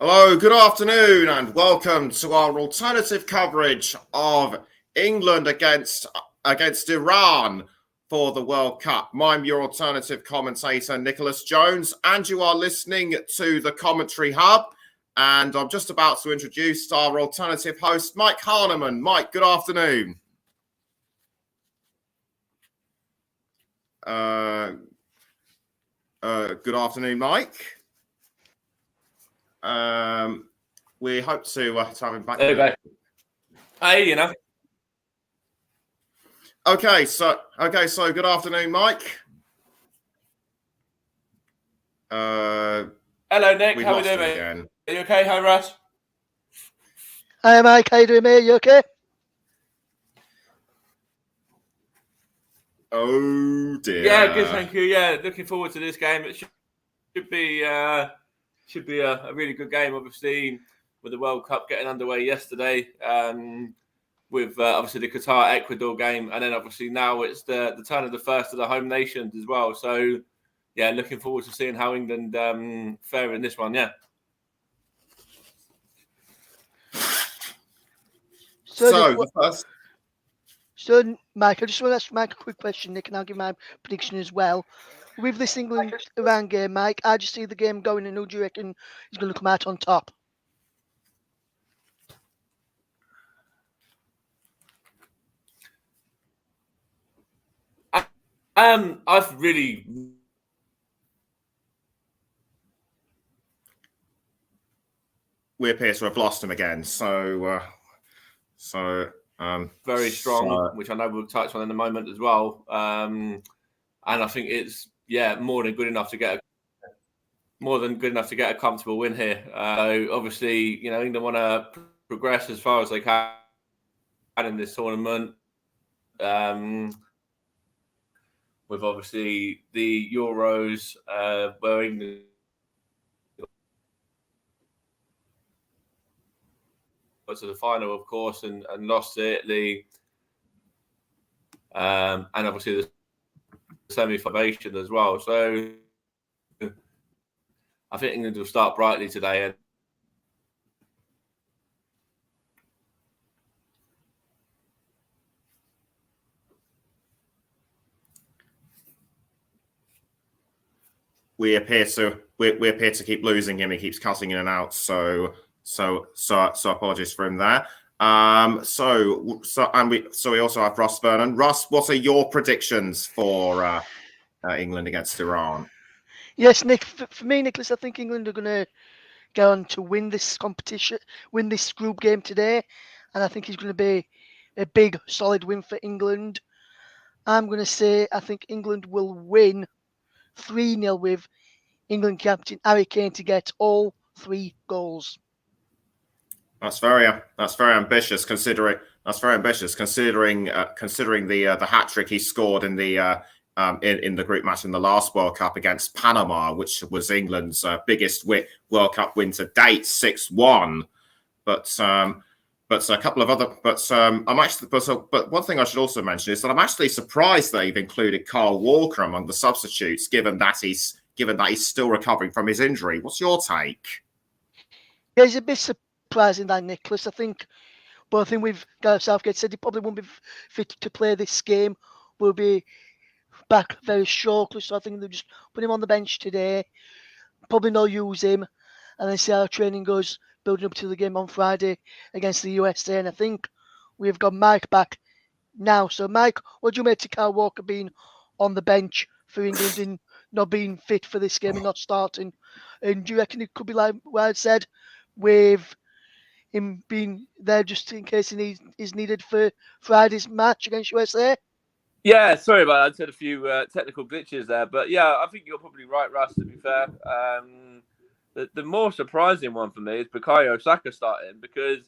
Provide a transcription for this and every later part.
Hello, good afternoon, and welcome to our alternative coverage of England against Iran for the World Cup. I'm your alternative commentator, Nicholas Jones, and you are listening to the Commentary Hub. And I'm just about to introduce our alternative host, Mike Harneman. Mike, good afternoon. Good afternoon, Mike. We hope to have him back. There you go. Hey, Okay, so good afternoon, Mike. Hello, Nick. How are we doing, mate? Again. Are you okay? Hi, Russ. Hi, Mike. How you doing, mate? You okay? Oh dear. Yeah, good. Thank you. Yeah, looking forward to this game. It should be a really good game. Obviously, with the World Cup getting underway yesterday, with obviously the Qatar-Ecuador game, and then obviously now it's the turn of the first of the home nations as well. So, yeah, looking forward to seeing how England fare in this one. Yeah. So, Mike, I just want to ask Mike a quick question, Nick, and I'll give my prediction as well. With this England-Iran game, Mike, how do you see the game going, and who do you reckon is going to come out on top? I've really. We appear to have lost him again. Very strong, which I know we'll touch on in a moment as well. And I think it's more than good enough to get a comfortable win here. So obviously, England want to progress as far as they can in this tournament. With obviously the Euros, where England got to the final, of course, and lost to Italy. And obviously the semi-formation as well. So I think England will start brightly today. We appear to keep losing him. He keeps cutting in and out. So apologies for him there. We also have Russ Vernon. Russ, what are your predictions for England against Iran? Yes, Nick. For me, Nicholas, I think England are going to go on to win this competition, win this group game today, and I think it's going to be a big, solid win for England. I'm going to say I think England will win 3-0 with England captain Harry Kane to get all 3 goals. That's very ambitious considering the hat trick he scored in the group match in the last World Cup against Panama, which was England's biggest World Cup win to date, 6-1. But a couple of other. But one thing I should also mention is that I'm actually surprised they've included Carl Walker among the substitutes, given that he's still recovering from his injury. What's your take? Yeah, it's a bit surprising that, Nicholas. I think with Gareth Southgate said he probably won't be fit to play this game. Will be back very shortly, so I think they'll just put him on the bench today. Probably not use him, and then see how training goes, building up to the game on Friday against the USA. And I think we've got Mike back now. So, Mike, what do you make of Kyle Walker being on the bench for England and not being fit for this game and not starting? And do you reckon it could be like what I said, with him being there just in case he is needed for Friday's match against USA? Yeah, sorry about that. I just had a few technical glitches there. But yeah, I think you're probably right, Russ, to be fair. The more surprising one for me is Bukayo Saka starting, because,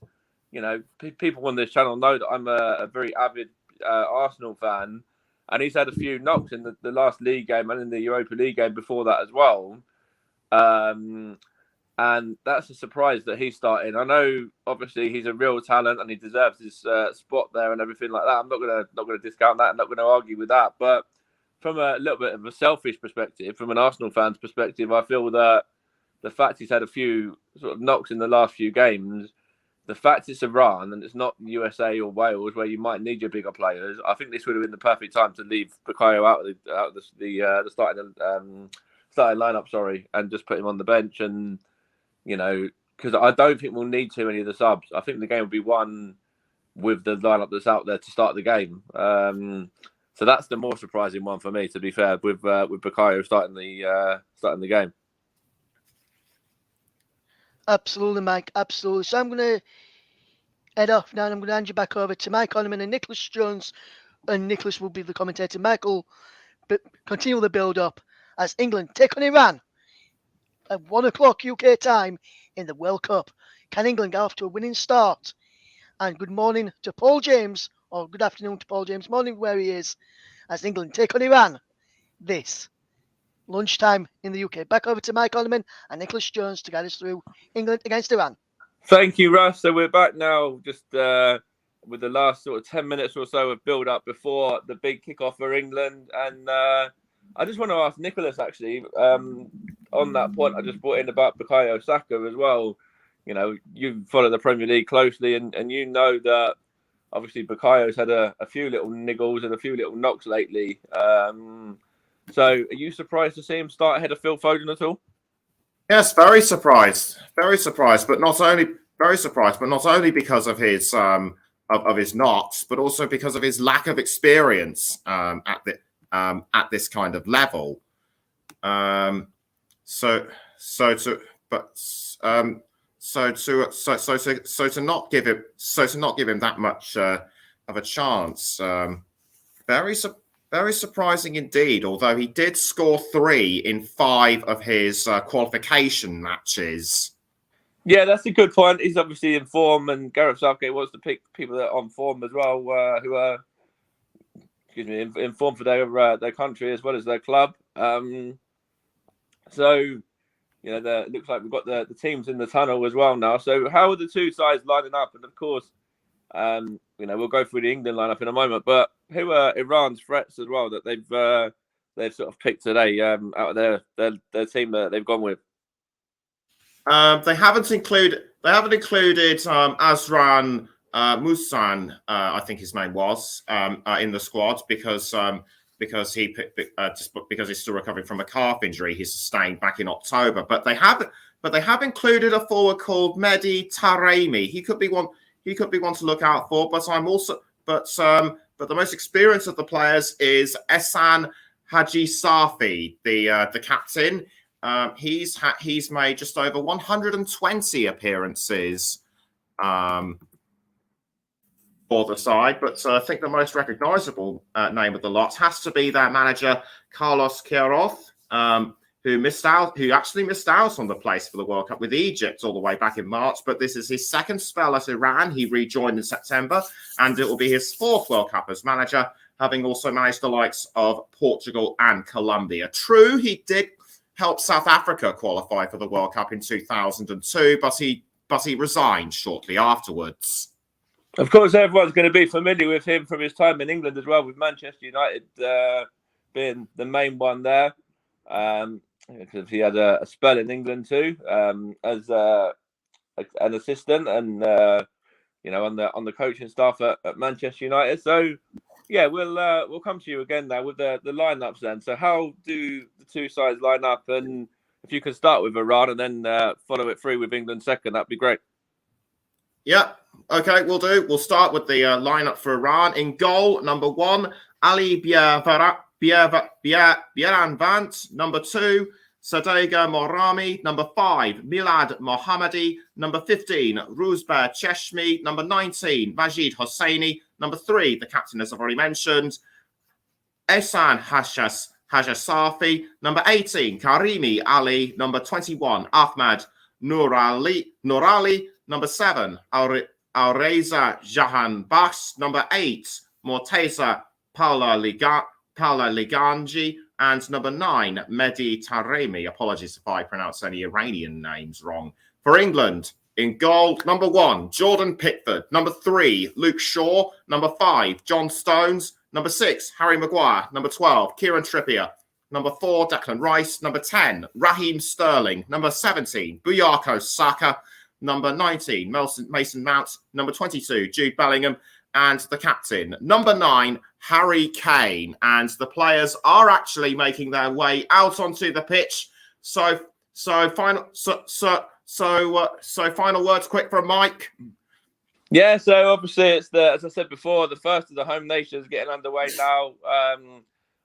people on this channel know that I'm a very avid Arsenal fan, and he's had a few knocks in the last league game and in the Europa League game before that as well. And that's a surprise that he's starting. I know, obviously, he's a real talent and he deserves his spot there and everything like that. I'm not gonna discount that. I'm not gonna argue with that. But from a little bit of a selfish perspective, from an Arsenal fan's perspective, I feel that the fact he's had a few sort of knocks in the last few games, the fact it's Iran and it's not USA or Wales where you might need your bigger players, I think this would have been the perfect time to leave Bukayo out of the starting lineup, and just put him on the bench. And because I don't think we'll need too many of the subs. I think the game will be won with the lineup that's out there to start the game. So that's the more surprising one for me, to be fair, with Bukayo starting the game. Absolutely, Mike. Absolutely. So I'm going to head off now, and I'm going to hand you back over to Mike Onneman and Nicholas Jones, and Nicholas will be the commentator. Michael, continue the build-up as England take on Iran at 1 o'clock UK time in the World Cup. Can England get off to a winning start? And good morning to Paul James, or good afternoon to Paul James, morning where he is, as England take on Iran this lunchtime in the UK. Back over to Mike Onneman and Nicholas Jones to guide us through England against Iran. Thank you, Russ. So we're back now, just with the last sort of 10 minutes or so of build-up before the big kickoff for England. And I just want to ask Nicholas, actually, on that point I just brought in about Bukayo Saka as well. You follow the Premier League closely, and you know that obviously Bukayo's had a few little niggles and a few little knocks lately. So are you surprised to see him start ahead of Phil Foden at all? Yes, very surprised, but not only because of his of his knocks, but also because of his lack of experience at this kind of level. So to not give him that much of a chance. Very surprising indeed, although he did score 3 in 5 of his qualification matches. Yeah, that's a good point. He's obviously in form, and Gareth Southgate wants to pick people that are on form as well, who are, in form for their country as well as their club. It looks like we've got the teams in the tunnel as well now. So how are the two sides lining up? And of course, we'll go through the England lineup in a moment, but who are Iran's threats as well that they've sort of picked today out of their team that they've gone with? They haven't included Azran Musan, I think his name was, in the squad because he's still recovering from a calf injury he sustained back in October. But they have included a forward called Mehdi Taremi. He could be one to look out for. But the most experienced of the players is Ehsan Haji Safi, the captain. He's made just over 120 appearances for the side, but I think the most recognisable name of the lot has to be their manager Carlos Queiroz, who actually missed out on the place for the World Cup with Egypt all the way back in March. But this is his second spell at Iran. He rejoined in September, and it will be his 4th World Cup as manager, having also managed the likes of Portugal and Colombia. True, he did help South Africa qualify for the World Cup in 2002, but he resigned shortly afterwards. Of course, everyone's going to be familiar with him from his time in England as well, with Manchester United being the main one there. Because he had a spell in England too, as an assistant, and on the coaching staff at Manchester United. So yeah, we'll come to you again now with the lineups then. So how do the two sides line up? And if you can start with Iran and then follow it through with England second, that'd be great. Yeah, okay, we'll do. We'll start with the lineup for Iran. In goal, number 1, Ali Bieranvand. Number 2, Sadega Morami. Number 5, Milad Mohammadi. Number 15, Ruzbeh Cheshmi. Number 19, Majid Hosseini. Number 3, the captain, as I've already mentioned, Ehsan Hajasafi. Number 18, Karimi Ali. Number 21, Ahmad Nourali. Number 7, Aureza Jahan Bakhsh. Number 8, Morteza Paula Liganji. And number 9, Mehdi Taremi. Apologies if I pronounce any Iranian names wrong. For England, in goal, number 1, Jordan Pickford. Number 3, Luke Shaw. Number 5, John Stones. Number 6, Harry Maguire. Number 12, Kieran Trippier. Number 4, Declan Rice. Number 10, Raheem Sterling. Number 17, Bukayo Saka. Number 19, Mason Mount. Number 22, Jude Bellingham. And the captain, number 9, Harry Kane. And the players are actually making their way out onto the pitch. So final words quick from Mike. Yeah, so obviously it's as I said before, the first of the home nations getting underway now.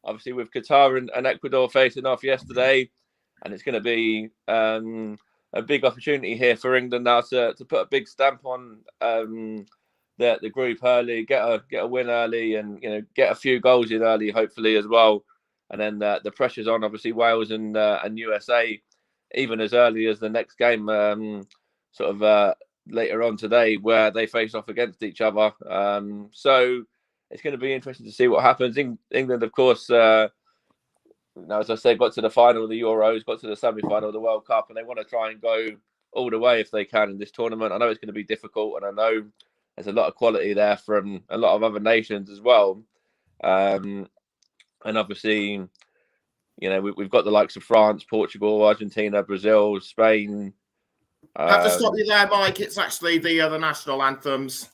Obviously with Qatar and Ecuador facing off yesterday, and it's going to be a big opportunity here for England now to put a big stamp on the group early, get a win early, and get a few goals in early, hopefully as well. And then the pressure's on obviously Wales and USA, even as early as the next game, later on today, where they face off against each other. So it's going to be interesting to see what happens. England, of course, as I said, got to the final of the Euros, got to the semi-final of the World Cup, and they want to try and go all the way if they can in this tournament. I know it's going to be difficult, and I know there's a lot of quality there from a lot of other nations as well. And obviously, we've got the likes of France, Portugal, Argentina, Brazil, Spain. I have to stop you there, Mike. It's actually the national anthems.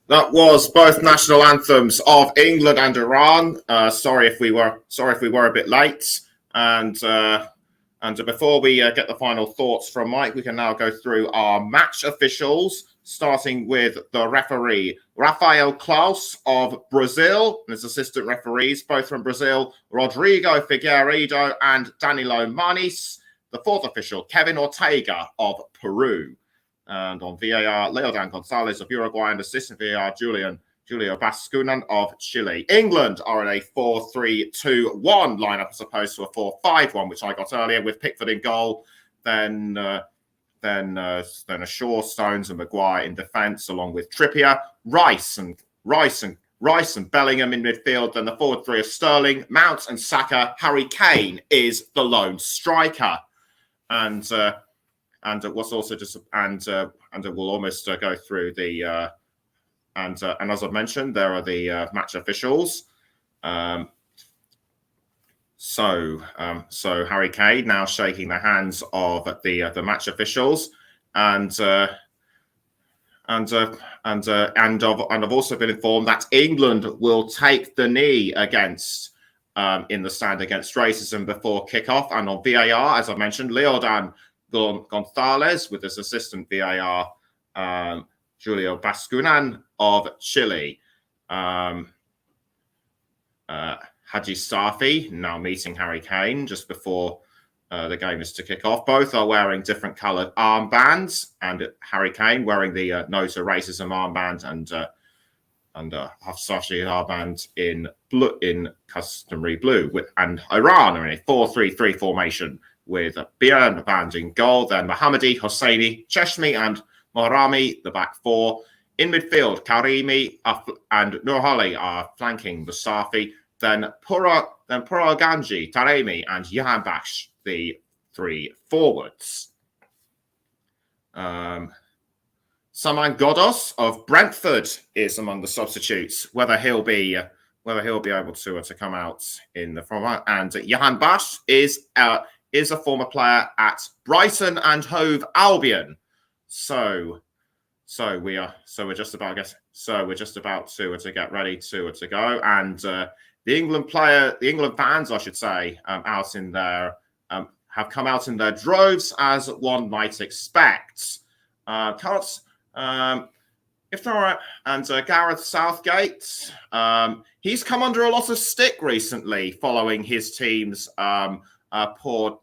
That was both national anthems of England and Iran. Sorry if we were a bit late. And before we get the final thoughts from Mike, we can now go through our match officials, starting with the referee Rafael Claus of Brazil and his assistant referees, both from Brazil, Rodrigo Figueiredo and Danilo Manis. The fourth official, Kevin Ortega of Peru. And on VAR, Leodan Gonzalez of Uruguay, and assistant VAR, Julio Bascunan of Chile. England are in a 4-3-2-1 lineup as opposed to a 4-5-1, which I got earlier, with Pickford in goal, then Shaw, Stones, and Maguire in defence, along with Trippier, Rice and Bellingham in midfield. Then the forward three of Sterling, Mount, and Saka. Harry Kane is the lone striker, and what's also just we'll almost go through the and as I've mentioned, there are the match officials. So Harry Kane now shaking the hands of the match officials, and I've also been informed that England will take the knee against in the stand against racism before kickoff. And on VAR, as I mentioned, Leodan Gonzalez with his assistant VAR, Julio Bascunan of Chile. Haji Safi now meeting Harry Kane just before the game is to kick off. Both are wearing different coloured armbands, and Harry Kane wearing the No to Racism armband and Hafsashi armband in customary blue. And Iran are in a 4-3-3 formation with Björn Band in goal, then Mohammadi, Hosseini, Cheshmi and Mohrami, the back four. In midfield, Karimi and Nurhali are flanking Mustafi. Then Puraganji, Taremi, and Jahan Baksh, the three forwards. Saman Godos of Brentford is among the substitutes. Whether he'll be able to come out in the front. And Jahan Baksh is a former player at Brighton and Hove Albion. So we're just about to get ready to go, and the England fans, I should say, out in there have come out in their droves, as one might expect. Gareth Southgate, he's come under a lot of stick recently following his team's poor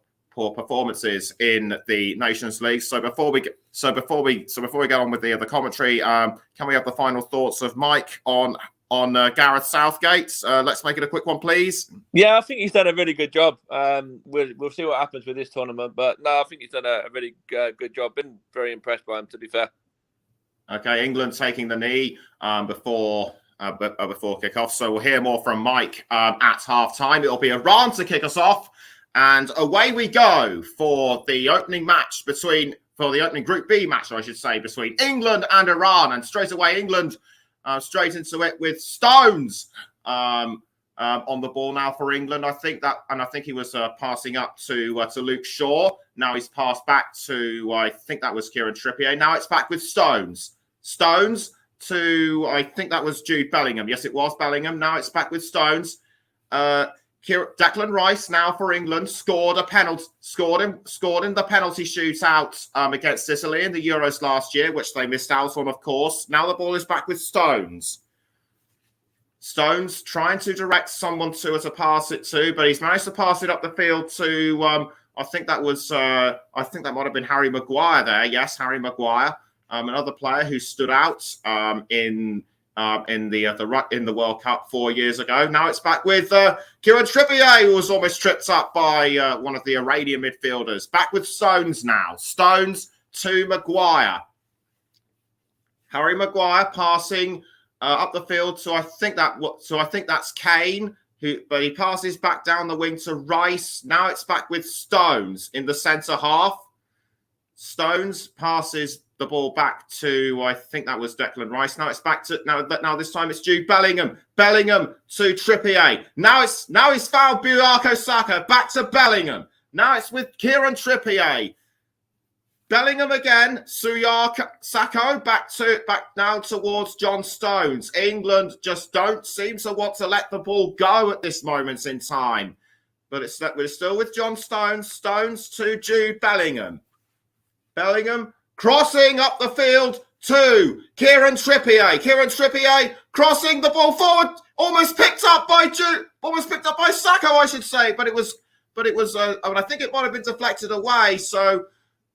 performances in the Nations League. So before we get on with the commentary, can we have the final thoughts of Mike on Gareth Southgate? Let's make it a quick one, please. Yeah, I think he's done a really good job. We'll see what happens with this tournament, but no, I think he's done a really good job. Been very impressed by him, to be fair. Okay, England taking the knee before kickoff. So we'll hear more from Mike at half time. It'll be Iran to kick us off. And away we go for the opening Group B match, I should say, between England and Iran. And straight away, England straight into it with Stones on the ball now for England. I think he was passing up to Luke Shaw. Now he's passed back to, I think that was Kieran Trippier. Now it's back with Stones. Stones to, I think that was Jude Bellingham. Yes, it was Bellingham. Now it's back with Stones. Declan Rice now for England scored in the penalty shootout against Italy in the Euros last year, which they missed out on, of course. Now the ball is back with Stones. Stones trying to direct someone to pass it to, but he's managed to pass it up the field to I think that might have been Harry Maguire there. Yes, Harry Maguire, another player who stood out in the World Cup 4 years ago. Now it's back with Kieran Trippier, who was almost tripped up by one of the Iranian midfielders. Back with Stones now. Stones to Maguire. Harry Maguire passing up the field. So I think that's Kane, but he passes back down the wing to Rice. Now it's back with Stones in the centre half. Stones passes the ball back to, I think that was Declan Rice. Now it's back to, now this time it's Jude Bellingham. Bellingham to Trippier. Now he's fouled Bukayo Saka. Back to Bellingham. Now it's with Kieran Trippier. Bellingham again. Sako back now towards John Stones. England just don't seem to want to let the ball go at this moment in time. But we're still with John Stones. Stones to Jude Bellingham. Bellingham crossing up the field to Kieran Trippier. Kieran Trippier crossing the ball forward, almost picked up by Sako, I should say, but it was. I think it might have been deflected away. So,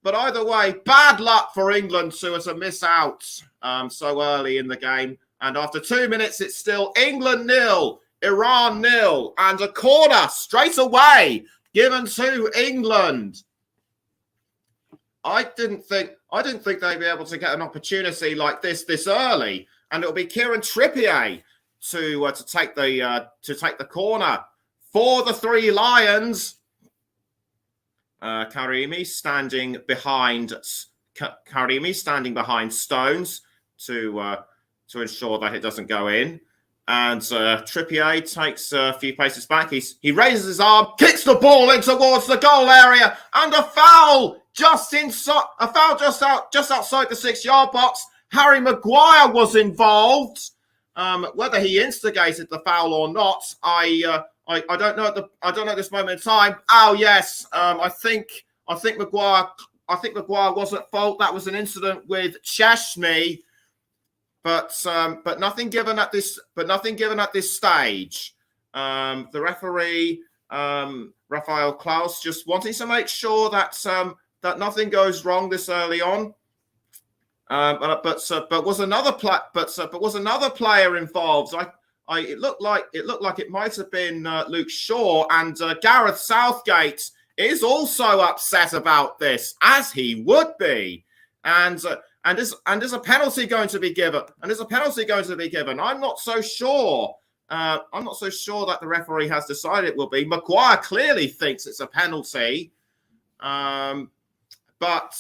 but either way, bad luck for England to miss out so early in the game. And after 2 minutes, it's still England 0, Iran 0, and a corner straight away given to England. I didn't think they'd be able to get an opportunity like this early, and it'll be Kieran Trippier to take the corner for the Three Lions. Karimi standing behind Stones to ensure that it doesn't go in, and Trippier takes a few paces back. He raises his arm, kicks the ball in towards the goal area, and a foul. Just outside the 6-yard box. Harry Maguire was involved. Whether he instigated the foul or not, I don't know. I don't know at this moment in time. Oh yes, I think Maguire was at fault. That was an incident with Cheshmi, but nothing given at this. But nothing given at this stage. The referee, Rafael Klaus, just wanting to make sure that nothing goes wrong this early on. But was another player involved? It looked like it might have been Luke Shaw, and Gareth Southgate is also upset about this, as he would be. And is a penalty going to be given? I'm not so sure. I'm not so sure that the referee has decided it will be. Maguire clearly thinks it's a penalty, but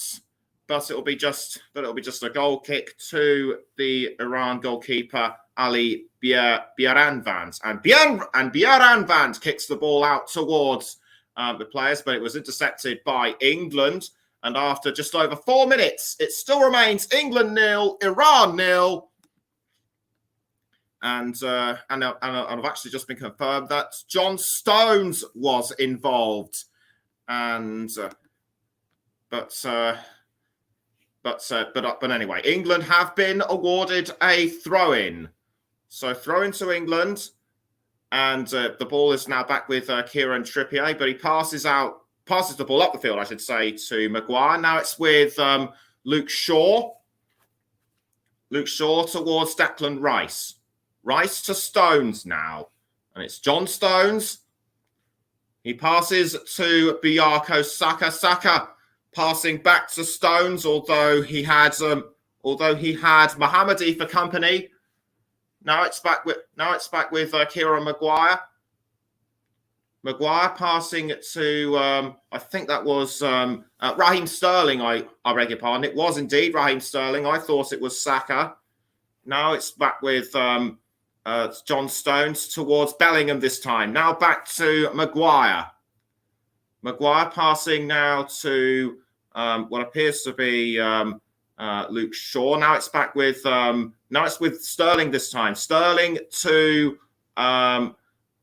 it'll be just a goal kick to the Iran goalkeeper Ali Bieranvand, and Bieranvand kicks the ball out towards the players, but it was intercepted by England. And after just over 4 minutes, it still remains England 0, Iran 0. And I've actually just been confirmed that John Stones was involved. And but anyway, England have been awarded a throw-in. So throw-in to England, and the ball is now back with Kieran Trippier, but he passes the ball up the field, I should say, to Maguire. Now it's with Luke Shaw. Luke Shaw towards Declan Rice. Rice to Stones now. And it's John Stones. He passes to Bukayo Saka. Saka passing back to Stones, although he had Mohammadi for company. Now it's back with Kieran Maguire. Maguire passing to, I think that was Raheem Sterling, I beg your pardon. It was indeed Raheem Sterling. I thought it was Saka. Now it's back with John Stones towards Bellingham this time. Now back to Maguire. Maguire passing now to what appears to be Luke Shaw. Now it's back with Sterling this time. Sterling to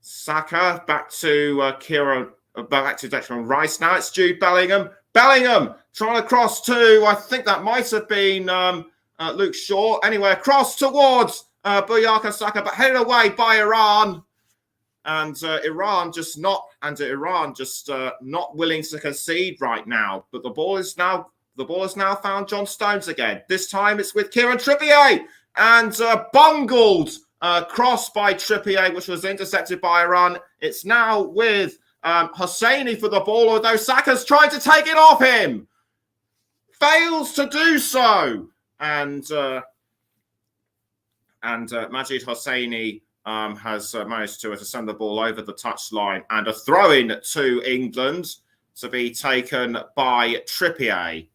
Saka, back to back to Declan Rice. Now it's Jude Bellingham. Bellingham trying to cross to, I think that might have been Luke Shaw. Anyway, across towards Bukayo Saka, but headed away by Iran. And Iran just not willing to concede right now. But the ball is now found John Stones again. This time it's with Kieran Trippier, and bungled cross by Trippier, which was intercepted by Iran. It's now with Hosseini for the ball, although Saka's trying to take it off him. Fails to do so. And Majid Hosseini has managed to send the ball over the touchline, and a throw-in to England to be taken by Trippier.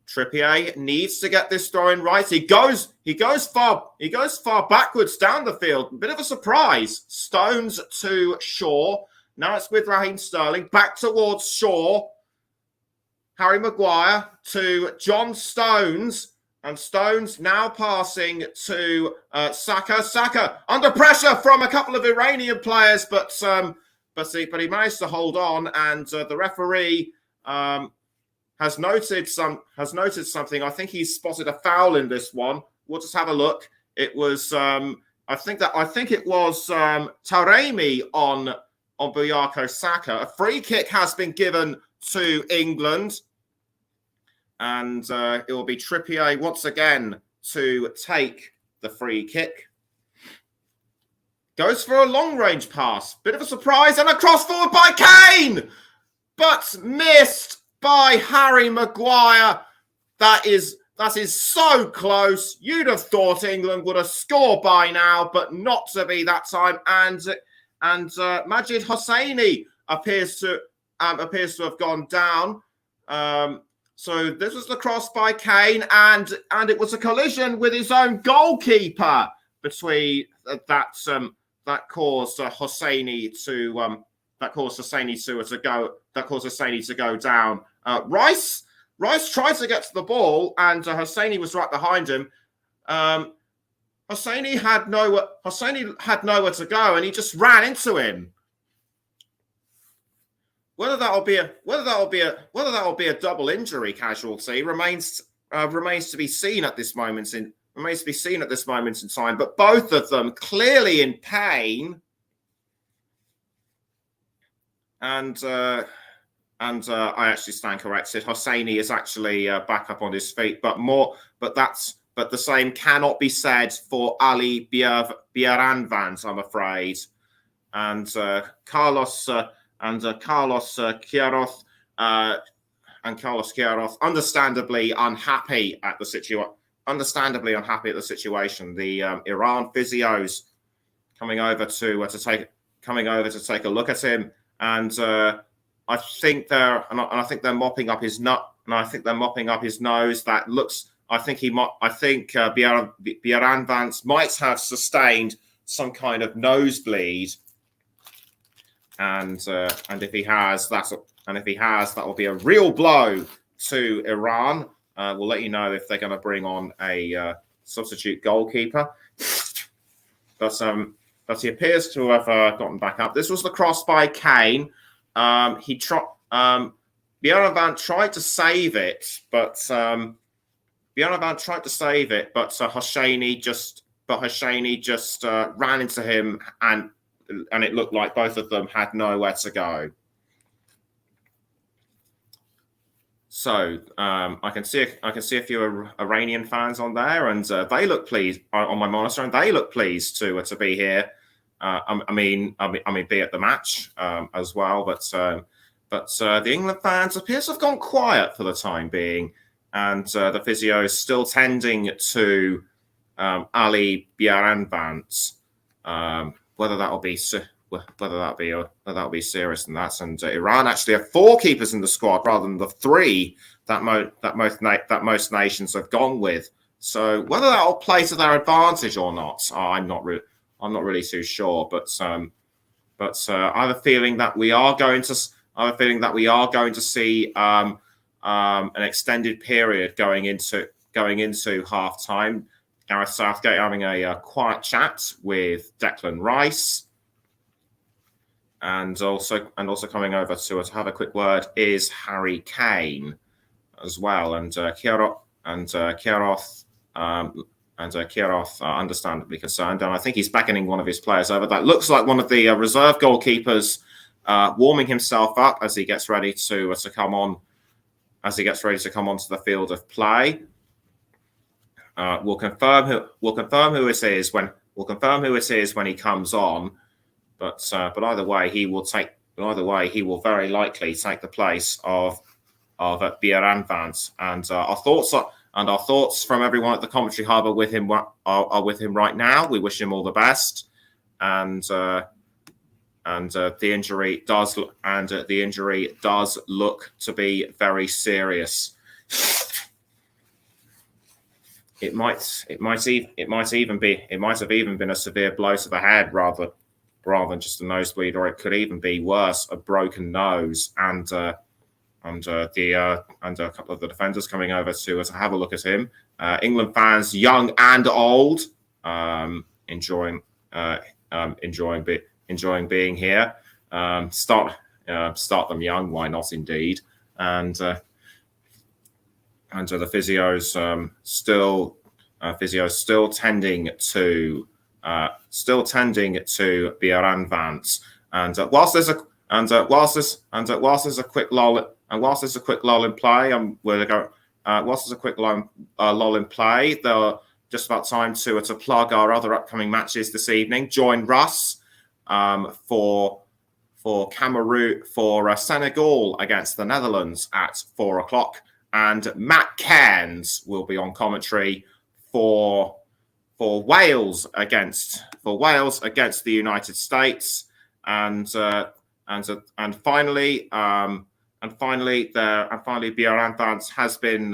Trippier needs to get this throw-in right. He goes far backwards down the field. A bit of a surprise. Stones to Shaw. Now it's with Raheem Sterling. Back towards Shaw. Harry Maguire to John Stones. And Stones now passing to Saka. Saka under pressure from a couple of Iranian players, but he managed to hold on. And the referee has noted something. I think he's spotted a foul in this one. We'll just have a look. It was I think it was Taremi on Bukayo Saka. A free kick has been given to England. And it will be Trippier once again to take the free kick. Goes for a long-range pass. Bit of a surprise, and a cross forward by Kane! But missed by Harry Maguire. That is so close. You'd have thought England would have scored by now, but not to be that time. And Majid Hosseini appears to have gone down. So this was the cross by Kane, and it was a collision with his own goalkeeper between that caused Hosseini to go down. Rice tried to get to the ball, and Hosseini was right behind him. Hosseini had nowhere to go, and he just ran into him. Whether that will be a double injury casualty remains to be seen at this moment in time. But both of them clearly in pain, and I actually stand corrected. Hosseini is actually back up on his feet, but the same cannot be said for Ali Bieranvand, I'm afraid. And Carlos Carlos Queiroz understandably unhappy at the situation. The Iran physios coming over to take a look at him, and I think they're mopping up his nut, and I think they're mopping up his nose. That looks. I think Bieran Vance might have sustained some kind of nosebleed, and if he has, that will be a real blow to Iran. We'll let you know if they're going to bring on a substitute goalkeeper, but he appears to have gotten back up. This was the cross by Kane. Bieran Vance tried to save it, but Hosseini just ran into him, and it looked like both of them had nowhere to go. So I can see a few Iranian fans on there, and they look pleased on my monitor, and they look pleased to be here. I mean, be at the match as well, but the England fans appear to have gone quiet for the time being, and the physio is still tending to Ali Bieran Vance. Whether that'll be serious than that. And Iran actually have 4 keepers in the squad rather than the 3 that most nations have gone with. So whether that'll play to their advantage or not, I'm not really too sure. But I have a feeling that we are going to see an extended period going into half time. Gareth Southgate having a quiet chat with Declan Rice, and also coming over to have a quick word is Harry Kane as well, and Queiroz understandably concerned, and I think he's beckoning one of his players over. That looks like one of the reserve goalkeepers warming himself up as he gets ready to come on onto the field of play. We'll confirm who it is when he comes on. But either way, he will very likely take the place of Bieran Vance. And our thoughts from everyone at the commentary hub are with him right now. We wish him all the best. And the injury does look to be very serious. It might have even been a severe blow to the head rather than just a nosebleed, or it could even be worse, a broken nose. And a couple of the defenders coming over to have a look at him. England fans, young and old, enjoying being here. Start them young, why not? Indeed, and the physios still tending to Bieran Vance. And whilst there's a quick lull in play, they're just about time to plug our other upcoming matches this evening. Join Russ for Senegal against the Netherlands at 4:00, and Matt Cairns will be on commentary for Wales against the United States, and finally Bieran Vance has been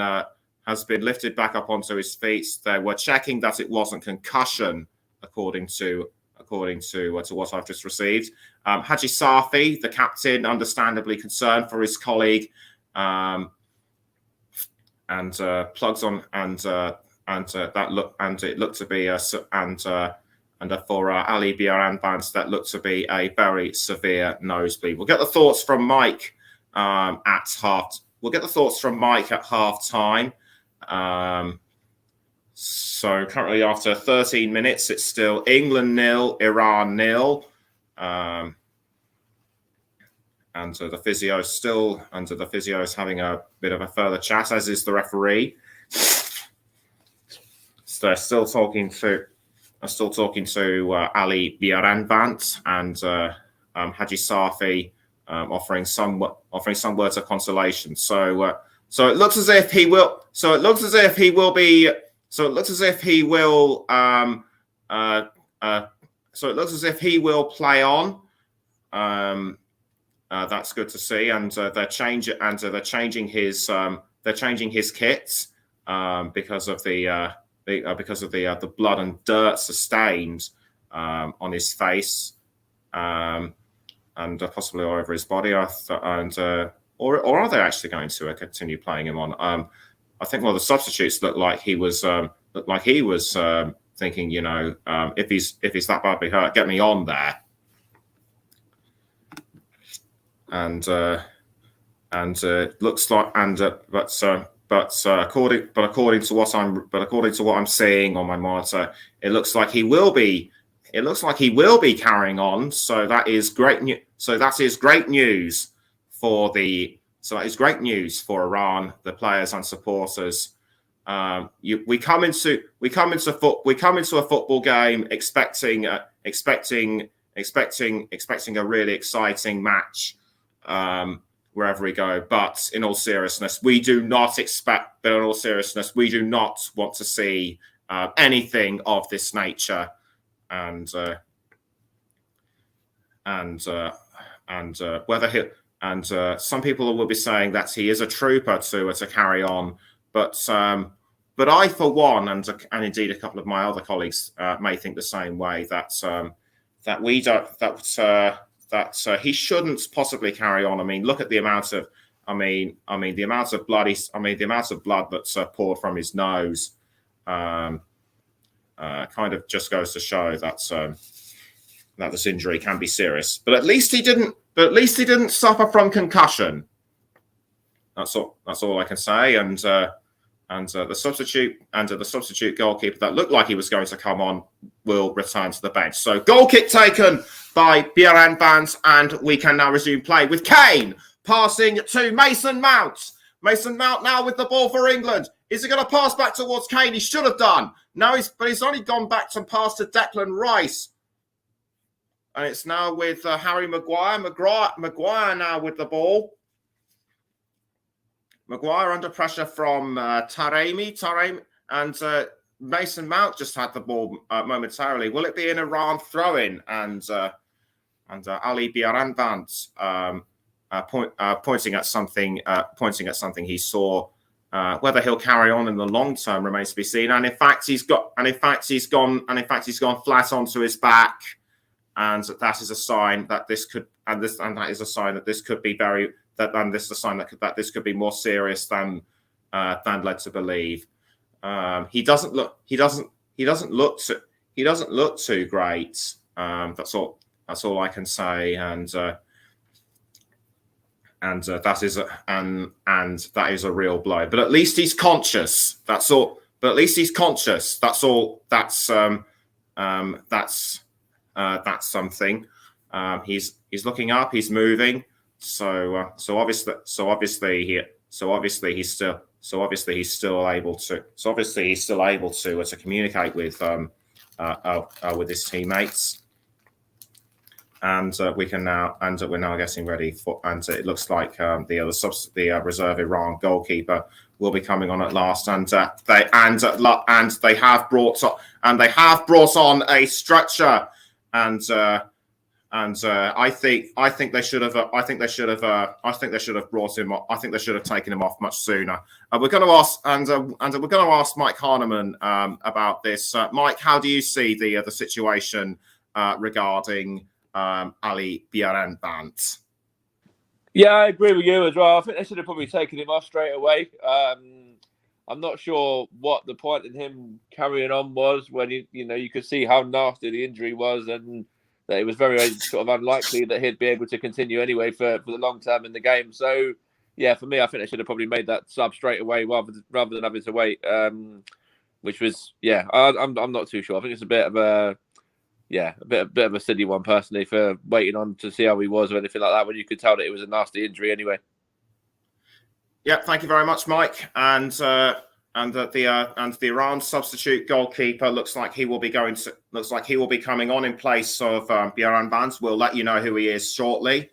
lifted back up onto his feet. They were checking that it wasn't concussion, according to what I've just received. Haji Safi, the captain, understandably concerned for his colleague, and plugs on it looked to be for Ali Bieran Vance, that looked to be a very severe nosebleed. We'll get the thoughts from Mike at half time. So currently, after 13 minutes, it's still England 0, Iran 0. And the physio is having a bit of a further chat, as is the referee. So they're still talking to Ali Bieran Vance, and Haji Safi offering some words of consolation. So it looks as if he will. So it looks as if he will be. So it looks as if he will. So it looks as if he will play on. That's good to see, and they're changing his kits because of the blood and dirt sustained on his face and possibly all over his body. Or are they actually going to continue playing him on? I think the substitutes looked like he was thinking, if he's that badly hurt, get me on there. And looks like, but according to what I'm seeing on my monitor, it looks like he will be carrying on. So that is great news. So that is great news for Iran, the players and supporters. We come into a football game expecting a really exciting match wherever we go. But in all seriousness, we do not want to see anything of this nature. And some people will be saying that he is a trooper to carry on, but I, for one, and indeed a couple of my other colleagues may think the same way, that he shouldn't possibly carry on. I mean, look at the amount of the amount of blood that's poured from his nose. Kind of just goes to show that this injury can be serious. But at least he didn't suffer from concussion. That's all I can say. And the substitute goalkeeper that looked like he was going to come on will return to the bench. So goal kick taken by Bjorn Bands, and we can now resume play with Kane passing to Mason Mount. Mason Mount now with the ball for England. Is he going to pass back towards Kane? He should have done. No, he's only gone back to pass to Declan Rice. And it's now with Harry Maguire. Maguire now with the ball. Maguire under pressure from Taremi, and Mason Mount just had the ball momentarily. Will it be an Iran throw-in? And Ali Biaranband pointing at something he saw. Whether he'll carry on in the long term remains to be seen. And in fact, he's gone flat onto his back, and that is a sign that this could be very. And this is a sign that this could be more serious than led to believe. He doesn't look too great. That's all I can say. And that is a real blow. But at least he's conscious. That's all. That's something. He's looking up. He's moving. So obviously he's still able to communicate with his teammates, and we're now getting ready for, and it looks like the reserve Iran goalkeeper will be coming on at last, and they have brought on a stretcher, and I think they should have brought him. I think they should have taken him off much sooner. We're going to ask Mike Harneman about this. Mike, how do you see the situation regarding Ali Biaranband? Yeah, I agree with you as well. I think they should have probably taken him off straight away. I'm not sure what the point in him carrying on was when you could see how nasty the injury was, and that it was very sort of unlikely that he'd be able to continue anyway for the long term in the game. So, yeah, for me, I think they should have probably made that sub straight away rather than having to wait. Which was, I'm not too sure. I think it's a bit of a silly one personally for waiting on to see how he was or anything like that when you could tell that it was a nasty injury anyway. Yeah, thank you very much, Mike. And the Iran substitute goalkeeper looks like he will be coming on in place of Bjorn Bands. We'll let you know who he is shortly.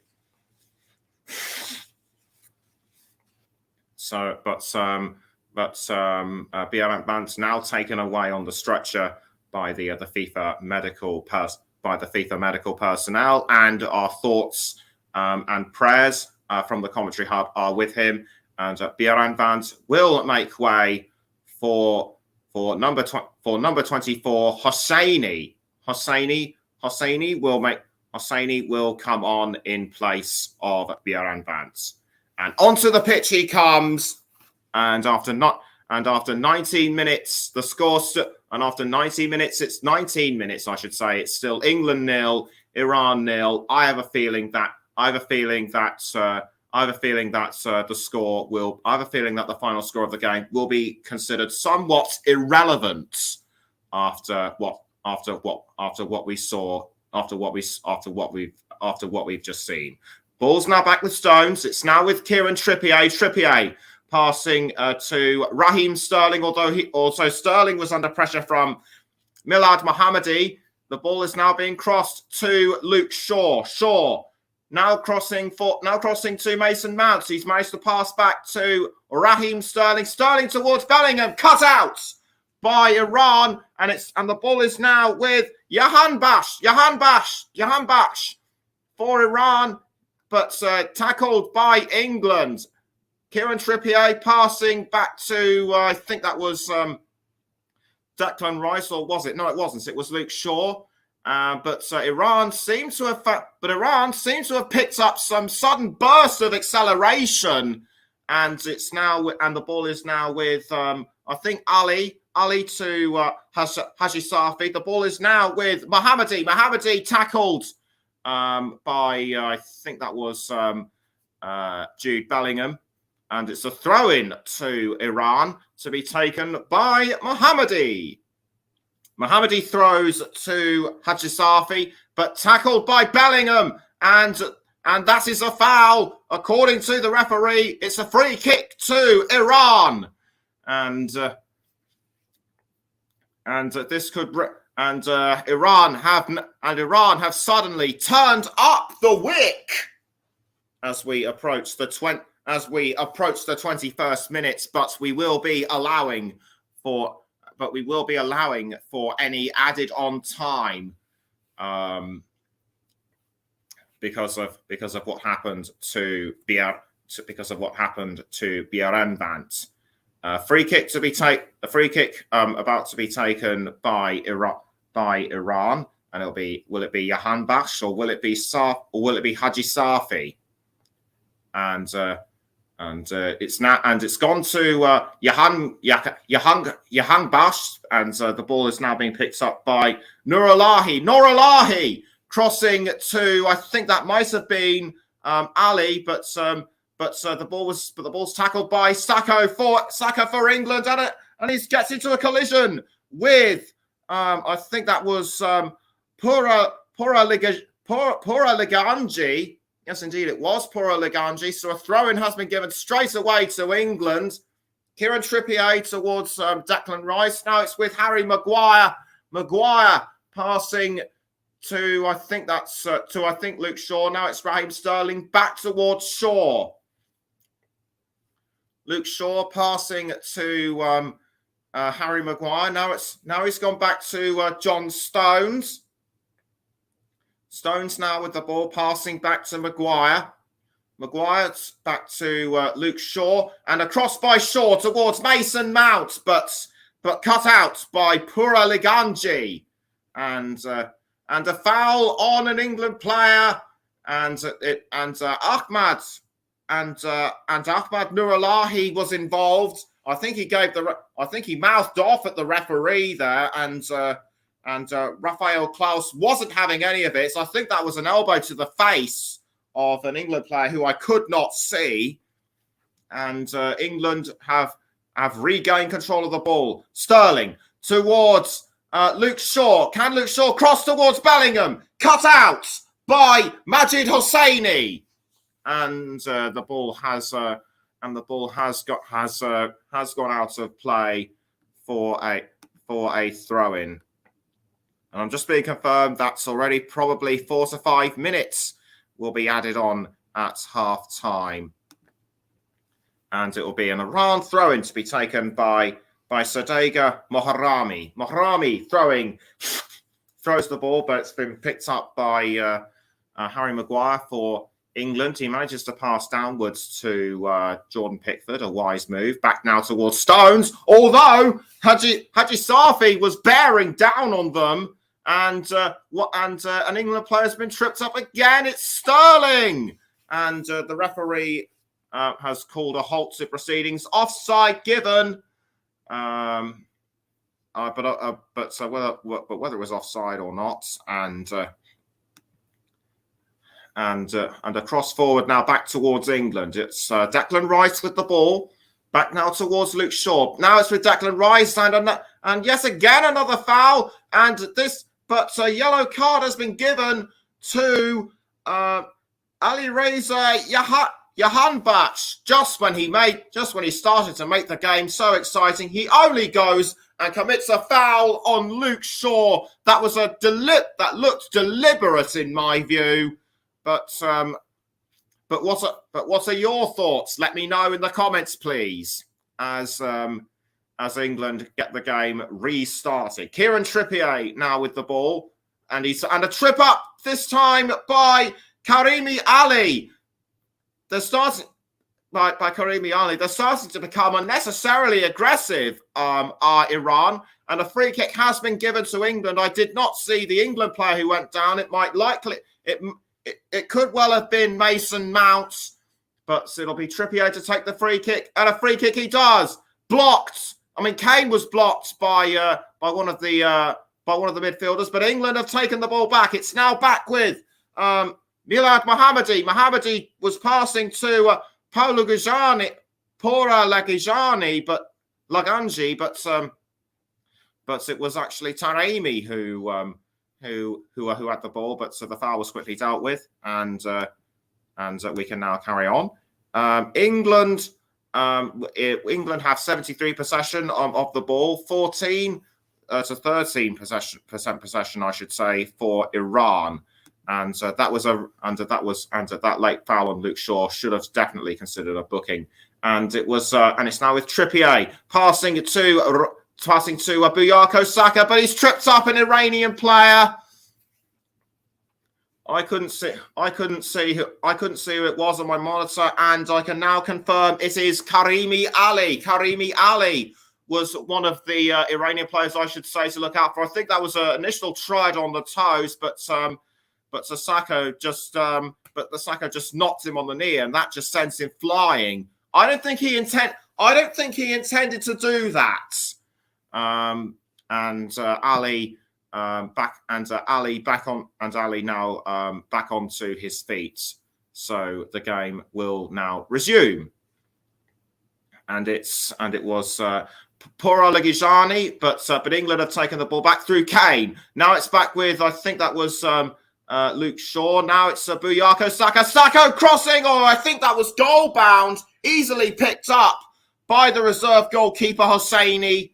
So, Bierant Vance now taken away on the stretcher by the FIFA medical personnel, and our thoughts and prayers from the commentary hub are with him. And Bierant Vance will make way for number 24, Hosseini. Hosseini will come on in place of Bierant Vance. And onto the pitch he comes. And after 19 minutes, the score. And after 19 minutes, it's 19 minutes, I should say. It's still England 0, Iran 0. I have a feeling that the final score of the game will be considered somewhat irrelevant after what we've just seen. Ball's now back with Stones. It's now with Kieran Trippier. Trippier passing to Raheem Sterling, although Sterling was under pressure from Milad Mohammadi. The ball is now being crossed to Luke Shaw. Shaw now crossing to Mason Mount. He's managed to pass back to Raheem Sterling. Sterling towards Bellingham, cut out by Iran, and the ball is now with Jahan Bash for Iran, but tackled by England. Kieran Trippier passing back to I think that was Declan Rice, or was it? No, it wasn't. It was Luke Shaw. But Iran seems to have picked up some sudden burst of acceleration, and the ball is now with I think Ali to Haji Safi. The ball is now with Mohammadi. Mohammadi tackled by I think that was Jude Bellingham, and it's a throw-in to Iran to be taken by Mohammadi. Mohammadi throws to Haji Safi, but tackled by Bellingham, and that is a foul. According to the referee, it's a free kick to Iran, and Iran have suddenly turned up the wick as we approach the 21st minute, but we will be allowing for any added on time because of what happened to Bierant Vance. Free kick about to be taken by Iran, and will it be Jahan Bash, or will it be Haji Safi? And it's gone to Jahan Bash, and the ball is now being picked up by Nourallahi crossing to, I think that might have been Ali, but the ball's tackled by Saka for England, and he gets into a collision with I think that was Pura Liganji. Yes, indeed, it was Pura Liganji. So a throw-in has been given straight away to England. Kieran Trippier towards Declan Rice. Now it's with Harry Maguire. Maguire passing to I think Luke Shaw. Now it's Raheem Sterling back towards Shaw. Luke Shaw passing to Harry Maguire. Now he's gone back to John Stones. Stones now with the ball, passing back to Maguire. Maguire's back to Luke Shaw, and a cross by Shaw towards Mason Mount, but cut out by Pura Liganji, and a foul on an England player, and Ahmad Nourallahi was involved. I think he mouthed off at the referee there, and Rafael Klaus wasn't having any of it. So I think that was an elbow to the face of an England player who I could not see. And England have regained control of the ball. Sterling towards Luke Shaw. Can Luke Shaw cross towards Bellingham? Cut out by Majid Hosseini. And the ball has gone out of play for a throw-in. And I'm just being confirmed that's already probably 4 to 5 minutes will be added on at half time. And it will be an Iran throw-in to be taken by Sadega Moharami. Moharami throws the ball, but it's been picked up by Harry Maguire for England. He manages to pass downwards to Jordan Pickford, a wise move. Back now towards Stones, although Haji Safi was bearing down on them, and an England player has been tripped up again. It's Sterling, and the referee has called a halt to proceedings. Offside given, but whether it was offside or not, and a cross forward now back towards England. It's Declan Rice with the ball. Back now towards Luke Shaw. Now it's with Declan Rice, and yes, again another foul. But a yellow card has been given to Ali Reza Jahanbakhsh just when he started to make the game so exciting. He only goes and commits a foul on Luke Shaw. That was that looked deliberate in my view. But what are your thoughts? Let me know in the comments, please, as England get the game restarted. Kieran Trippier now with the ball, and a trip up this time by Karimi Ali. They're starting by Karimi Ali. They're starting to become unnecessarily aggressive. Iran, and a free kick has been given to England. I did not see the England player who went down. It could well have been Mason Mount, but it'll be Trippier to take the free kick, and a free kick he does. Blocked. I mean, Kane was blocked by one of the midfielders, but England have taken the ball back. It's now back with Milad Mohammadi. Mohammadi was passing to Paolo Gujani, Pora Laganji, but it was actually Taremi who had the ball, but so the foul was quickly dealt with, and we can now carry on. England have 73% possession of the ball, 14 to 13% possession, I should say, for Iran, and that late foul on Luke Shaw should have definitely considered a booking, and it's now with Trippier passing to Bukayo Saka, but he's tripped up an Iranian player. I couldn't see who it was on my monitor, and I can now confirm it is Karimi Ali. Karimi Ali was one of the Iranian players, I should say, to look out for. I think that was an initial try on the toes, but Saka just knocked him on the knee, and that just sends him flying. I don't think he intended to do that. Ali now back onto his feet. So the game will now resume, and it was Pora Legijani, but England have taken the ball back through Kane. Now it's back with, I think that was Luke Shaw. Now it's Bukayo Saka. Saka crossing, I think that was goal bound, easily picked up by the reserve goalkeeper Hosseini.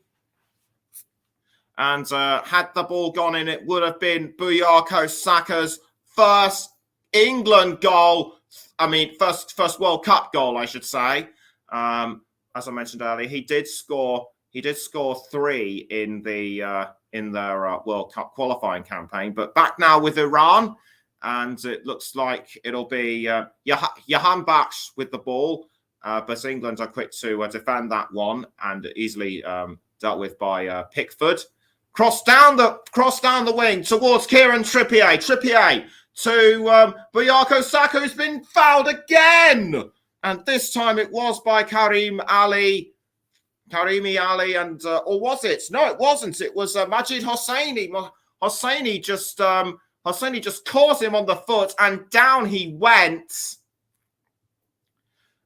And had the ball gone in, it would have been Bukayo Saka's first England goal. I mean, first World Cup goal, I should say. As I mentioned earlier, he did score 3 in their World Cup qualifying campaign. But back now with Iran, and it looks like it'll be Jahanbakhsh with the ball. But England are quick to defend that one, and easily dealt with by Pickford. Cross down the wing towards Kieran Trippier. Trippier to Bukayo Saka, who's been fouled again. And this time it was by Karimi Ali, and or was it? No, it wasn't. It was Majid Hosseini. Hosseini just caught him on the foot, and down he went.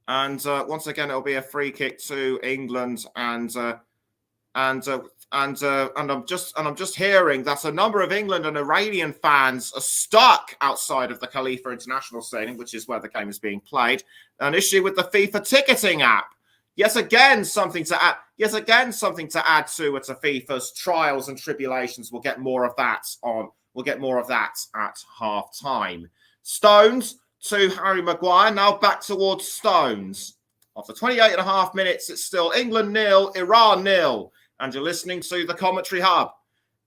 And once again, it'll be a free kick to England, and I'm just hearing that a number of England and Iranian fans are stuck outside of the Khalifa International Stadium, which is where the game is being played. An issue with the FIFA ticketing app. Yet again, something to add to FIFA's trials and tribulations. We'll get more of that at half time. Stones to Harry Maguire. Now back towards Stones. After 28 and a half minutes, it's still England 0, Iran 0. And you're listening to the Commentary Hub.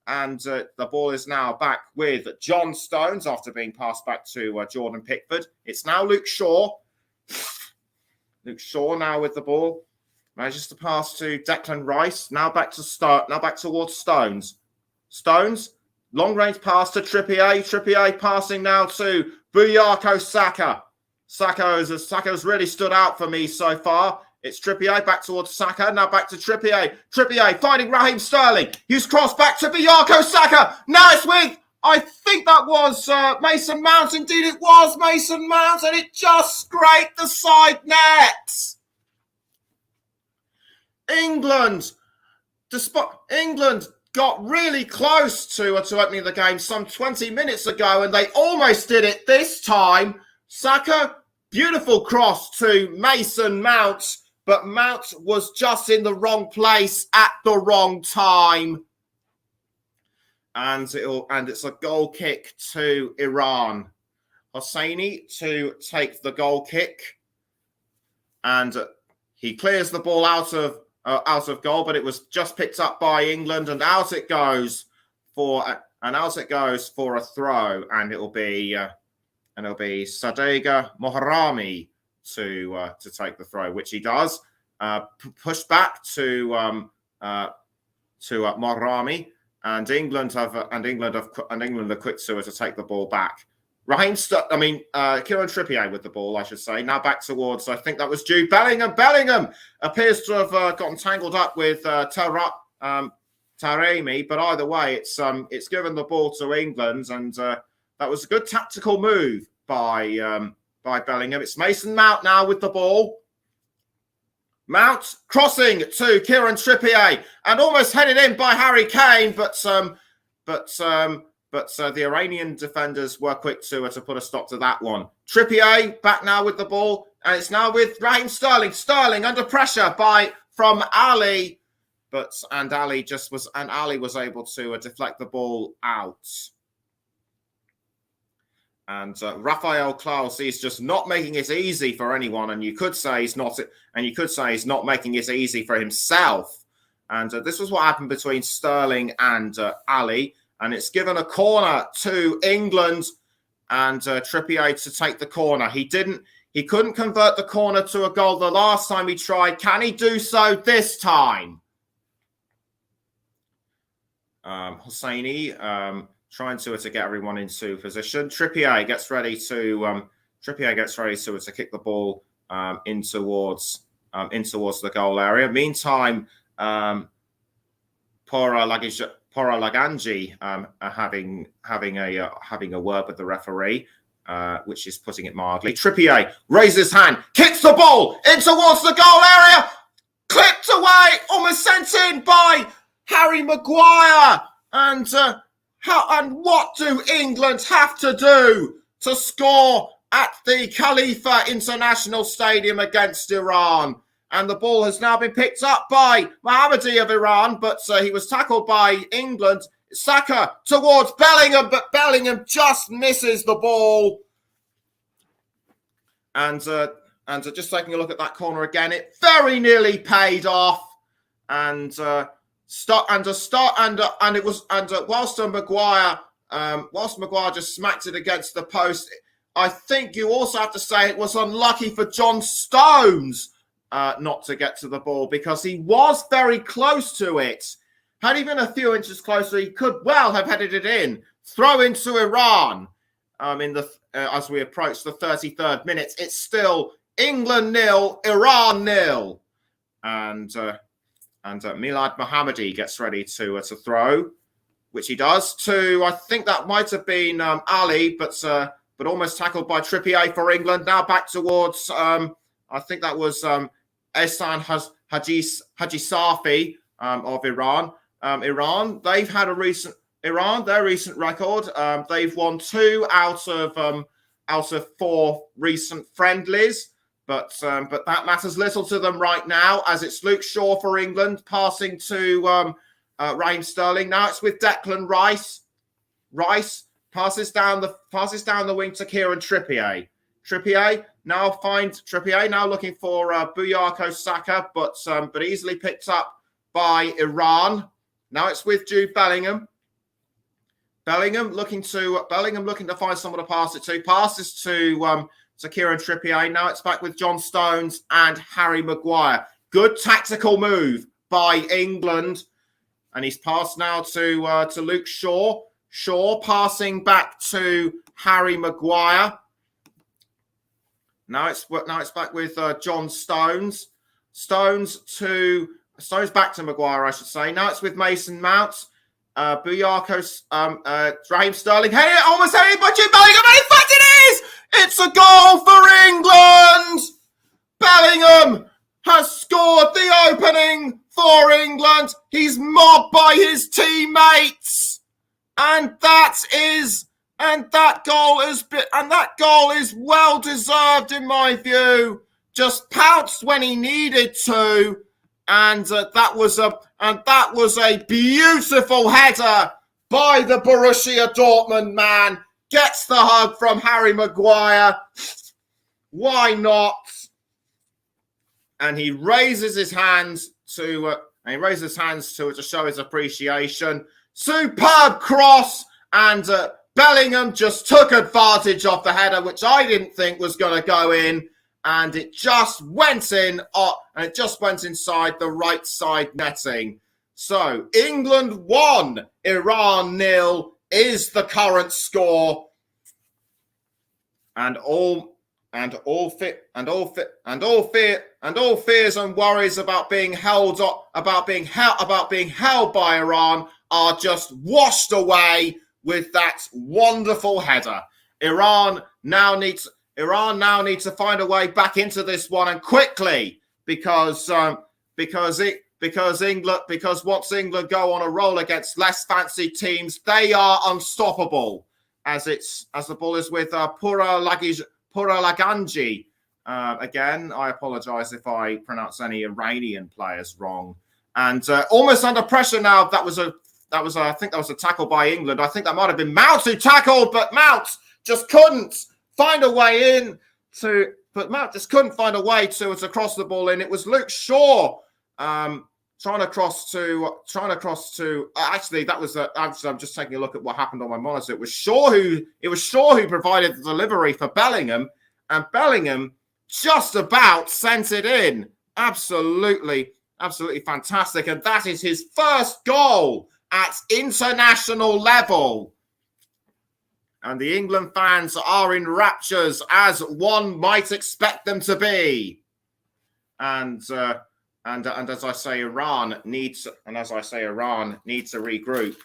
And the ball is now back with John Stones after being passed back to Jordan Pickford. It's now Luke Shaw. Luke Shaw now with the ball. Manages to pass to Declan Rice. Now back towards Stones. Stones, long-range pass to Trippier. Trippier passing now to Bukayo Saka. Saka's really stood out for me so far. It's Trippier back towards Saka. Now back to Trippier. Trippier finding Raheem Sterling. He's crossed back to Bukayo Saka. Now it's with, I think that was Mason Mount. Indeed, it was Mason Mount, and it just scraped the side net. England got really close to opening the game some 20 minutes ago, and they almost did it this time. Saka, beautiful cross to Mason Mount, but Mount was just in the wrong place at the wrong time. And it's a goal kick to Iran. Hosseini to take the goal kick, and he clears the ball out of goal, but it was just picked up by England, and out it goes for a throw, and it'll be Sadega Moharami to take the throw, which he does. Pushed back to Moharami, and England are quick to take the ball back. Kieran Trippier with the ball, I should say. Now back towards, I think that was Jude Bellingham. Bellingham appears to have gotten tangled up with Taremi, but either way, it's given the ball to England, and that was a good tactical move by Bellingham. It's Mason Mount now with the ball. Mount crossing to Kieran Trippier and almost headed in by Harry Kane, but the Iranian defenders were quick to put a stop to that one. Trippier back now with the ball, and it's now with Raheem Sterling. Sterling under pressure from Ali, and Ali was able to deflect the ball out. And Rafael Klaus is just not making it easy for anyone, and you could say he's not making it easy for himself. And this was what happened between Sterling and Ali. And it's given a corner to England, and Trippier to take the corner. He couldn't convert the corner to a goal the last time he tried. Can he do so this time? Hosseini trying to get everyone into position. Trippier gets ready to kick the ball in towards the goal area. Meantime, Pora Laganji having a word with the referee, which is putting it mildly. Trippier raises his hand, kicks the ball in towards the goal area, clipped away, almost sent in by Harry Maguire. And what do England have to do to score at the Khalifa International Stadium against Iran? And the ball has now been picked up by Mohammadi of Iran, but he was tackled by England. Saka towards Bellingham, but Bellingham just misses the ball. And just taking a look at that corner again, it very nearly paid off. And whilst Maguire just smacked it against the post, I think you also have to say it was unlucky for John Stones not to get to the ball, because he was very close to it. Had he been a few inches closer, he could well have headed it in. Throw into Iran as we approach the 33rd minute. It's still England 0, Iran 0. And Milad Mohammadi gets ready to throw, which he does to, I think that might have been Ali, but almost tackled by Trippier for England. Now back towards, I think that was Ehsan Haji Safi of Iran. Their recent record. They've won 2 out of 4 recent friendlies, but that matters little to them right now, as it's Luke Shaw for England passing to Raheem Sterling. Now it's with Declan Rice. Rice passes down the wing to Kieran Trippier. Trippier now looking for Bukayo Saka, but easily picked up by Iran. Now it's with Jude Bellingham. Bellingham looking to find someone to pass it to. Passes to Kieran Trippier. Now it's back with John Stones and Harry Maguire. Good tactical move by England, and he's passed now to Luke Shaw. Shaw passing back to Harry Maguire. Now it's back with John Stones. Stones back to Maguire, I should say. Now it's with Mason Mount. Bukayo, Raheem Sterling. Hey, almost headed by Jude Bellingham. And in fact, it is! It's a goal for England! Bellingham has scored the opening for England. He's mobbed by his teammates. And that goal is well deserved in my view. Just pounced when he needed to. And that was a beautiful header by the Borussia Dortmund man. Gets the hug from Harry Maguire. Why not? And he raises his hands to show his appreciation. Superb cross, and Bellingham just took advantage of the header, which I didn't think was going to go in. And it just went in, and it just went inside the right side netting. So England 1, Iran 0 is the current score. And all fears and worries about being held by Iran are just washed away with that wonderful header. Iran now need to find a way back into this one, and quickly, because once England go on a roll against less fancy teams, they are unstoppable. As the ball is with Pura Laganji. Again, I apologise if I pronounce any Iranian players wrong. And almost under pressure now. I think that was a tackle by England. I think that might have been Mount who tackled, but Mount just couldn't find a way in to. But Mount just couldn't find a way to cross the ball in. It was Luke Shaw trying to cross to. Actually, that was. I'm just taking a look at what happened on my monitor. It was Shaw who provided the delivery for Bellingham, and Bellingham just about sent it in. Absolutely fantastic, and that is his first goal at international level. And the England fans are in raptures, as one might expect them to be. And as I say, Iran needs to regroup.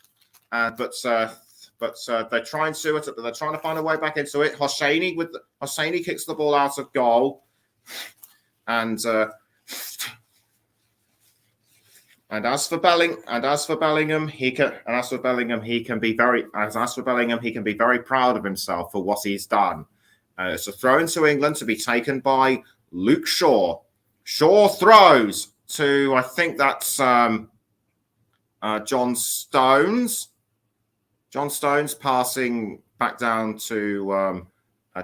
But they're trying to it. They're trying to find a way back into it. Hosseini kicks the ball out of goal, and as for Bellingham, he can be very proud of himself for what he's done. It's a throw into England to be taken by Luke Shaw. Shaw throws to, I think that's John Stones. John Stones passing back down to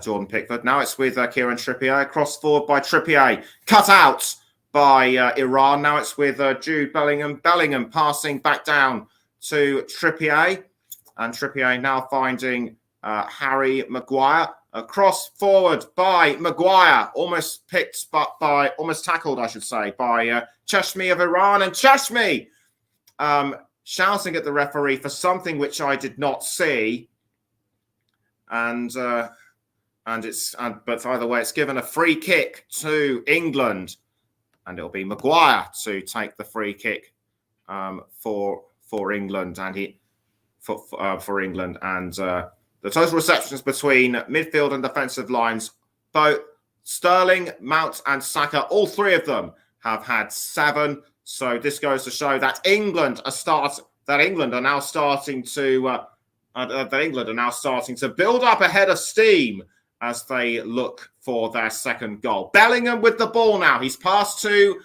Jordan Pickford. Now it's with Kieran Trippier. Cross forward by Trippier. Cut out by Iran. Now it's with Jude Bellingham. Bellingham passing back down to Trippier. And Trippier now finding Harry Maguire. A cross forward by Maguire. Almost tackled, I should say, by Cheshmi of Iran. And Cheshmi shouting at the referee for something which I did not see. But either way, it's given a free kick to England. And it'll be Maguire to take the free kick for England, for England. And the total receptions between midfield and defensive lines, both Sterling, Mount, and Saka, all three of them have had 7. So this goes to show that England are now starting to build up a head of steam as they look for their second goal. Bellingham with the ball now. He's passed to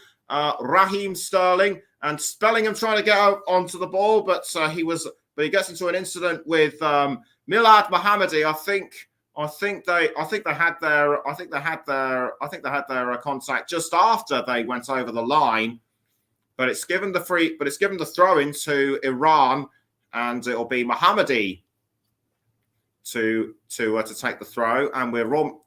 Raheem Sterling, and Bellingham trying to get onto the ball, but he gets into an incident with Milad Mohammadi, I think I think they had their contact just after they went over the line, but it's given the throw into Iran, and it'll be Mohammadi to take the throw, and we're on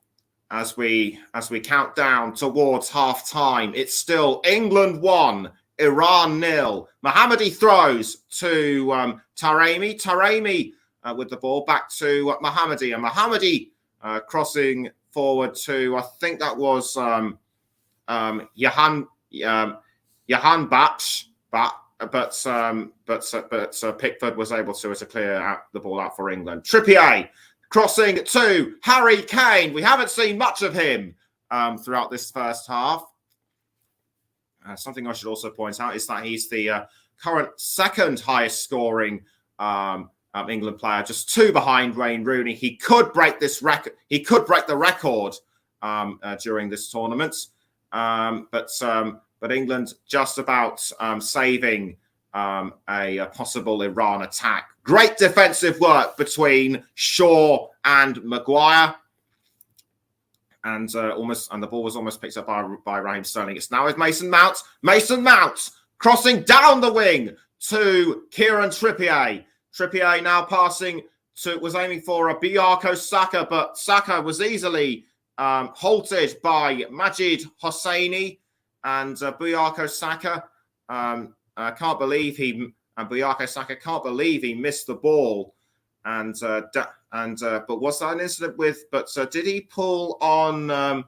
as we count down towards half time. It's still England 1, Iran 0. Mohammadi throws to Taremi with the ball back to Mohammadi, and Mohammadi crossing forward to, I think that was Johan Batch, but Pickford was able to clear the ball out for England. Trippier crossing to Harry Kane. We haven't seen much of him throughout this first half. Something I should also point out is that he's the current second highest scoring England player, just 2 behind Wayne Rooney. He could break this record. He could break the record during this tournament, but England just about saving a possible Iran attack. Great defensive work between Shaw and Maguire. And the ball was almost picked up by Raheem Sterling. It's now with Mason Mount. Mason Mount crossing down the wing to Kieran Trippier. Trippier now was aiming for a Bukayo Saka, but Saka was easily halted by Majid Hosseini, and Bukayo Saka can't believe he missed the ball. But was that an incident with? But did he pull on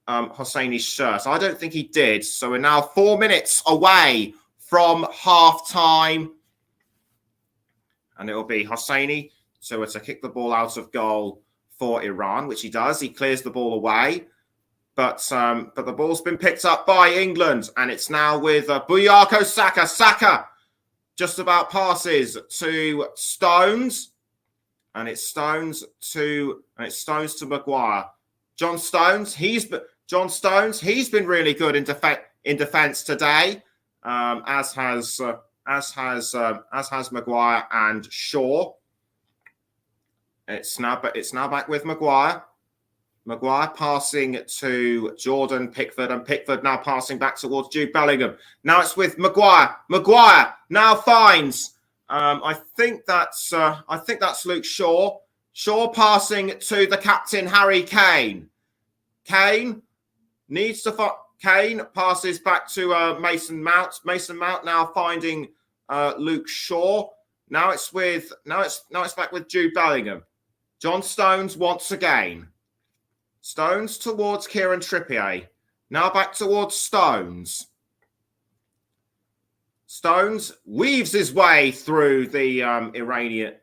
Hosseini's shirt? I don't think he did. So we're now 4 minutes away from half time, and it will be Hosseini to kick the ball out of goal for Iran, which he does. He clears the ball away, but the ball's been picked up by England, and it's now with Bukayo Saka. Saka just about passes to Stones. And it's Stones to Maguire. John Stones, he's been really good in defense today, as has Maguire and Shaw. It's now back with Maguire. Maguire passing to Jordan Pickford, and Pickford now passing back towards Jude Bellingham. Now it's with Maguire. Maguire now finds. I think that's Luke Shaw. Shaw passing to the captain Harry Kane. Kane passes back to Mason Mount. Mason Mount now finding Luke Shaw. Now it's back with Jude Bellingham. John Stones once again. Stones towards Kieran Trippier. Now back towards Stones. Stones weaves his way through the Iranian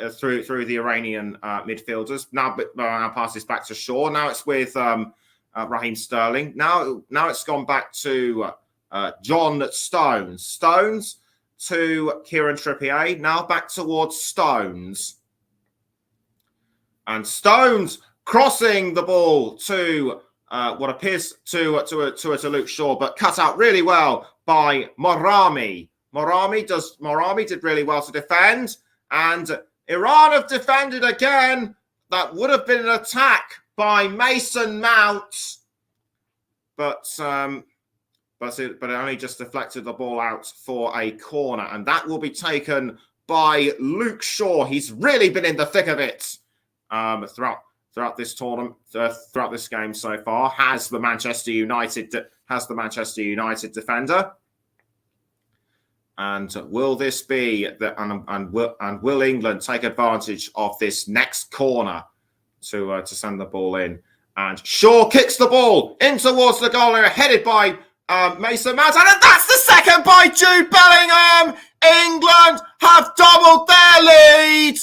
midfielders. Now passes back to Shaw. Now it's with Raheem Sterling. Now it's gone back to John Stones. Stones to Kieran Trippier. Now back towards Stones. And Stones crossing the ball to what appears to Luke Shaw, but cut out really well by Morami. Morami did really well to defend, and Iran have defended again. That would have been an attack by Mason Mount, but it only just deflected the ball out for a corner, and that will be taken by Luke Shaw. He's really been in the thick of it throughout this tournament, throughout this game so far. Has the Manchester United defender, and will this be and will England take advantage of this next corner to send the ball in? And Shaw kicks the ball in towards the goal area, headed by Mason Mount, and that's the second by Jude Bellingham. England have doubled their lead.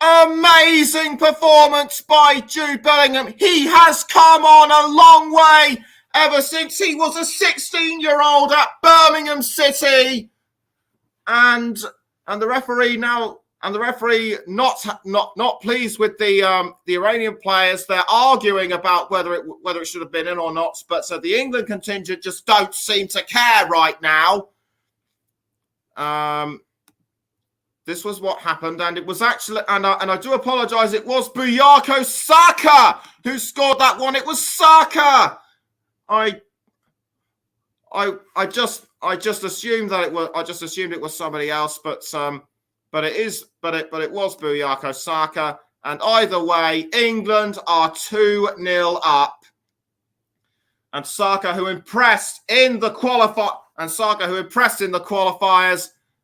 Amazing performance by Jude Bellingham. He has come on a long way ever since he was a 16-year-old at Birmingham City, and the referee not pleased with the Iranian players. They're arguing about whether it should have been in or not. But so the England contingent just don't seem to care right now. This was what happened, and it was actually, and I do apologise. It was Bukayo Saka who scored that one. It was Saka. I just assumed that it was. I just assumed it was somebody else, but it was Bukayo Saka. And either way, England are 2-0 up. And Saka, who impressed in the qualifiers,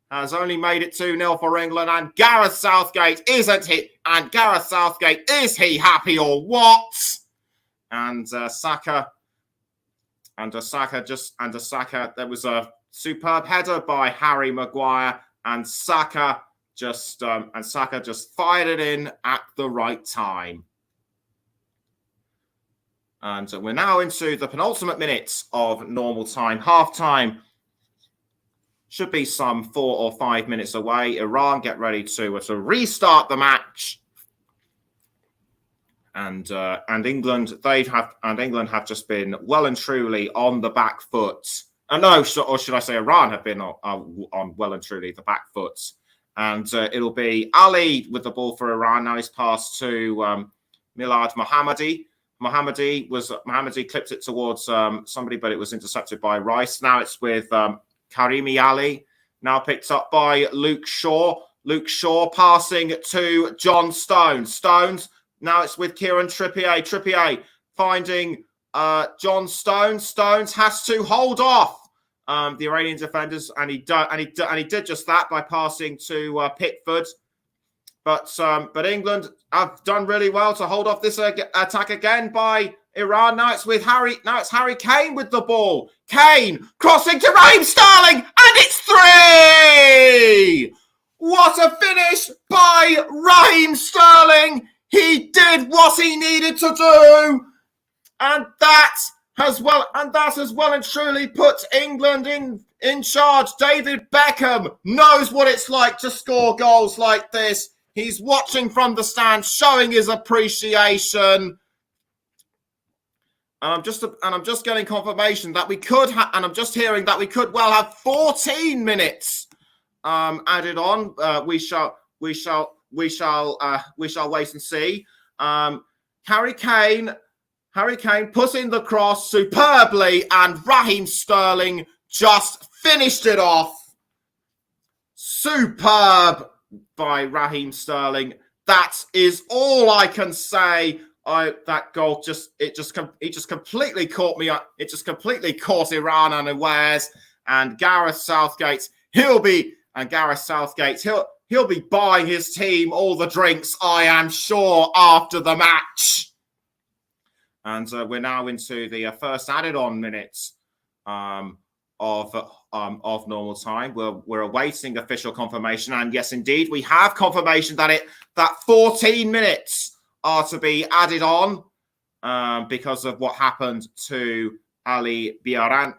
has only made it 2-0 for England. And Gareth Southgate, isn't he? And Gareth Southgate, is he happy or what? And Saka, there was a superb header by Harry Maguire, and Saka just fired it in at the right time. And we're now into the penultimate minutes of normal time. Half time should be some 4 or 5 minutes away. Iran get ready to restart the match. And England have just been well and truly on the back foot. Or should I say Iran have been on well and truly the back foot. And it'll be Ali with the ball for Iran. Now he's passed to Milad Mohammadi. Mohammadi clipped it towards somebody, but it was intercepted by Rice. Now it's with Karimi Ali. Now picked up by Luke Shaw. Luke Shaw passing to John Stones. Stones. Now it's with Kieran Trippier. Trippier finding John Stones. Stones has to hold off the Iranian defenders, and he did just that by passing to Pickford. But England have done really well to hold off this attack again by Iran. Now it's Harry Kane with the ball. Kane crossing to Raheem Sterling, and it's 3! What a finish by Raheem Sterling! He did what he needed to do, and that has well and truly put England in charge. David Beckham knows what it's like to score goals like this. He's watching from the stands, showing his appreciation. And I'm just getting confirmation that we could have, and I'm just hearing that we could well have 14 minutes added on. We shall wait and see. Harry Kane put in the cross superbly, and Raheem Sterling just finished it off. Superb by Raheem Sterling. That is all I can say. That goal just completely caught me up. It just completely caught Iran unawares. And Gareth Southgate, he'll be buying his team all the drinks, I am sure, after the match. And we're now into the first added-on minutes of normal time. We're awaiting official confirmation, and yes, indeed, we have confirmation that 14 minutes are to be added on because of what happened to Ali Bieranvand.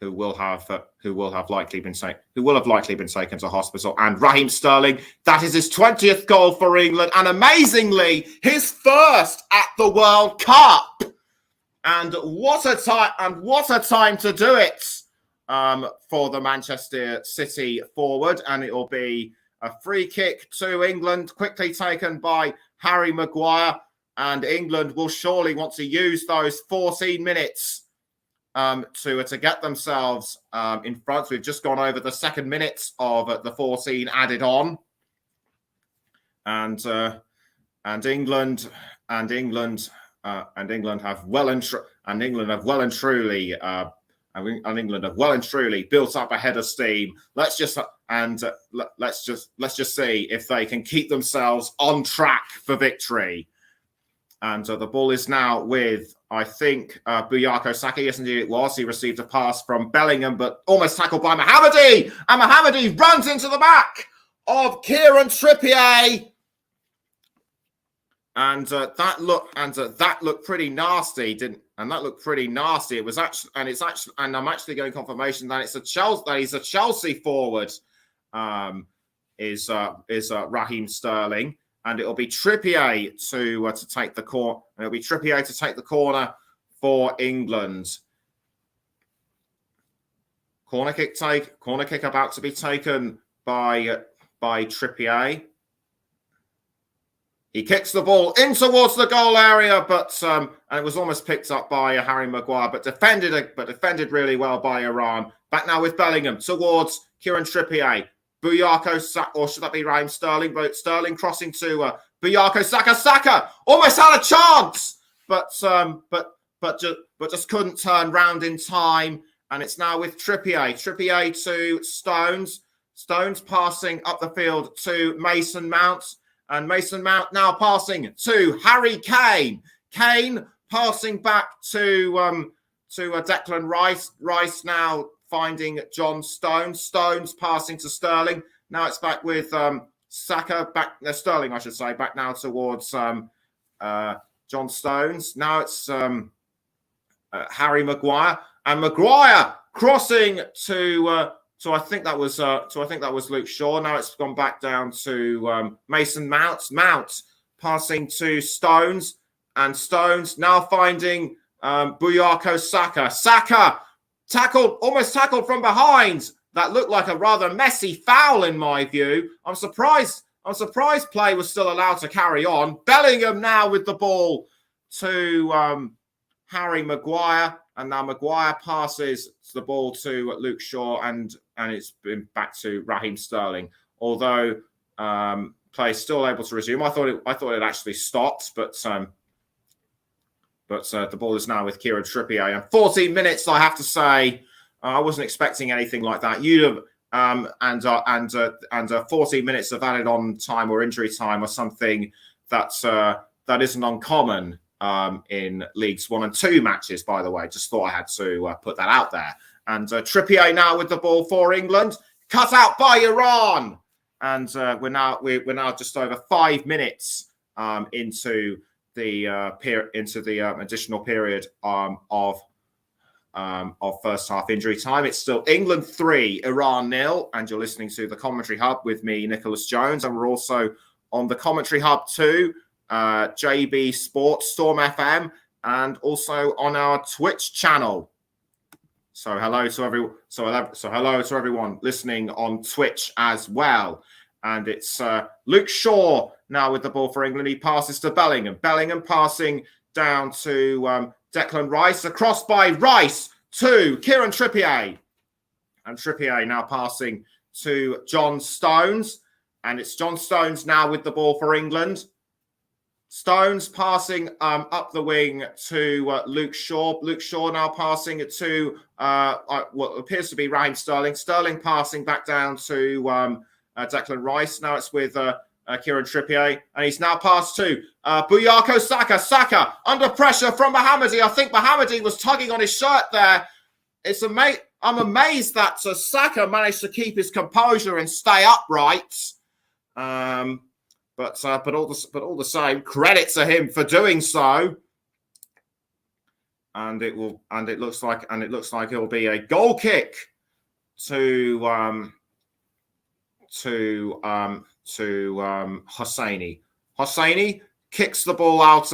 Who will have likely been taken to hospital. And Raheem Sterling, that is his 20th goal for England, and amazingly his first at the World Cup. And what a time to do it for the Manchester City forward. And it will be a free kick to England, quickly taken by Harry Maguire. And England will surely want to use those 14 minutes to get themselves in front. We've just gone over the second minute of the 14 added on, and England have well and truly built up a head of steam. Let's just see if they can keep themselves on track for victory. And the ball is now with, I think, Bukayo Saka. Yes, indeed it was. He received a pass from Bellingham, but almost tackled by Mohammadi. And Mohammadi runs into the back of Kieran Trippier. And that looked pretty nasty, didn't? And that looked pretty nasty. It was actually, and I'm actually getting confirmation that he's a Chelsea forward. Is Raheem Sterling. And it'll be Trippier to take the corner. It'll be Trippier to take the corner for England. Corner kick about to be taken by Trippier. He kicks the ball in towards the goal area, but and it was almost picked up by Harry Maguire, but defended really well by Iran. Back now with Bellingham towards Kieran Trippier. Buyako Saka, or should that be Raheem Sterling? But Sterling crossing to Buyako Saka. Saka almost had a chance, but just couldn't turn round in time. And it's now with Trippier. Trippier to Stones. Stones passing up the field to Mason Mount. And Mason Mount now passing to Harry Kane. Kane passing back to Declan Rice. Rice now finding John Stones. Stones passing to Sterling. Now it's back with Saka. Sterling, I should say. Back now towards John Stones. Now it's Harry Maguire. And Maguire crossing to... So I think that was Luke Shaw. Now it's gone back down to Mason Mount. Mount passing to Stones, and Stones now finding Buyako Saka. Saka almost tackled from behind. That looked like a rather messy foul in my view. I'm surprised play was still allowed to carry on. Bellingham now with the ball to Harry Maguire. And now Maguire passes the ball to Luke Shaw, and it's been back to Raheem Sterling. Although play still able to resume. I thought it actually stopped, but the ball is now with Kieran Trippier. And 14 minutes, I have to say, I wasn't expecting anything like that. You'd have and 14 minutes of added on time or injury time or something that isn't uncommon. In Leagues 1 and 2 matches, by the way. Just thought I had to put that out there. And Trippier now with the ball for England, cut out by Iran. And we're now just over 5 minutes into the additional period of first half injury time. It's still England 3, Iran 0, and you're listening to the Commentary Hub with me, Nicholas Jones, and we're also on the Commentary Hub too. JB Sports, Storm FM, and also on our Twitch channel. So hello to everyone listening on Twitch as well. And it's Luke Shaw now with the ball for England. He passes to Bellingham. Bellingham passing down to Declan Rice. Across by Rice to Kieran Trippier. And Trippier now passing to John Stones. And it's John Stones now with the ball for England. Stones passing up the wing to Luke Shaw. Luke Shaw now passing it to what appears to be Raheem Sterling. Sterling passing back down to Declan Rice. Now it's with Kieran Trippier. And he's now passed to Buyako Saka. Saka under pressure from Mohammadi. I think Mohammadi was tugging on his shirt there. I'm amazed that Saka managed to keep his composure and stay upright. But all the same, credit to him for doing so. And it looks like it'll be a goal kick to Hosseini. Hosseini kicks the ball out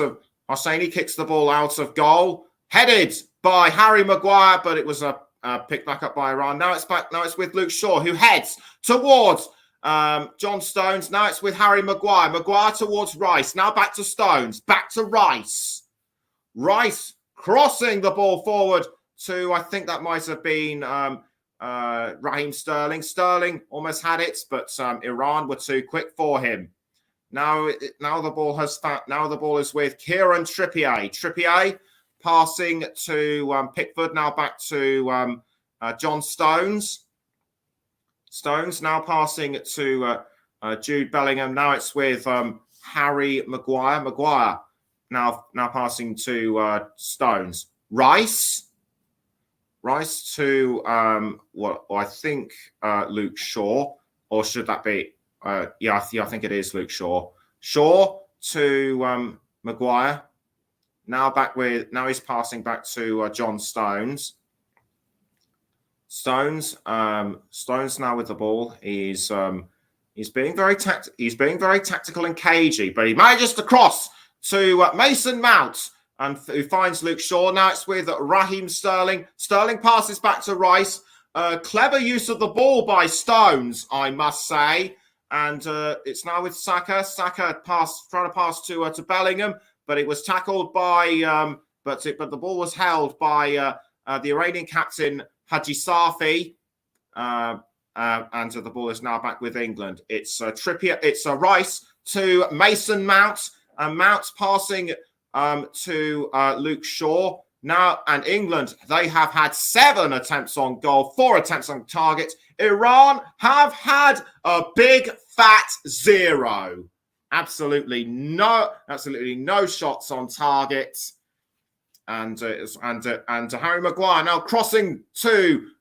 of goal, headed by Harry Maguire, but it was picked back up by Iran. Now it's with Luke Shaw, who heads towards John Stones. Now it's with Harry Maguire. Maguire towards Rice. Now back to Stones. Back to Rice. Rice crossing the ball forward to, I think that might have been Raheem Sterling. Sterling almost had it, but Iran were too quick for him. Now the ball is with Kieran Trippier. Trippier passing to Pickford. Now back to John Stones. Stones now passing to Jude Bellingham. Now it's with Harry Maguire. Maguire now passing to Stones. Rice to I think Luke Shaw, or should that be? I think it is Luke Shaw. Shaw to Maguire. Now he's passing back to John Stones. Stones now with the ball. He's being very tactical and cagey, but he manages to cross to Mason Mount, and who finds Luke Shaw. Now it's with Raheem Sterling. Sterling passes back to Rice. clever use of the ball by Stones, I must say. And it's now with Saka. Saka trying to pass to Bellingham, but it was tackled by. But the ball was held by the Iranian captain Haji Safi. And the ball is now back with England. It's Trippier. It's Rice to Mason Mount. And Mount passing to Luke Shaw. Now, and England, they have had 7 attempts on goal, 4 attempts on target. Iran have had a big fat 0. Absolutely no shots on target. And Harry Maguire now crossing to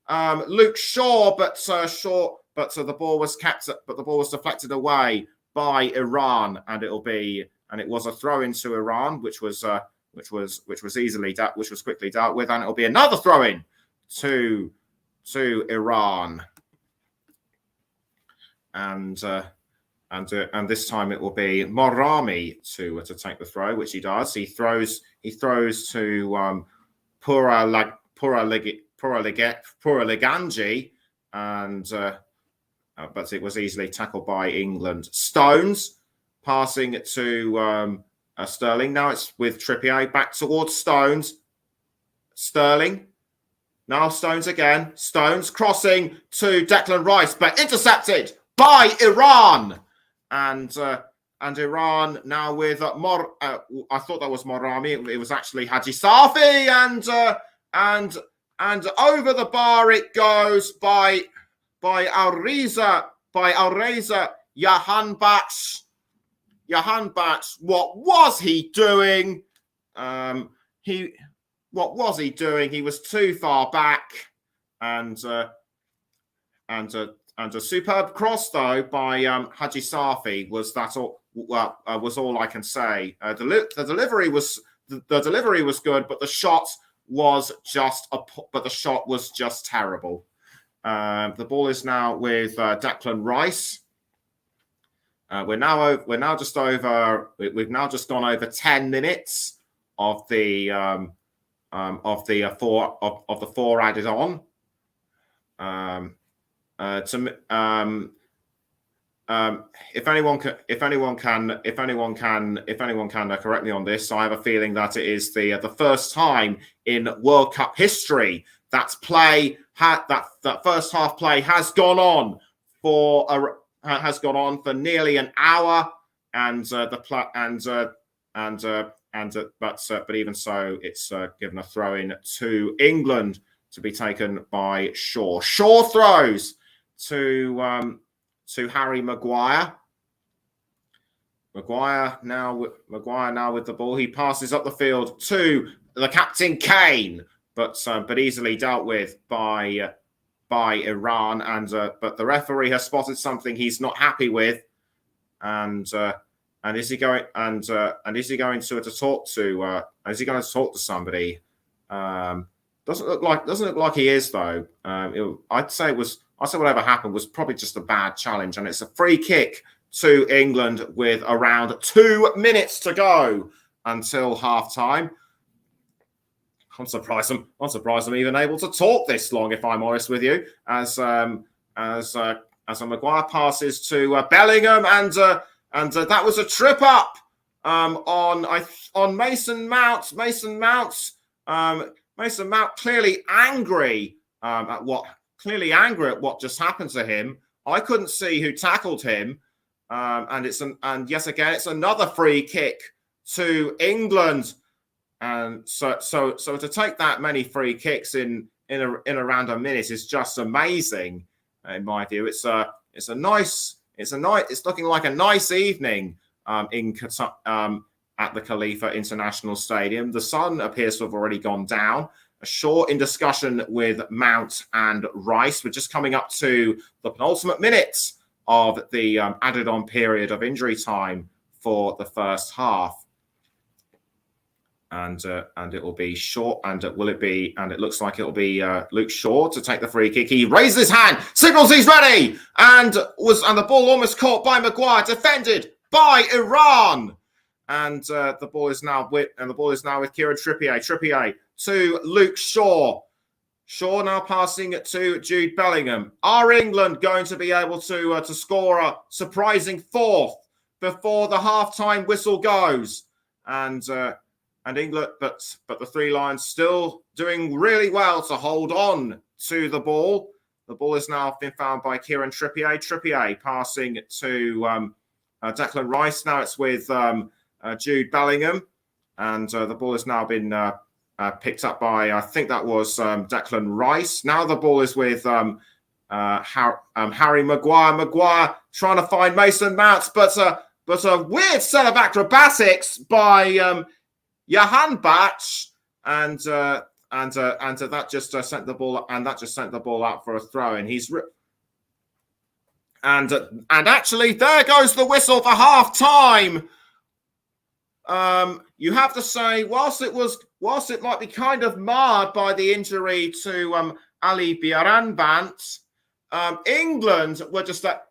Luke Shaw, but the ball was deflected away by Iran, and it was a throw into Iran, which was quickly dealt with, and it'll be another throw in to Iran, and this time it will be Morami to take the throw, which he does. He throws to Puraleganji, and but it was easily tackled by England. Stones passing to Sterling. Now it's with Trippier back towards Stones. Sterling. Now Stones again. Stones crossing to Declan Rice, but intercepted by Iran. And Iran now with I thought that was Morami. It was actually Haji Safi, and over the bar it goes by Alreza Jahanbakhsh. What was he doing? He was too far back, and a superb cross though by Haji Safi was all I can say. The delivery was good, but the shot was just terrible. The ball is now with Declan Rice. We've now just gone over 10 minutes of the 4 added on. If anyone can correct me on this, I have a feeling that it is the first time in World Cup history that first half play has gone on for nearly an hour, but even so, it's given a throw in to England to be taken by Shaw. Shaw throws to Harry Maguire. Maguire now with the ball. He passes up the field to the captain Kane, but easily dealt with by Iran, but the referee has spotted something he's not happy with, and is he going to talk to somebody? Doesn't look like he is though. I'd say whatever happened was probably just a bad challenge, and it's a free kick to England with around 2 minutes to go until half time. I'm surprised I'm even able to talk this long, if I'm honest with you. As Maguire passes to Bellingham, and that was a trip up on Mason Mount. Mason Mount clearly angry at what just happened to him. I couldn't see who tackled him, and yet again it's another free kick to England. And so to take that many free kicks in around a minute is just amazing, in my view. It's looking like a nice evening in Qatar, at the Khalifa International Stadium. The sun appears to have already gone down. Shaw in discussion with Mount and Rice. We're just coming up to the penultimate minutes of the added on period of injury time for the first half. And it will be short. And it looks like it will be Luke Shaw to take the free kick. He raises his hand, signals he's ready, and the ball almost caught by Maguire, defended by Iran. And the ball is now with Kieran Trippier. Trippier to Luke Shaw. Shaw now passing it to Jude Bellingham. Are England going to be able to score a surprising fourth before the half-time whistle goes? And England, but the Three Lions still doing really well to hold on to the ball. The ball has now been found by Kieran Trippier. Trippier passing to Declan Rice. Now it's with Jude Bellingham, and the ball has now been picked up by, I think that was Declan Rice. Now the ball is with Harry Maguire. Maguire trying to find Mason Mount, but a weird set of acrobatics by Johan Batch, and that just sent the ball out for a throw. And and actually there goes the whistle for half time. You have to say, whilst it might be kind of marred by the injury to Ali Biaranbant, England were just able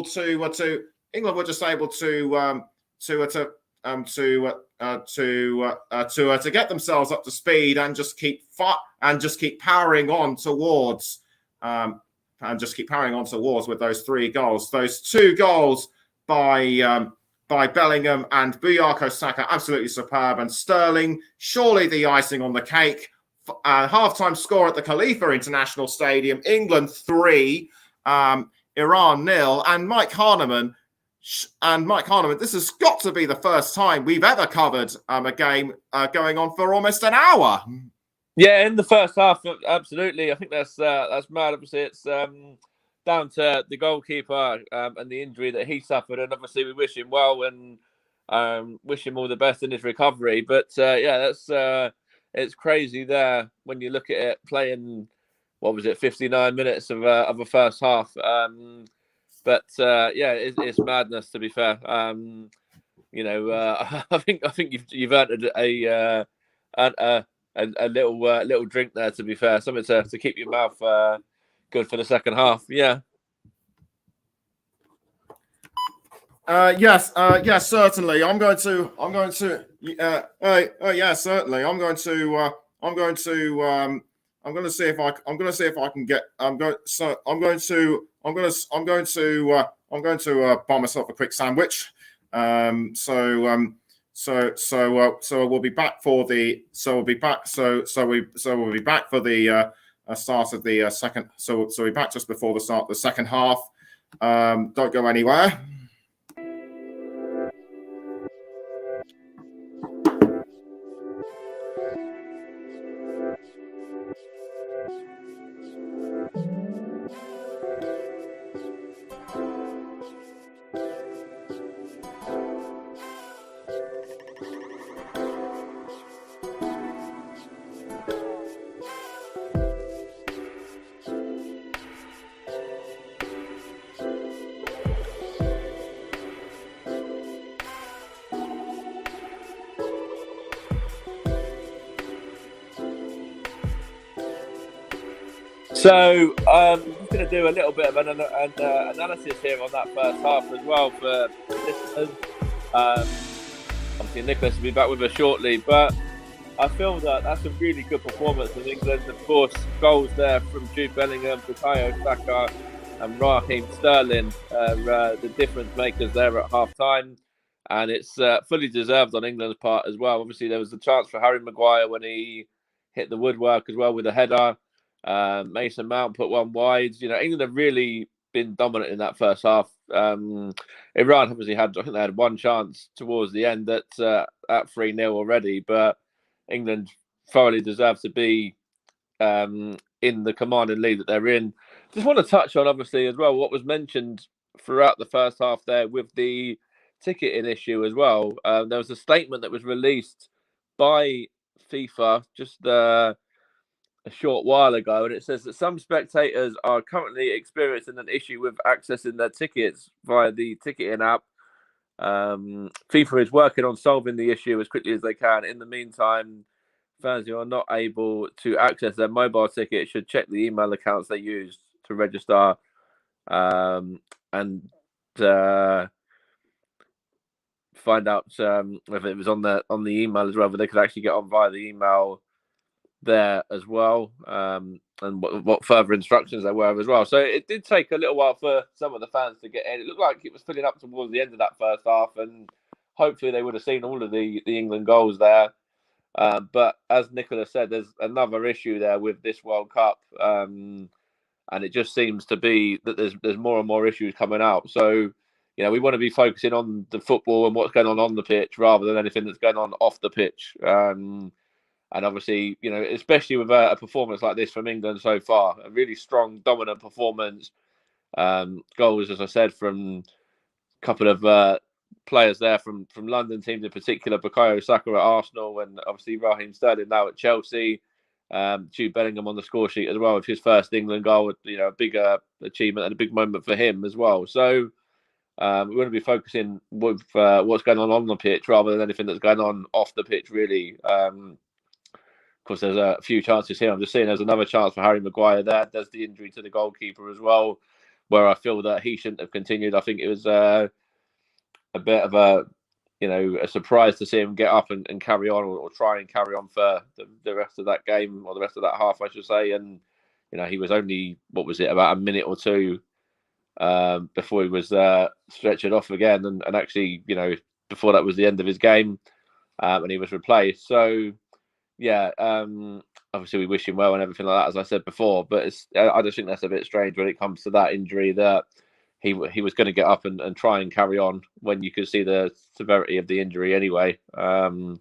to get themselves up to speed and just keep powering on towards with those 3 goals. Those 2 goals by Bellingham and Bukayo Saka, absolutely superb, and Sterling, surely the icing on the cake. Half-time score at the Khalifa International Stadium: England 3, Iran 0, and Mike Harneman. This has got to be the first time we've ever covered a game going on for almost an hour. Yeah, in the first half, absolutely. I think that's mad. Obviously, it's down to the goalkeeper and the injury that he suffered, and obviously we wish him well and wish him all the best in his recovery. But it's crazy there when you look at it playing. What was it, 59 minutes of a first half? It's madness, to be fair. I think you've earned a little drink there, to be fair. Something to keep your mouth good for the second half. Yeah. Yes, certainly. I'm going to see if I can get. I'm going to buy myself a quick sandwich. So we'll be back for the. We'll be back for the start of the second. So we're back just before the start of the second half. Don't go anywhere. So I'm just going to do a little bit of an analysis here on that first half as well for listeners. Obviously, Nicholas will be back with us shortly, but I feel that that's a really good performance of England. Of course, goals there from Jude Bellingham, Bukayo Saka, and Raheem Sterling, the difference makers there at half time. And it's fully deserved on England's part as well. Obviously, there was a chance for Harry Maguire when he hit the woodwork as well with a header. Mason Mount put one wide. England have really been dominant in that first half. Iran obviously I think they had one chance towards the end at 3-0 already, but England thoroughly deserve to be in the commanding lead that they're in. Just want to touch on, obviously, as well, what was mentioned throughout the first half there with the ticketing issue as well. There was a statement that was released by FIFA just a short while ago, and it says that some spectators are currently experiencing an issue with accessing their tickets via the ticketing app. FIFA is working on solving the issue as quickly as they can. In the meantime, fans who are not able to access their mobile ticket should check the email accounts they use to register and find out whether it was on the email as well, but they could actually get on via the email there as well, and what further instructions there were as well. So it did take a little while for some of the fans to get in. It looked like it was filling up towards the end of that first half, and hopefully they would have seen all of the England goals there. But as Nicola said, there's another issue there with this World Cup, and it just seems to be that there's more and more issues coming out. So, we want to be focusing on the football and what's going on the pitch rather than anything that's going on off the pitch. And obviously, especially with a performance like this from England so far, a really strong, dominant performance. Goals, as I said, from a couple of players there from London teams in particular, Bukayo Saka at Arsenal, and obviously Raheem Sterling now at Chelsea. Jude Bellingham on the score sheet as well with his first England goal. A big achievement and a big moment for him as well. So we want to be focusing with what's going on the pitch rather than anything that's going on off the pitch, really. Of course, there's a few chances here. I'm just saying there's another chance for Harry Maguire there. There's the injury to the goalkeeper as well, where I feel that he shouldn't have continued. I think it was a bit of a surprise to see him get up and carry on or try and carry on for the rest of that game or the rest of that half, I should say. And, he was only, about a minute or two before he was stretchered off again. And actually, before that was the end of his game and he was replaced. So, yeah, obviously we wish him well and everything like that, as I said before. But I just think that's a bit strange when it comes to that injury that he was going to get up and try and carry on when you could see the severity of the injury anyway, and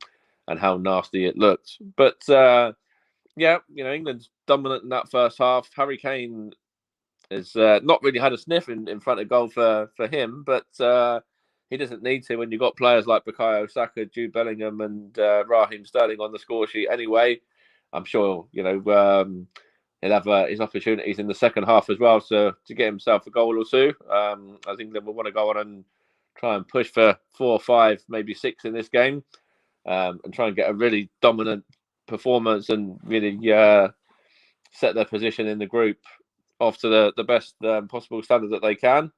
how nasty it looked. But England's dominant in that first half. Harry Kane has not really had a sniff in front of goal for him, but he doesn't need to when you've got players like Bukayo Saka, Jude Bellingham, and Raheem Sterling on the score sheet anyway. I'm sure he'll have his opportunities in the second half as well to get himself a goal or two. I think England will want to go on and try and push for 4 or 5, maybe 6 in this game, and try and get a really dominant performance and really set their position in the group off to the best possible standard that they can.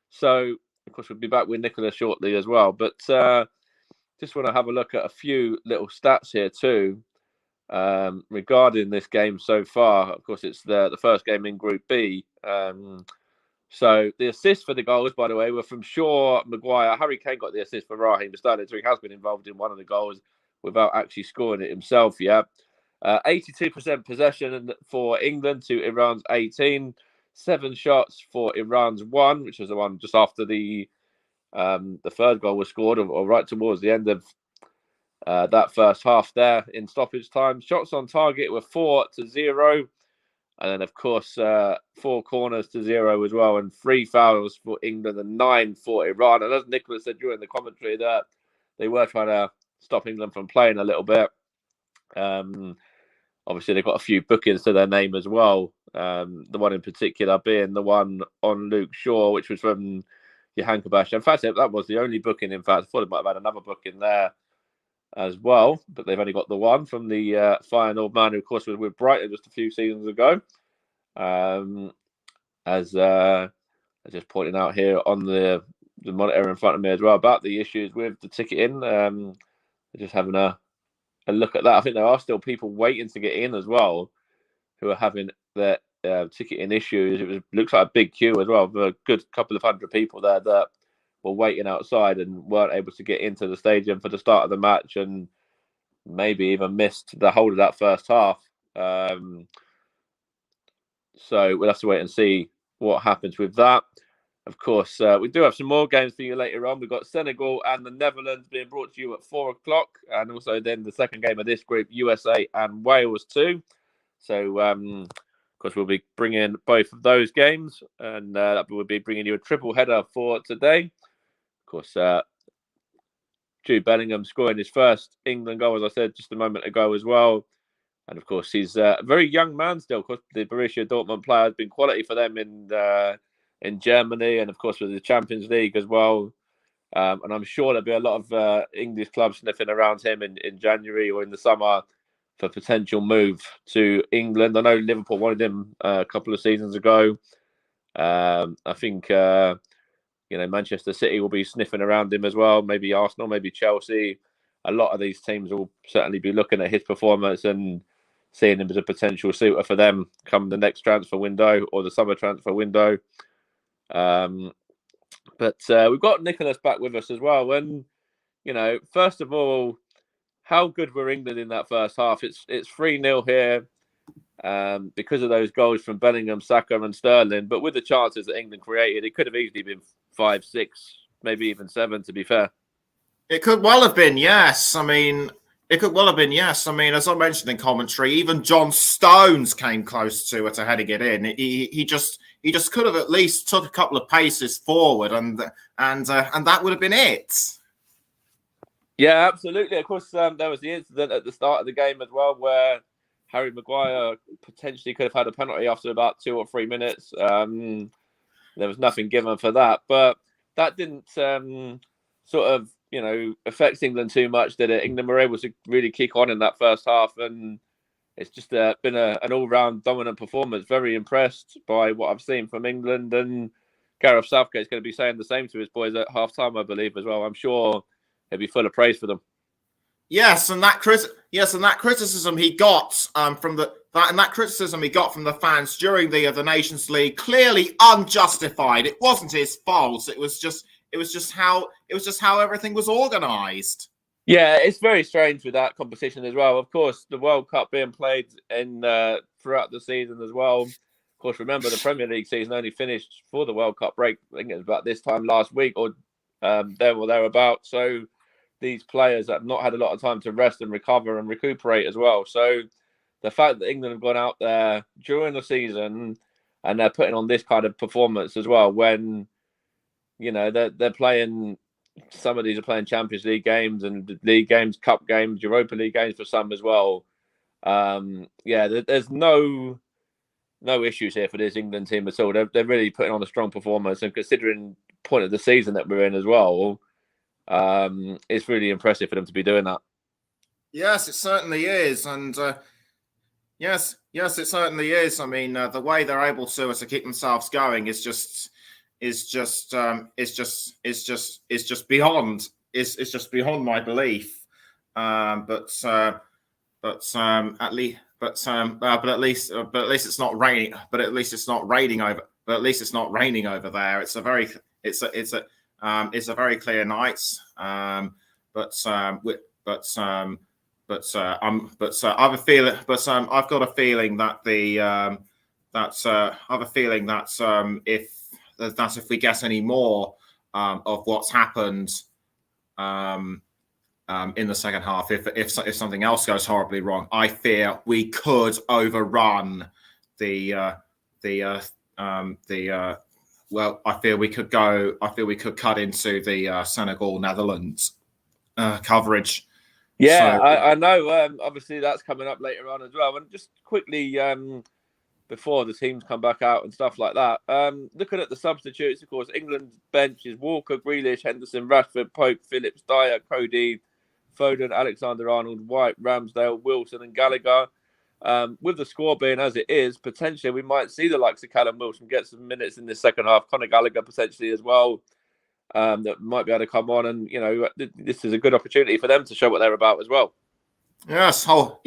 So, of course, we'll be back with Nicola shortly as well. But just want to have a look at a few little stats here too. Regarding this game so far. Of course, it's the first game in Group B. So the assists for the goals, by the way, were from Shaw, Maguire. Harry Kane got the assist for Raheem Sterling, so he has been involved in one of the goals without actually scoring it himself. Yeah, 82% possession for England to Iran's 18. 7 shots for Iran's 1, which was the one just after the third goal was scored, or right towards the end of that first half there in stoppage time. Shots on target were 4-0. And then, of course, 4 corners to 0 as well. And 3 fouls for England and 9 for Iran. And as Nicola said during the commentary, that they were trying to stop England from playing a little bit. Obviously, they've got a few bookings to their name as well. The one in particular being the one on Luke Shaw, which was from Johan Kabash. In fact, that was the only booking. In fact, I thought it might have had another booking there as well, but they've only got the one from the fine old man who, of course, was with Brighton just a few seasons ago. As I just pointing out here on the monitor in front of me as well about the issues with the ticketing. Just having a look at that. I think there are still people waiting to get in as well who are having their ticketing issues. Looks like a big queue as well, for a good couple of hundred people there that were waiting outside and weren't able to get into the stadium for the start of the match, and maybe even missed the whole of that first half. So we'll have to wait and see what happens with that. Of course, we do have some more games for you later on. We've got Senegal and the Netherlands being brought to you at 4:00, and also then the second game of this group, USA and Wales too. So, of course, we'll be bringing both of those games, and we'll be bringing you a triple header for today. Of course, Jude Bellingham scoring his first England goal, as I said just a moment ago as well. And of course, he's a very young man still. Of course, the Borussia Dortmund player has been quality for them in Germany, and of course with the Champions League as well. And I'm sure there'll be a lot of English clubs sniffing around him in January or in the summer for potential move to England. I know Liverpool wanted him a couple of seasons ago. I think Manchester City will be sniffing around him as well. Maybe Arsenal, maybe Chelsea. a lot of these teams will certainly be looking at his performance and seeing him as a potential suitor for them come the next transfer window or the summer transfer window. But we've got Nicholas back with us as well. And, first of all, how good were England in that first half? It's 3-0 here because of those goals from Bellingham, Saka and Sterling. But with the chances that England created, it could have easily been 5, 6, maybe even 7, to be fair. It could well have been, yes. It could well have been, yes. As I mentioned in commentary, even John Stones came close to heading it in. He just could have at least took a couple of paces forward, and that would have been it. Yeah, absolutely. Of course, there was the incident at the start of the game as well, where Harry Maguire potentially could have had a penalty after about 2 or 3 minutes. There was nothing given for that, but that didn't sort of affect England too much, did it? England were able to really kick on in that first half, and it's just been an all-round dominant performance. Very impressed by what I've seen from England, and Gareth Southgate's going to be saying the same to his boys at half-time, I believe, as well. I'm sure he'll be full of praise for them. Yes, and that criticism he got from the fans during the Nations League, clearly unjustified. It wasn't his fault. It was just how everything was organised. Yeah, it's very strange with that competition as well. Of course, the World Cup being played in throughout the season as well. Of course, remember the Premier League season only finished for the World Cup break. I think it was about this time last week or there or thereabouts. So these players have not had a lot of time to rest and recover and recuperate as well. So the fact that England have gone out there during the season and they're putting on this kind of performance as well, when they're playing. Some of these are playing Champions League games and league games, cup games, Europa League games for some as well. There's no issues here for this England team at all. They're really putting on a strong performance, and considering the point of the season that we're in as well, it's really impressive for them to be doing that. Yes, it certainly is, and yes, it certainly is. The way they're able to keep themselves going is just beyond my belief. But at least it's not raining. But at least it's not raining over. But at least it's not raining over there. It's a very clear night. I've got a feeling that if we get any more of what's happened in the second half, if something else goes horribly wrong, I fear we could overrun I fear we could cut into the Senegal Netherlands coverage. Yeah, so, I know. Obviously, that's coming up later on as well. And just quickly, before the teams come back out and stuff like that, looking at the substitutes, of course, England's bench is Walker, Grealish, Henderson, Rashford, Pope, Phillips, Dyer, Cody, Foden, Alexander-Arnold, White, Ramsdale, Wilson and Gallagher. With the score being as it is, potentially we might see the likes of Callum Wilson get some minutes in this second half. Conor Gallagher potentially as well. That might be able to come on, and this is a good opportunity for them to show what they're about as well. Whole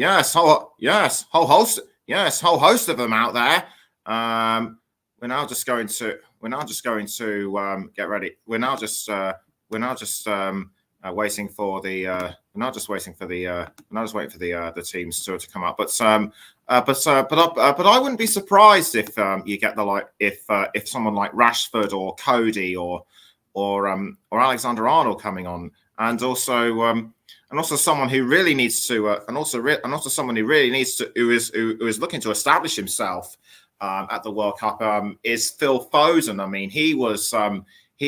host of them out there. We're now just going to get ready. We're now just waiting for the teams to come up. But I wouldn't be surprised if you get if someone like Rashford or Cody or Alexander-Arnold coming on, and also someone who really needs to, who is looking to establish himself at the World Cup is Phil Foden. He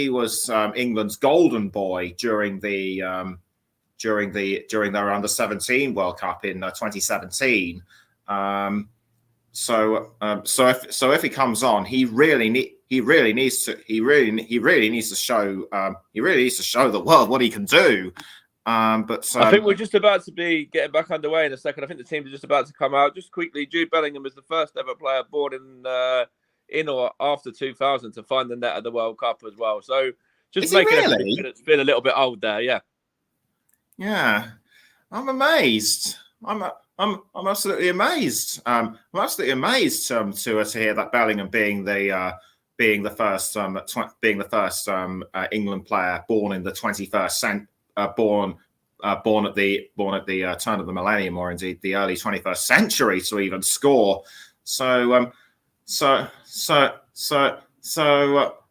was England's golden boy during their under-17 World Cup in 2017. So if he comes on, he really needs to show the world what he can do. But I think we're just about to be getting back underway in a second. I think the teams are just about to come out. Just quickly, Jude Bellingham is the first ever player born in or after 2000 to find the net at the World Cup as well. So just making everything feel a little bit old there, yeah. Yeah, I'm amazed. I'm absolutely amazed. I'm absolutely amazed to hear that Bellingham being the first England player born in the 21st century, born at the turn of the millennium, or indeed the early 21st century, to even score. So so so so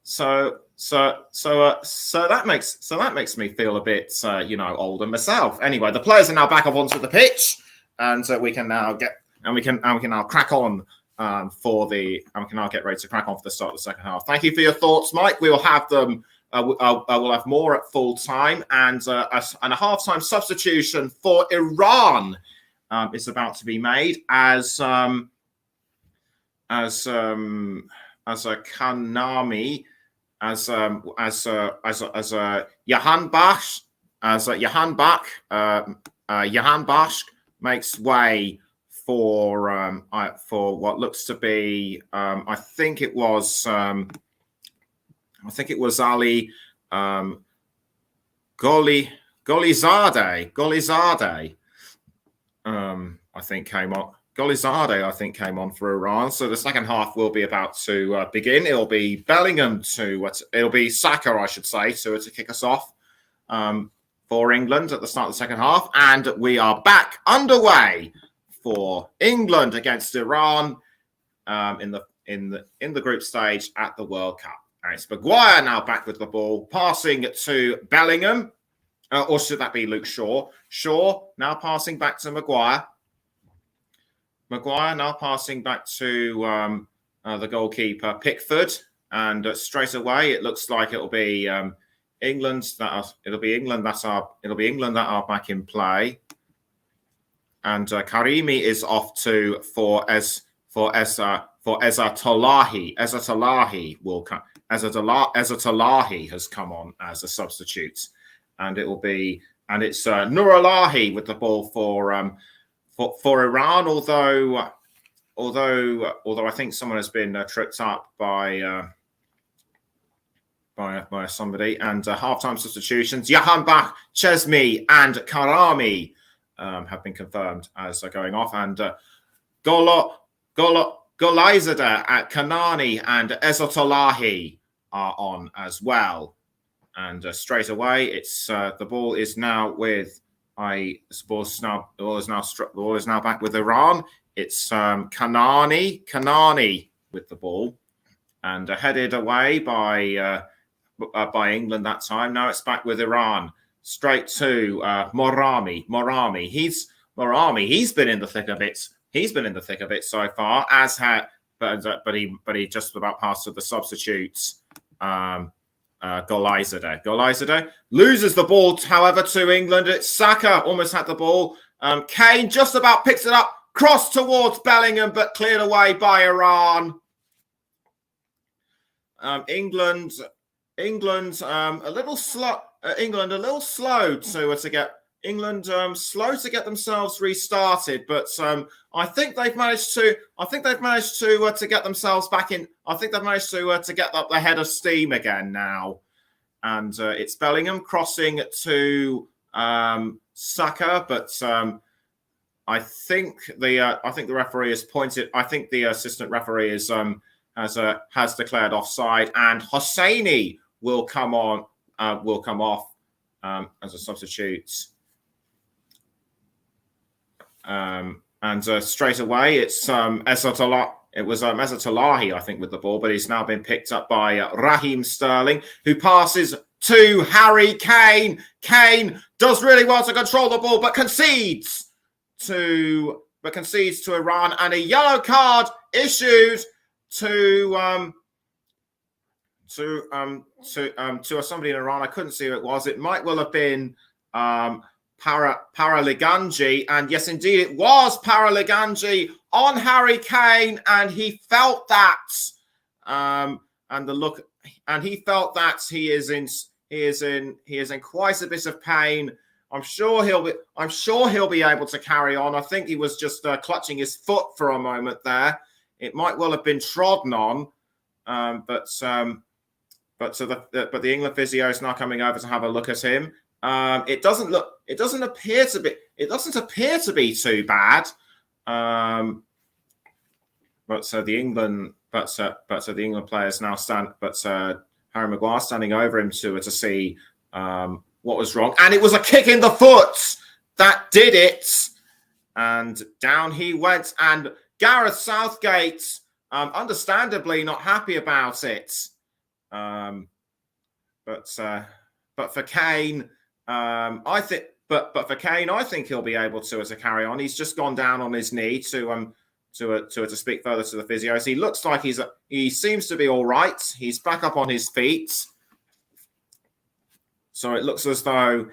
so so so that makes me feel a bit older myself. Anyway, the players are now back up onto the pitch, and we can now crack on we can now get ready to crack on for the start of the second half. Thank you for your thoughts, Mike. We will have them. We'll have more at full time, and a halftime substitution for Iran is about to be made as a Kanami, as a Jahan Bash, Jahan Bash makes way for what looks to be I think it was Ali Golizadeh. I think came on. Golizadeh, I think, came on for Iran. So the second half will be about to begin. It'll be Bellingham it'll be Saka, I should say, to kick us off for England at the start of the second half. And we are back underway for England against Iran in the group stage at the World Cup. And it's Maguire now back with the ball, passing to Bellingham. Or should that be Luke Shaw? Shaw now passing back to Maguire. Maguire now passing back to the goalkeeper Pickford, and straight away it looks like it'll be England that are back in play, and Karimi is off for Eza Talahi. Eza Talahi will come. Eza Talahi has come on as a substitute, and it's Nuralahi with the ball for Iran, although I think someone has been tripped up by somebody, and halftime substitutions. Jahan Bach, Chesmi, and Karami have been confirmed as going off, and Golizadeh at Kanani and Ezotolahi are on as well. And straight away, it's the ball is now with the ball is now back with Iran. It's Kanani with the ball, and headed away by England that time. Now it's back with Iran, straight to Morami. He's been in the thick of it. He's been in the thick of it so far. But he just about passed to the substitutes. Golizadeh loses the ball, however, to England. It's Saka almost had the ball. Kane just about picks it up, cross towards Bellingham, but cleared away by Iran. England a little slow. England a little slow to get themselves restarted, but I think they've managed to get themselves back in. I think they've managed to get up the head of steam again now, and it's Bellingham crossing to Saka, but I think the referee has pointed. I think the assistant referee has declared offside, and Hosseini will come off as a substitute. And straight away, it's Ezotolahi. It was Ezotolahi, I think, with the ball, but he's now been picked up by Raheem Sterling, who passes to Harry Kane. Kane does really well to control the ball, but concedes to Iran, and a yellow card issued to somebody in Iran. I couldn't see who it was. It might well have been Paraliganji, and yes, indeed, it was Paraliganji on Harry Kane, and he felt that, and he felt that he is in quite a bit of pain. I'm sure he'll be able to carry on. I think he was just clutching his foot for a moment there. It might well have been trodden on, but the England physio is now coming over to have a look at him. It doesn't appear to be too bad. But so the England players now stand. But Harry Maguire standing over him to see what was wrong, and it was a kick in the foot that did it, and down he went. And Gareth Southgate, understandably not happy about it. But for Kane, I think. But for Kane, I think he'll be able to carry on. He's just gone down on his knee to speak further to the physios. He looks like he seems to be all right. He's back up on his feet. So it looks as though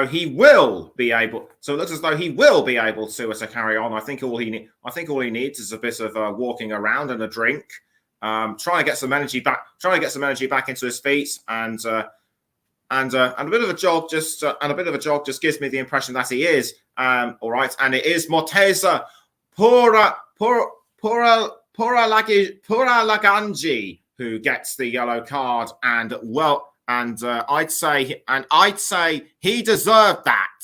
he will be able. So it looks as though he will be able to carry on. I think all he needs is a bit of walking around and a drink. Trying to get some energy back. Trying to get some energy back into his feet and a bit of a jog just gives me the impression that he is all right. And it is Morteza Laganji who gets the yellow card, and I'd say he deserved that.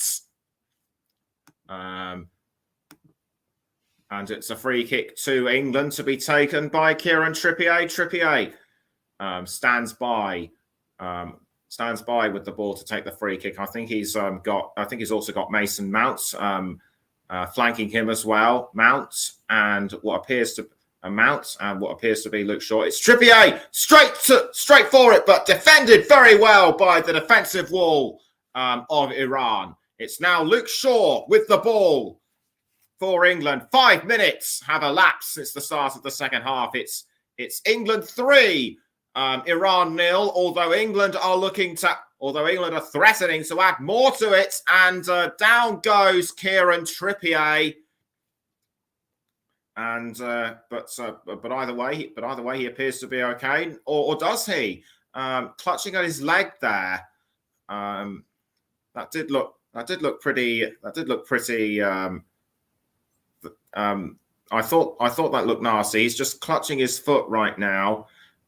And it's a free kick to England to be taken by Kieran Trippier. Trippier stands by with the ball to take the free kick. I think he's also got Mason Mount flanking him as well. Mount and what appears to be Luke Shaw. It's Trippier straight for it, but defended very well by the defensive wall of Iran. It's now Luke Shaw with the ball for England. 5 minutes have elapsed since the start of the second half. It's England 3. Iran 0, although England are threatening to add more to it, and down goes Kieran Trippier. And but either way, he appears to be okay, or does he? Clutching at his leg there. That did look pretty. I thought that looked nasty. He's just clutching his foot right now.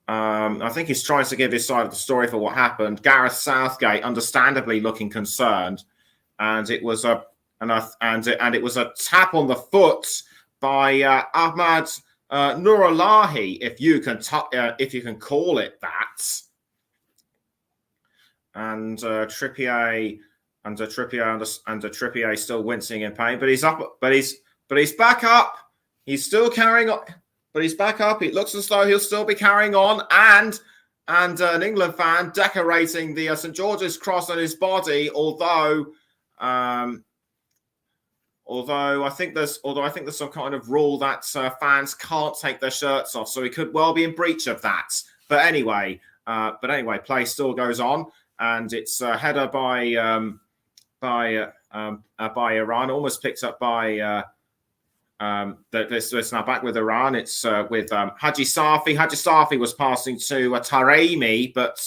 I think he's trying to give his side of the story for what happened. Gareth Southgate, understandably looking concerned, and it was a tap on the foot by Ahmad Nurulahi, if you can call it that. And Trippier still wincing in pain, but he's up, but he's back up. He's still carrying on. But he's back up. It looks as though he'll still be carrying on. And an England fan decorating the St. George's cross on his body. Although I think there's some kind of rule that fans can't take their shirts off. So he could well be in breach of that. But anyway, play still goes on, and it's a header by Iran, almost picked up by. It's now back with Iran. It's with Haji Safi. Haji Safi was passing to Taremi, but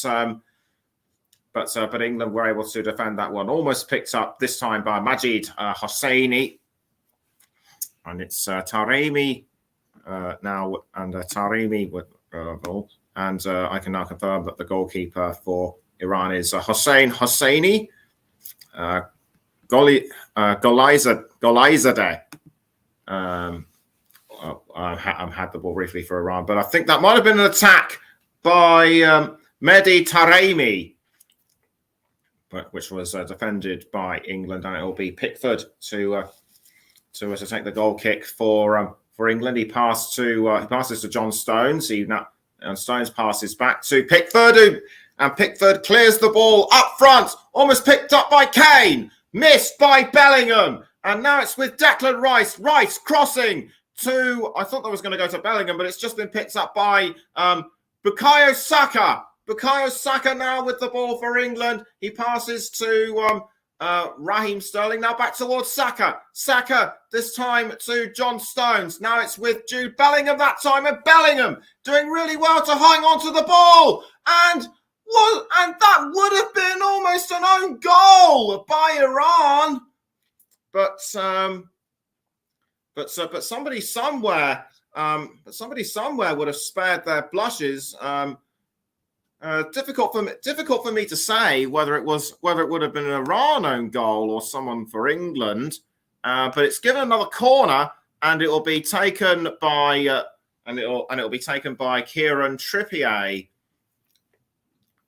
England were able to defend that one. Almost picked up this time by Majid Hosseini, and it's Taremi now, and Taremi with goal. And I can now confirm that the goalkeeper for Iran is Hossein Hosseini. Golizadeh. I had the ball briefly for Iran, but I think that might have been an attack by Mehdi Taremi, which was defended by England, and it will be Pickford to take the goal kick for England. He passes to John Stones. And Stones passes back to Pickford, and Pickford clears the ball up front, almost picked up by Kane, missed by Bellingham. And now it's with Declan Rice. Rice crossing to, I thought that was going to go to Bellingham, but it's just been picked up by Bukayo Saka. Bukayo Saka now with the ball for England. He passes to Raheem Sterling. Now back towards Saka. Saka this time to John Stones. Now it's with Jude Bellingham that time. And Bellingham doing really well to hang on to the ball. And that would have been almost an own goal by Iran. But somebody somewhere would have spared their blushes. Difficult for me to say whether it would have been an Iran own goal or someone for England, but it's given another corner, and it will be taken by it'll be taken by Kieran Trippier.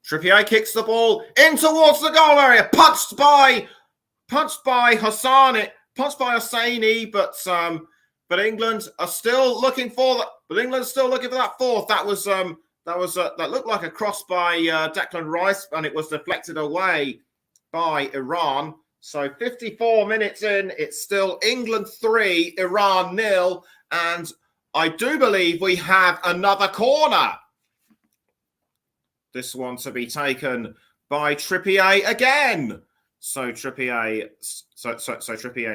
Trippier kicks the ball in towards the goal area, punched by Hosseini, but England are still looking for that. But England's still looking for that fourth. That looked like a cross by Declan Rice, and it was deflected away by Iran. So 54 minutes in, it's still England 3, Iran 0, and I do believe we have another corner. This one to be taken by Trippier again. So Trippier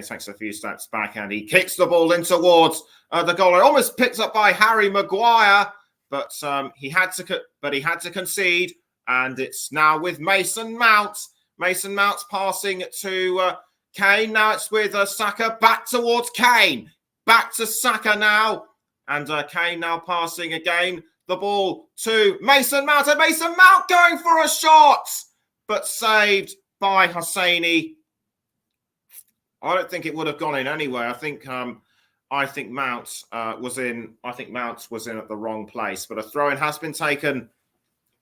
takes a few steps back, and he kicks the ball in towards the goal. Almost picked up by Harry Maguire, but he had to concede, and it's now with Mason Mount. Mason Mount's passing to Kane. Now it's with Saka back towards Kane. Back to Saka now, and Kane now passing again. The ball to Mason Mount, and Mason Mount going for a shot, but saved by Hosseini. I don't think it would have gone in anyway. I think Mount was in at the wrong place. But a throw-in has been taken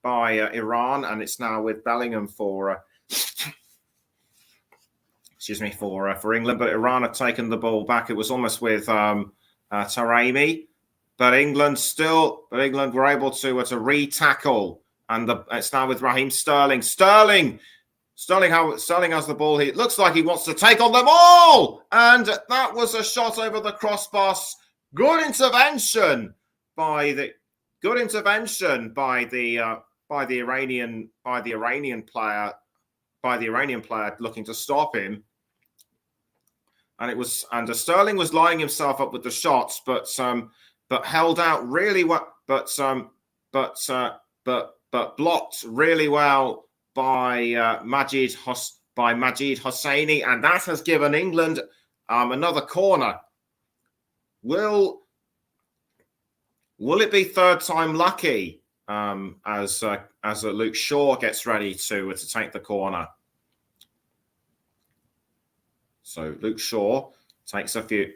by Iran, and it's now with Bellingham for England. But Iran have taken the ball back. It was almost with Taremi. But England were able to re-tackle, and it's now with Raheem Sterling. Sterling has the ball. It looks like he wants to take on them all, and that was a shot over the crossbar. Good intervention by the Iranian player looking to stop him. And Sterling was lining himself up with the shots, but held out really well, but blocked really well by Majid Hosseini, and that has given England another corner. Will it be third time lucky as Luke Shaw gets ready to take the corner? So Luke Shaw takes a few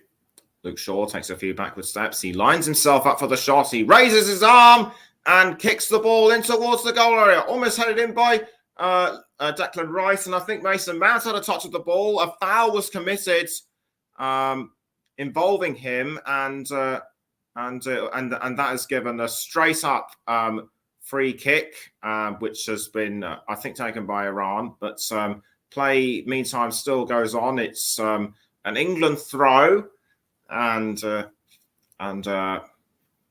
backward steps. He lines himself up for the shot. He raises his arm and kicks the ball in towards the goal area. Almost headed in by Declan Rice, and I think Mason Mount had a touch of the ball. A foul was committed involving him, and that has given a straight up free kick, which has been I think taken by Iran. But play meantime still goes on. It's an England throw. And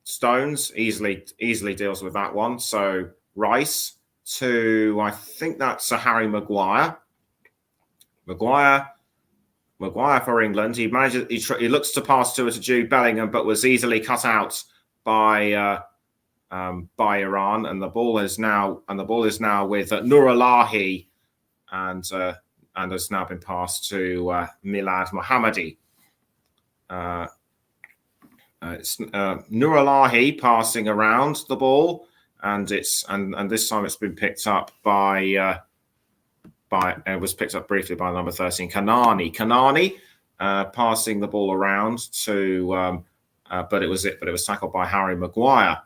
Stones easily deals with that one. So Rice to, I think that's Harry Maguire. Maguire for England. He looks to pass to Jude Bellingham, but was easily cut out by Iran. And the ball is now with Nurulahi, and has now been passed to Milad Mohammadi. It's Nurulahi passing around the ball, and this time it's been picked up it was picked up briefly by number 13 Kanani passing the ball around to but it was tackled by Harry Maguire,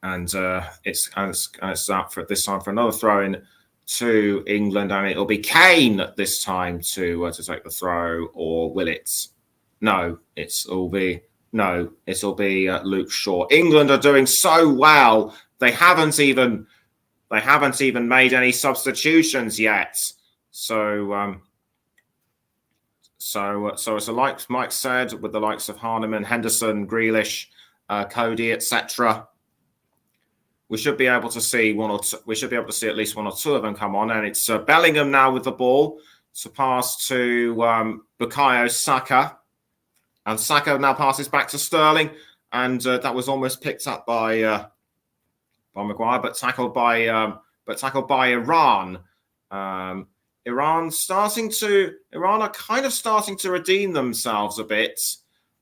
and it's out for this time for another throw in to England, and it'll be Kane this time to take the throw, or will it? No, it'll be Luke Shaw. England are doing so well; they haven't even made any substitutions yet. So it's like Mike said, with the likes of Hahnemann, Henderson, Grealish, Cody, etc. We should be able to see at least one or two of them come on, and it's Bellingham now with the ball to pass to Bukayo Saka, and Saka now passes back to Sterling, and that was almost picked up by Maguire, but tackled by Iran. Iran are kind of starting to redeem themselves a bit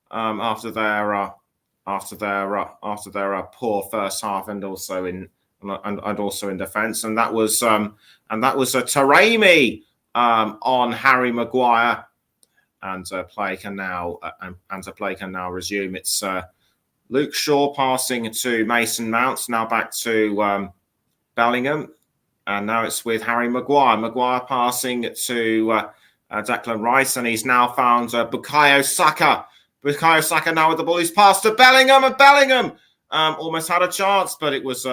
after their poor first half, and also and also in defence, and that was a Taremi on Harry Maguire, and play can now resume. It's Luke Shaw passing to Mason Mount, now back to Bellingham, and now it's with Harry Maguire. Maguire passing to Declan Rice, and he's now found Bukayo Saka. Bukayo Saka now with the ball. He's passed to Bellingham, and Bellingham almost had a chance, but he was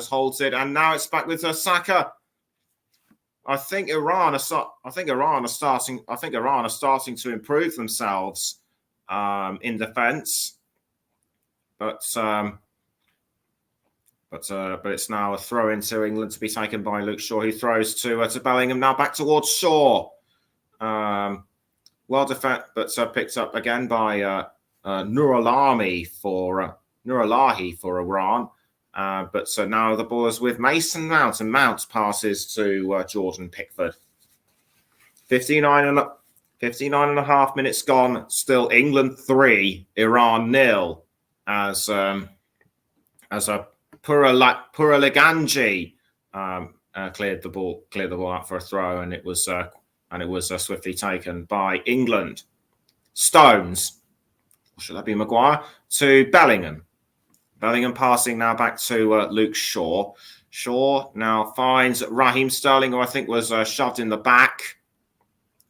halted. And now it's back with Saka. I think Iran are starting to improve themselves in defence, but it's now a throw into England to be taken by Luke Shaw, who throws to Bellingham. Now back towards Shaw. Well defended, but picked up again by Nuralahi for Iran. But now the ball is with Mason Mount, and Mount passes to Jordan Pickford. 59 and a half minutes gone. Still England 3, Iran 0. As a Puraliganji cleared the ball out for a throw, and it was swiftly taken by England. Stones, or should that be Maguire, to Bellingham. Bellingham passing now back to Luke Shaw. Shaw now finds Raheem Sterling, who I think was shoved in the back.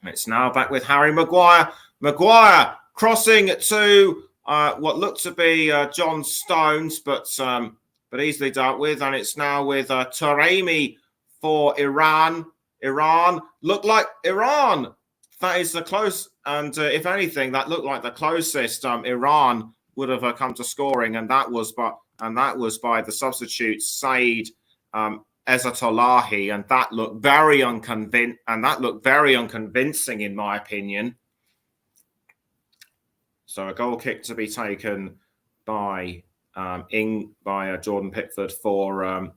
It's now back with Harry Maguire. Maguire crossing to what looked to be John Stones, but easily dealt with. And it's now with Taremi for Iran. Iran looked like Iran. That is the close, and if anything, that looked like the closest Iran would have come to scoring, and that was by the substitute Saeed Ezzatullahi, and that looked very unconvincing in my opinion. So a goal kick to be taken by Jordan Pickford for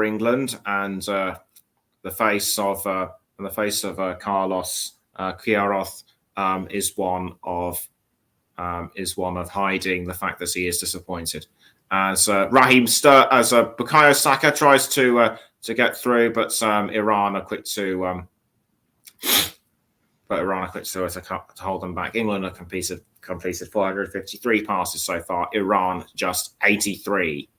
England, and the face of Carlos Queiroz is one of hiding the fact that he is disappointed. As Bukayo Saka tries to get through, but Iran are quick to hold them back. England have completed 453 passes so far. Iran just 83.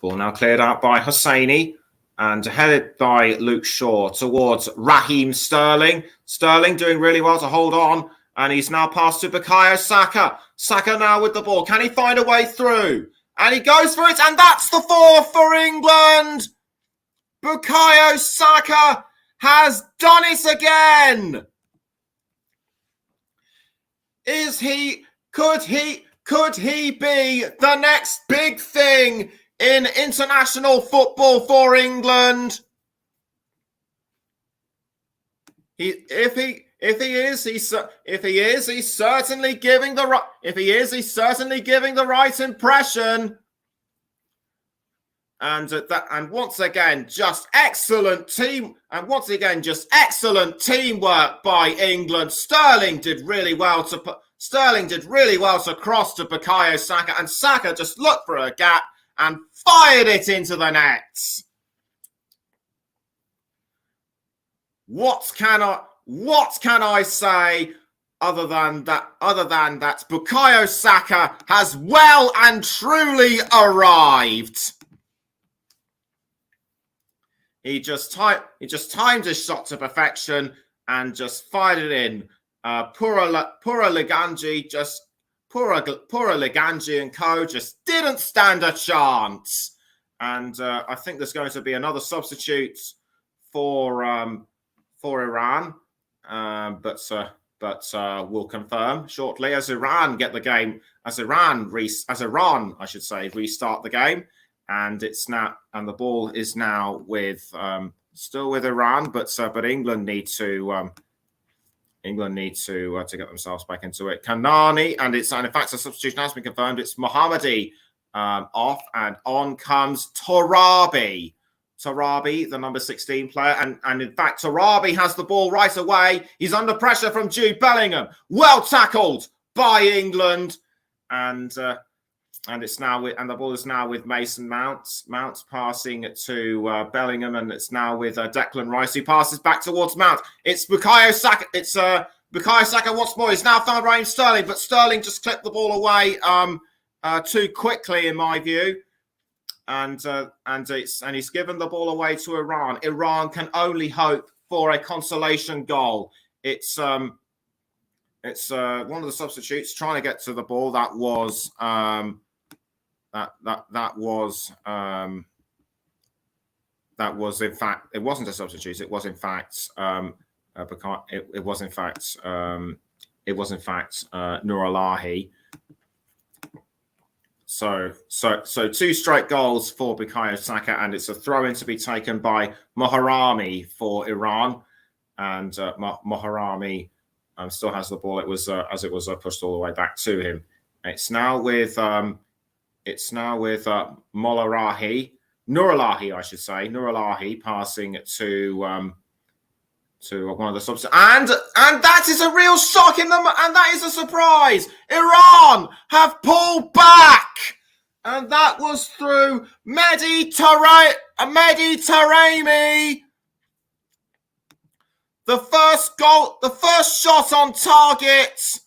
Ball now cleared out by Hosseini and headed by Luke Shaw towards Raheem Sterling. Sterling doing really well to hold on, and he's now passed to Bukayo Saka. Saka now with the ball. Can he find a way through? And he goes for it, and that's the fourth for England. Bukayo Saka has done it again. Could he be the next big thing in international football for England? If he is, he's certainly giving the right impression. And once again, just excellent teamwork by England. Sterling did really well to cross to Bukayo Saka, and Saka just looked for a gap and fired it into the net. What can I say other than that Bukayo Saka has well and truly arrived. He just timed his shot to perfection and just fired it in. Puraliganji and co just didn't stand a chance. And I think there's going to be another substitute for Iran, but we'll confirm shortly as Iran restart the game, and the ball is now with still with Iran, but England need to get themselves back into it. Kanani, and in fact a substitution has been confirmed. It's Mohammadi off, and on comes Torabi, the number 16 player. And in fact, Torabi has the ball right away. He's under pressure from Jude Bellingham. Well tackled by England. And the ball is now with Mason Mount. Mount passing to Bellingham, and it's now with Declan Rice, who passes back towards Mount. It's Bukayo Saka. It's Bukayo Saka once more. He's now found Raheem Sterling, but Sterling just clipped the ball away too quickly, in my view. And he's given the ball away to Iran. Iran can only hope for a consolation goal. It's one of the substitutes trying to get to the ball. That was in fact, it wasn't a substitute. It was in fact Nur Alahi. So 2 straight goals for Bukayo Saka, and it's a throw-in to be taken by Moharami for Iran, and Moharami still has the ball. It was pushed all the way back to him. It's now with Molarahi, Nuralahi, I should say, Nuralahi passing to one of the subs, and that is a real shock in them, and that is a surprise. Iran have pulled back, and that was through Mehdi Taremi. The first goal, the first shot on target.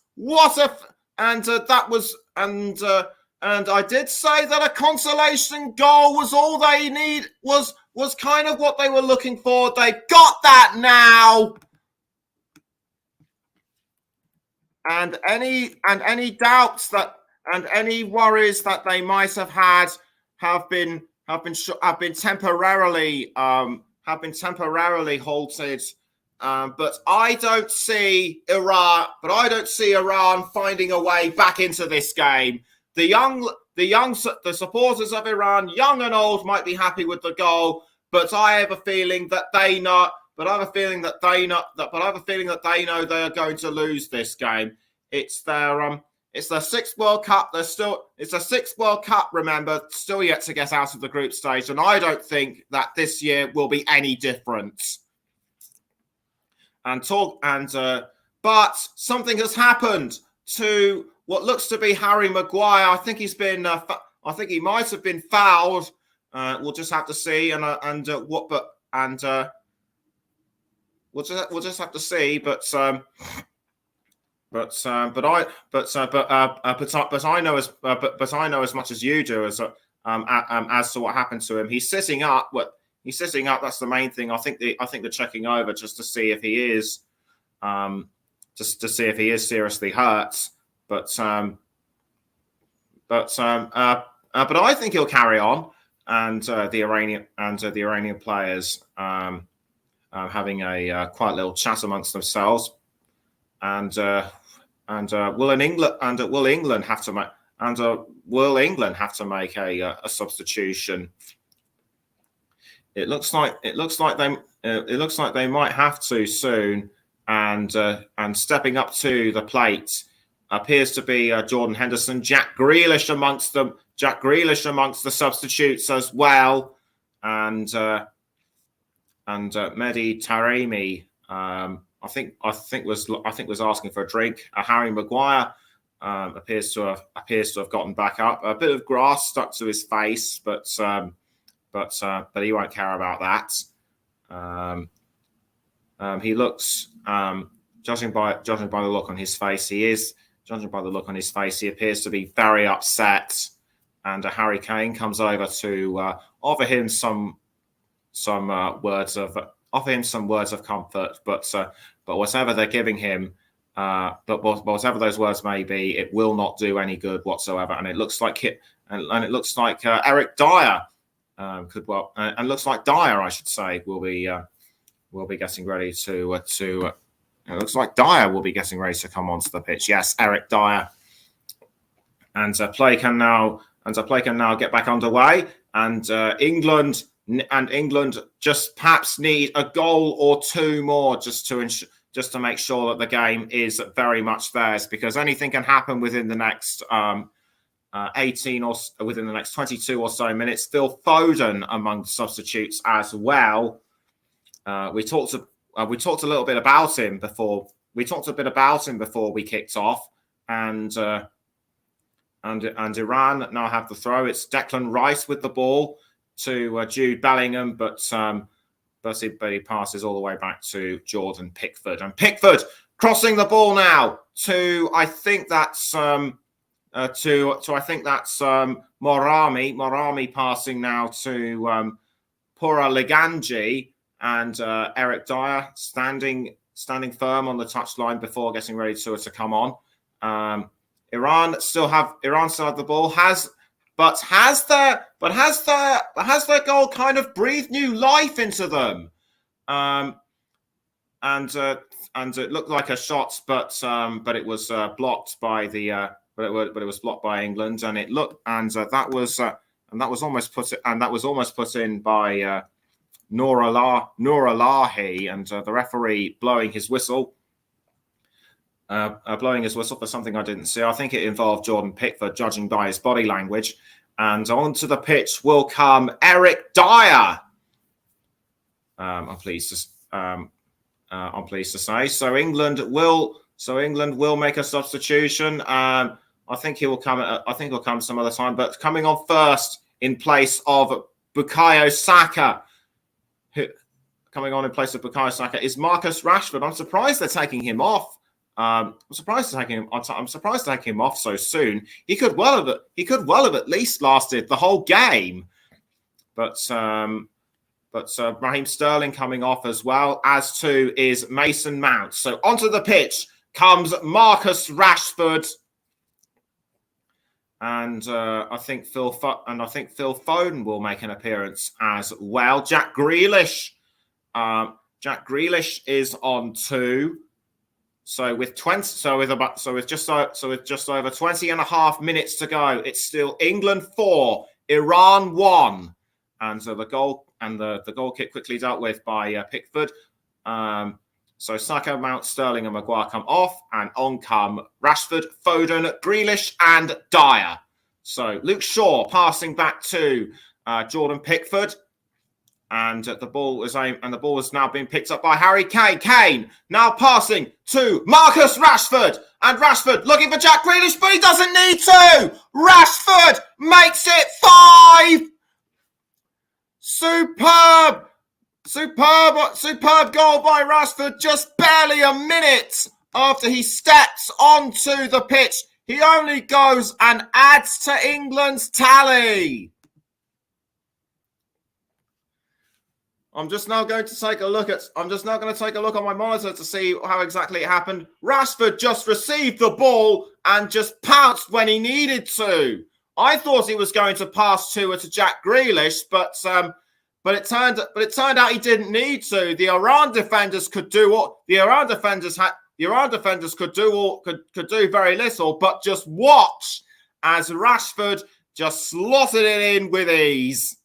And I did say that a consolation goal was all they need, was kind of what they were looking for. They got that now. And any doubts that and any worries that they might have had have been temporarily halted. But I don't see Iran finding a way back into this game. The supporters of Iran, young and old, might be happy with the goal, but I have a feeling that they know. But I have a feeling that they know they are going to lose this game. It's their 6th World Cup. It's a 6th World Cup. Remember, still yet to get out of the group stage, and I don't think that this year will be any different. But something has happened to what looks to be Harry Maguire. I think he might have been fouled. We'll just have to see, we'll just have to see. But I know as much as you do as to what happened to him. He's sitting up. He's sitting up. That's the main thing. I think they're checking over just to see if he is, seriously hurt. But I think he'll carry on, and the Iranian players having a quiet little chat amongst themselves, will England have to make a substitution? It looks like they might have to soon, and stepping up to the plate appears to be Jordan Henderson, Jack Grealish amongst the substitutes as well, and Mehdi Taremi, I think was asking for a drink. Harry Maguire appears to have gotten back up. A bit of grass stuck to his face, but he won't care about that. He looks, judging by the look on his face, he appears to be very upset. And Harry Kane comes over to offer him some words of comfort. But whatever they're giving him, but whatever those words may be, it will not do any good whatsoever. And it looks like Eric Dyer looks like Dyer, I should say, will be getting ready to. It looks like Dyer will be getting ready to come onto the pitch. Yes, Eric Dyer, and play can now get back underway. And England just perhaps need a goal or two more just to make sure that the game is very much theirs, because anything can happen within the next 18 or within the next 22 or so minutes. Phil Foden among substitutes as well. We talked a little bit about him before. We talked a bit about him before we kicked off, and and Iran now have the throw. It's Declan Rice with the ball to Jude Bellingham, but he passes all the way back to Jordan Pickford, and Pickford crossing the ball now to I think that's Morami. Morami passing now to Pura Liganji, and Eric Dyer standing firm on the touchline before getting ready to come on. Iran still have the ball. Has their goal kind of breathed new life into them? And it looked like a shot, but it was blocked by the but it was blocked by England, and it looked that was almost put in by Noor Alahi, and the referee blowing his whistle for something I didn't see. I think it involved Jordan Pickford, judging by his body language. And onto the pitch will come Eric Dyer. I'm pleased to say. So England will make a substitution. I think he'll come some other time. But coming on first in place of Bukayo Saka. Is Marcus Rashford. I'm surprised they're taking him off. I'm surprised to take him off so soon. He could well have at least lasted the whole game. But Raheem Sterling coming off as well, as too is Mason Mount. So onto the pitch comes Marcus Rashford, and I think Phil Foden will make an appearance as well. Jack Grealish is on 2. So with just over 20 and a half minutes to go, it's still England 4, Iran 1, and so the goal kick quickly dealt with by Pickford. So Saka, Mount, Sterling, and Maguire come off, and on come Rashford, Foden, Grealish, and Dyer. So Luke Shaw passing back to Jordan Pickford. And the ball is now being picked up by Harry Kane. Kane now passing to Marcus Rashford, and Rashford looking for Jack Grealish, but he doesn't need to. Rashford makes it 5. Superb goal by Rashford. Just barely a minute after he steps onto the pitch, he only goes and adds to England's tally. I'm just now going to take a look on my monitor to see how exactly it happened. Rashford just received the ball and just pounced when he needed to. I thought he was going to pass to Jack Grealish, but it turned out he didn't need to. The Iran defenders could do what the Iran defenders could do very little, but just watch as Rashford just slotted it in with ease.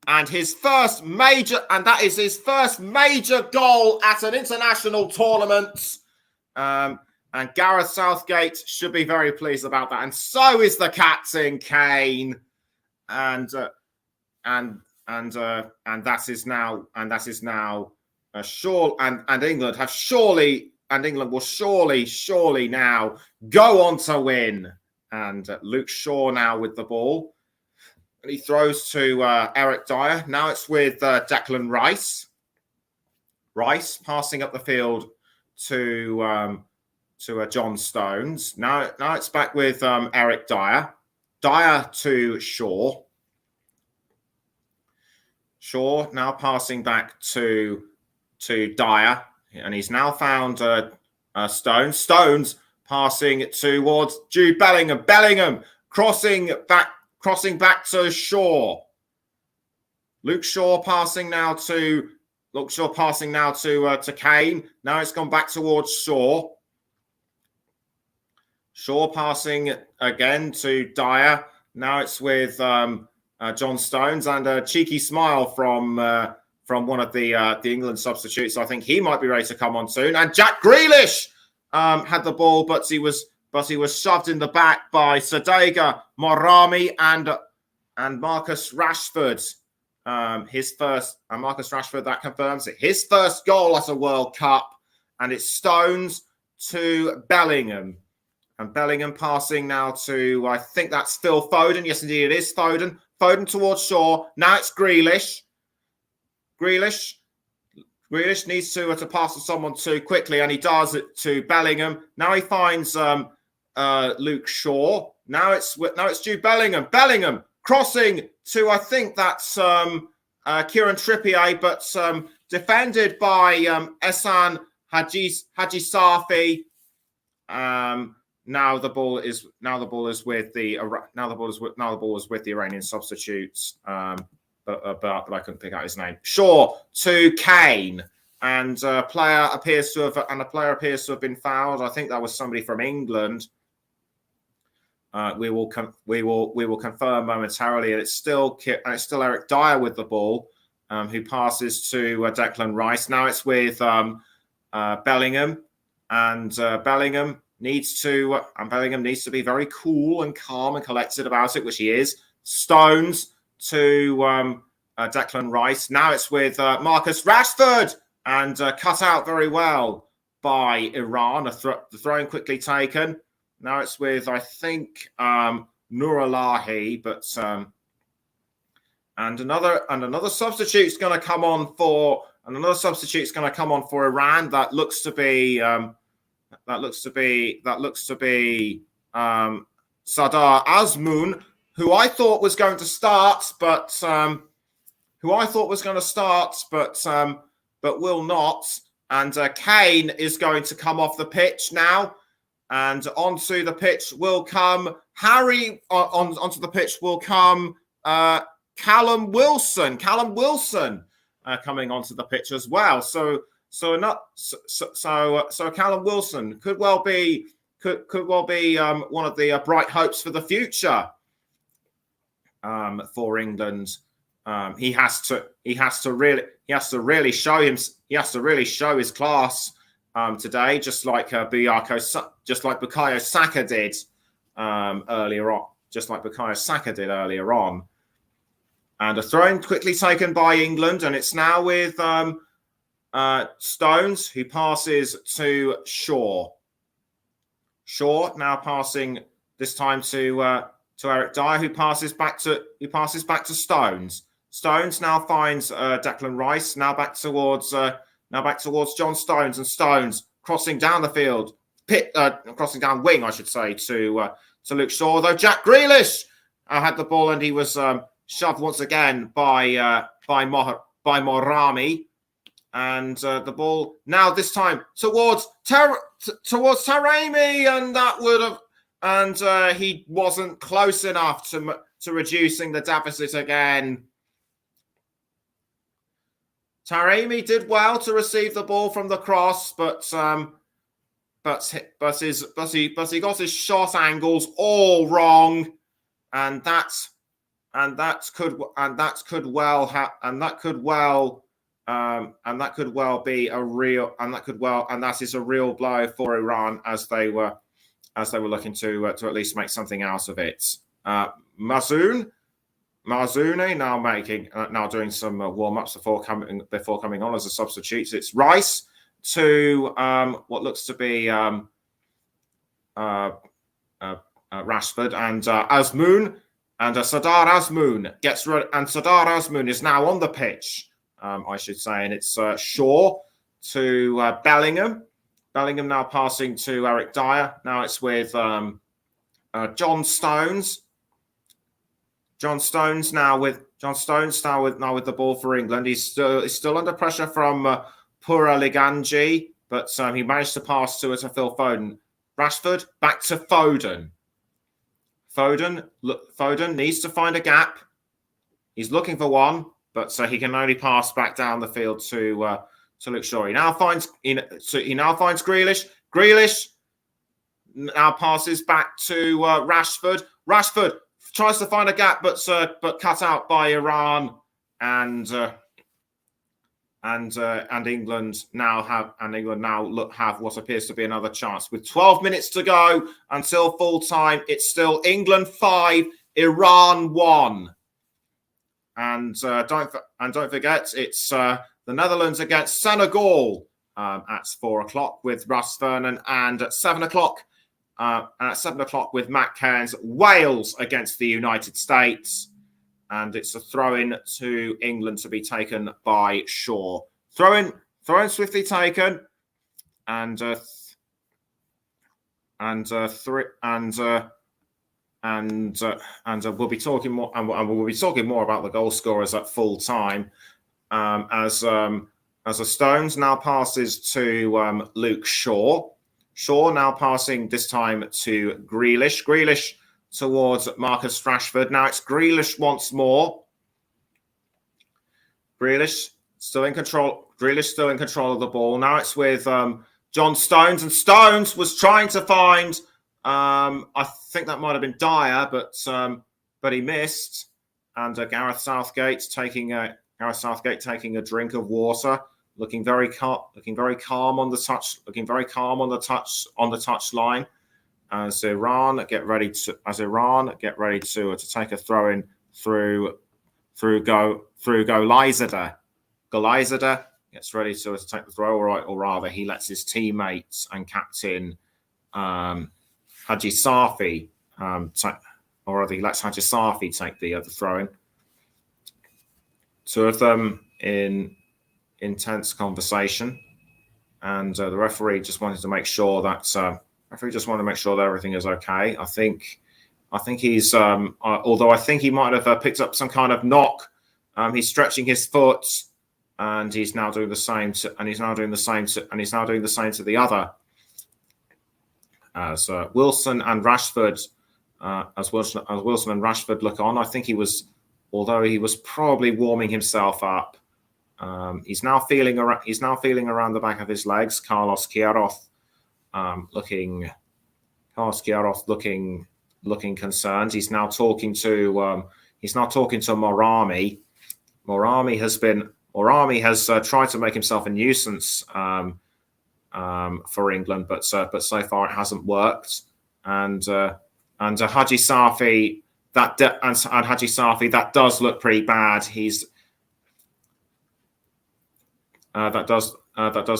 And that is his first major goal at an international tournament. And Gareth Southgate should be very pleased about that. And so is the captain, Kane. And that is now sure. And England will surely now go on to win. And Luke Shaw now with the ball. And he throws to Eric Dyer. Now it's with Declan Rice. Rice passing up the field to John Stones. Now it's back with Eric Dyer. Dyer to Shaw. Shaw now passing back to Dyer. And he's now found Stones. Stones passing towards Jude Bellingham. Bellingham crossing back to Shaw. Luke Shaw passing now to Kane. Now it's gone back towards Shaw. Shaw passing again to Dyer. Now it's with John Stones, and a cheeky smile from one of the England substitutes. I think he might be ready to come on soon. And Jack Grealish had the ball, but he was shoved in the back by Sadega, Morami, and Marcus Rashford. Marcus Rashford, that confirms it. His first goal at a World Cup, and it's Stones to Bellingham. And Bellingham passing now to, I think that's Phil Foden. Yes, indeed, it is Foden. Foden towards Shaw. Now it's Grealish. Grealish needs to pass to someone too quickly, and he does it to Bellingham. Now he finds Luke Shaw. Now it's Jude Bellingham. Bellingham crossing to, I think that's Kieran Trippier, but defended by Ehsan Haji Safi. Now the ball is with the Iranian substitutes. But I couldn't pick out his name. Shaw to Kane, and a player appears to have been fouled. I think that was somebody from England. We will confirm momentarily. And it's still Eric Dyer with the ball, who passes to Declan Rice. Now it's with Bellingham, and Bellingham needs to be very cool and calm and collected about it, which he is. Stones to Declan Rice. Now it's with Marcus Rashford, and cut out very well by Iran. The throwing quickly taken. Now it's with, I think, Nuralahi, but and another substitute's going to come on for Iran. That looks to be Sardar Azmoun, who I thought was going to start, but will not. And Kane is going to come off the pitch now, and onto the pitch will come onto the pitch will come Callum Wilson. Callum Wilson coming onto the pitch as well. So Callum Wilson could well be one of the bright hopes for the future. For England, he has to really show his class today, just like Bukayo Saka did earlier on. And a throw-in quickly taken by England, and it's now with Stones, who passes to Shaw. Shaw now passing this time to Eric Dyer, who passes back to Stones. Stones now finds Declan Rice. Now back towards John Stones, and Stones crossing down the field, crossing down wing, I should say, to Luke Shaw. Though Jack Grealish had the ball, and he was shoved once again by Morami, and the ball now this time towards Taremi, and that would have. And he wasn't close enough to reducing the deficit again. Taremi did well to receive the ball from the cross, but he got his shot angles all wrong, and that could is a real blow for Iran, as they were looking to at least make something out of it. Mazoune now doing some warm-ups before coming on as a substitute. It's Rice to what looks to be Rashford, and Azmoun, and Sardar Azmoun gets rid, and Sardar Azmoun is now on the pitch, I should say, and it's Shaw to Bellingham. Bellingham now passing to Eric Dyer. Now it's with John Stones. John Stones now with the ball for England. He's still under pressure from Pura Liganji, but he managed to pass to Phil Foden. Rashford back to Foden. Foden needs to find a gap. He's looking for one, but he can only pass back down the field to Luke Shaw. He now finds Grealish. Grealish now passes back to Rashford. Rashford tries to find a gap, but cut out by Iran, and England now have what appears to be another chance. With 12 minutes to go until full time, it's still England 5, Iran 1. And don't forget, it's the Netherlands against Senegal at 4 o'clock with Russ Vernon, and at 7 o'clock and at 7 o'clock with Matt Cairns, Wales against the United States. And it's a throw-in to England to be taken by Shaw. Throw-in swiftly taken, and we'll be talking more, and we'll be talking more about the goal scorers at full time. As a Stones now passes to Luke Shaw. Shaw now passing this time to Grealish. Grealish towards Marcus Rashford. Now it's Grealish once more. Grealish still in control. Grealish still in control of the ball. Now it's with John Stones, and Stones was trying to find. I think that might have been Dyer, but he missed. And Gareth Southgate taking a drink of water, looking very calm on the touch, on the touch line. As Iran get ready to take a throw in through Golizadeh. Golizadeh gets ready to take the throw, or rather, he lets his teammates and captain Haji Safi he lets Haji Safi take the throw in. Two of them in intense conversation, and the referee just wanted to make sure that everything is okay. I think he's although I think he might have picked up some kind of knock. He's stretching his foot, and he's now doing the same to the other. As Wilson and Rashford look on, I think he was probably warming himself up. He's now feeling around the back of his legs. Carlos Queiroz looking concerned. He's now talking to Morami. Morami has tried to make himself a nuisance for England, but so far it hasn't worked. And Haji Safi, that does look pretty bad. That does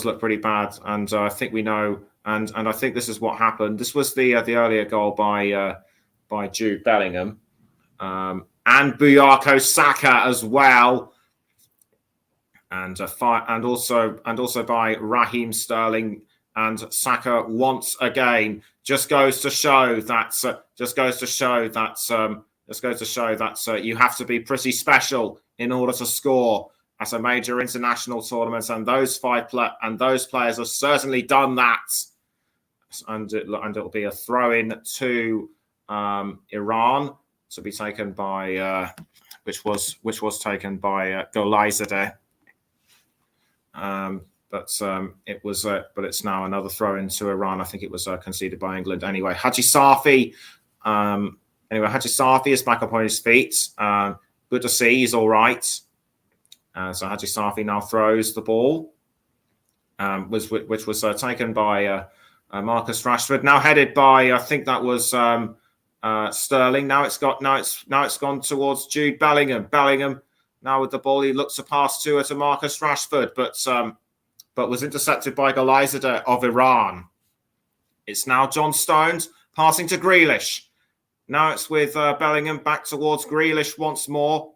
look pretty bad, and I think we know. And I think this is what happened. This was the earlier goal by Jude Bellingham, and Bukayo Saka as well, and also by Raheem Sterling. And Saka once again just goes to show that you have to be pretty special in order to score at a major international tournament, and those players have certainly done that. And it'll be a throw-in to Iran to be taken by which was taken by Golizadeh. But it's now another throw-in to Iran. I think it was conceded by England. Anyway, Haji Safi is back up on his feet. Good to see. He's all right. So Haji Safi now throws the ball, which was taken by Marcus Rashford. Now headed by, I think that was Sterling. Now it's gone towards Jude Bellingham. Bellingham now with the ball. He looks to pass to Marcus Rashford, but was intercepted by Golizadeh of Iran. It's now John Stones passing to Grealish. Now it's with Bellingham back towards Grealish once more.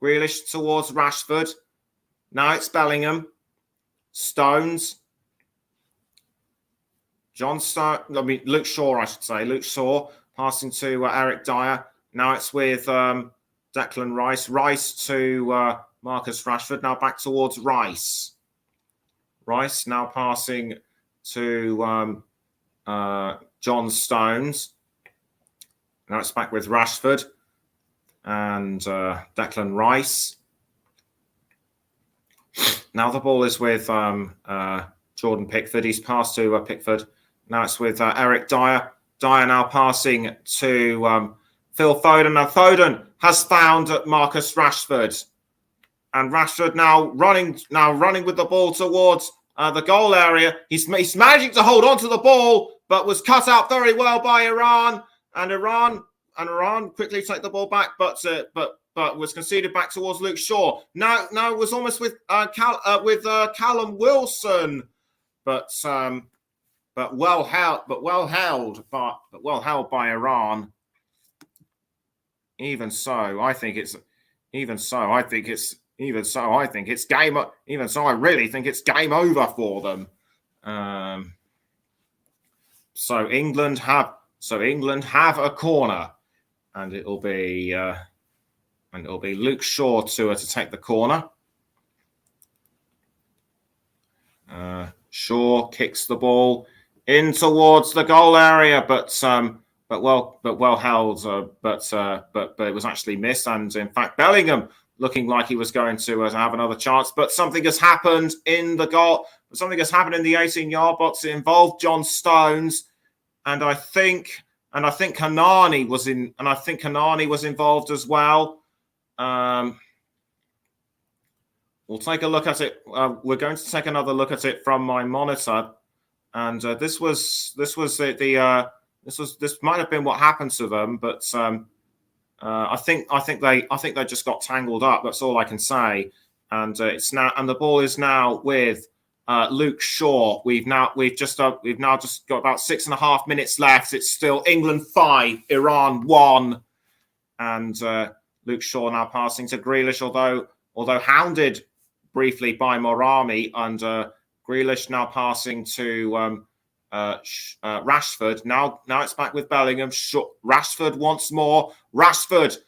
Grealish towards Rashford. Now it's Bellingham. Stones. Luke Shaw, I should say. Luke Shaw passing to Eric Dyer. Now it's with Declan Rice. Rice to Marcus Rashford. Now back towards Rice. Rice now passing to John Stones. Now it's back with Rashford and Declan Rice. Now the ball is with Jordan Pickford. He's passed to Pickford. Now it's with Eric Dyer. Dyer now passing to Phil Foden. Now Foden has found Marcus Rashford. And Rashford now running with the ball towards the goal area. He's managing to hold on to the ball, but was cut out very well by Iran. And Iran quickly take the ball back, but was conceded back towards Luke Shaw. Now it was almost with Callum Wilson, but but well held by Iran. Even so, I think it's game. Even so, I really think it's game over for them. So England have a corner, and it'll be Luke Shaw to take the corner. Shaw kicks the ball in towards the goal area, but well held, but it was actually missed. And in fact, Bellingham looking like he was going to have another chance, but something has happened in the goal. Something has happened in the 18-yard box. It involved John Stones, and I think Kanani was involved as well. We'll take a look at it. We're going to take another look at it from my monitor, and this might have been what happened to them, but I think they just got tangled up. That's all I can say. And the ball is now with Luke Shaw. We've now just got about 6.5 minutes left. It's still England 5, Iran 1, and Luke Shaw now passing to Grealish, although hounded briefly by Morami, and Grealish now passing to Rashford. Now it's back with Bellingham. Rashford once more. Rashford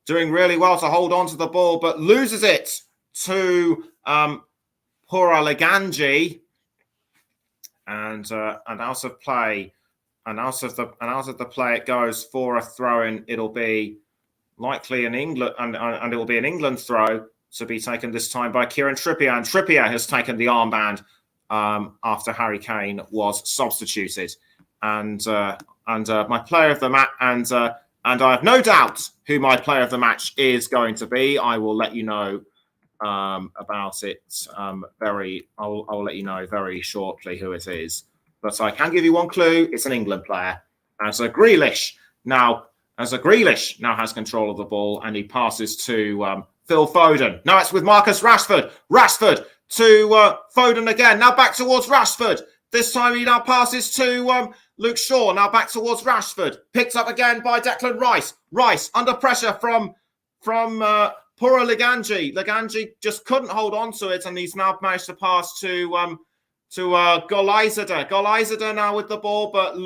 doing really well to hold on to the ball, but loses it to Pura Leganji, and out of play. And out of the play it goes for a throw-in. It'll be likely an England, and it will be an England throw to be taken this time by Kieran Trippier. And Trippier has taken the armband after Harry Kane was substituted. And my player of the match, and I have no doubt who my player of the match is going to be. I will let you know about it I'll let you know very shortly who it is. But I can give you one clue. It's an England player. As Grealish now has control of the ball, and he passes to Phil Foden. Now it's with Marcus Rashford. Rashford to Foden again. Now back towards Rashford. This time he now passes to Luke Shaw. Now back towards Rashford. Picked up again by Declan Rice. Rice under pressure from Pura Leganji. Leganji just couldn't hold on to it, and he's now managed to pass to Golizadeh. Golizadeh now with the ball, but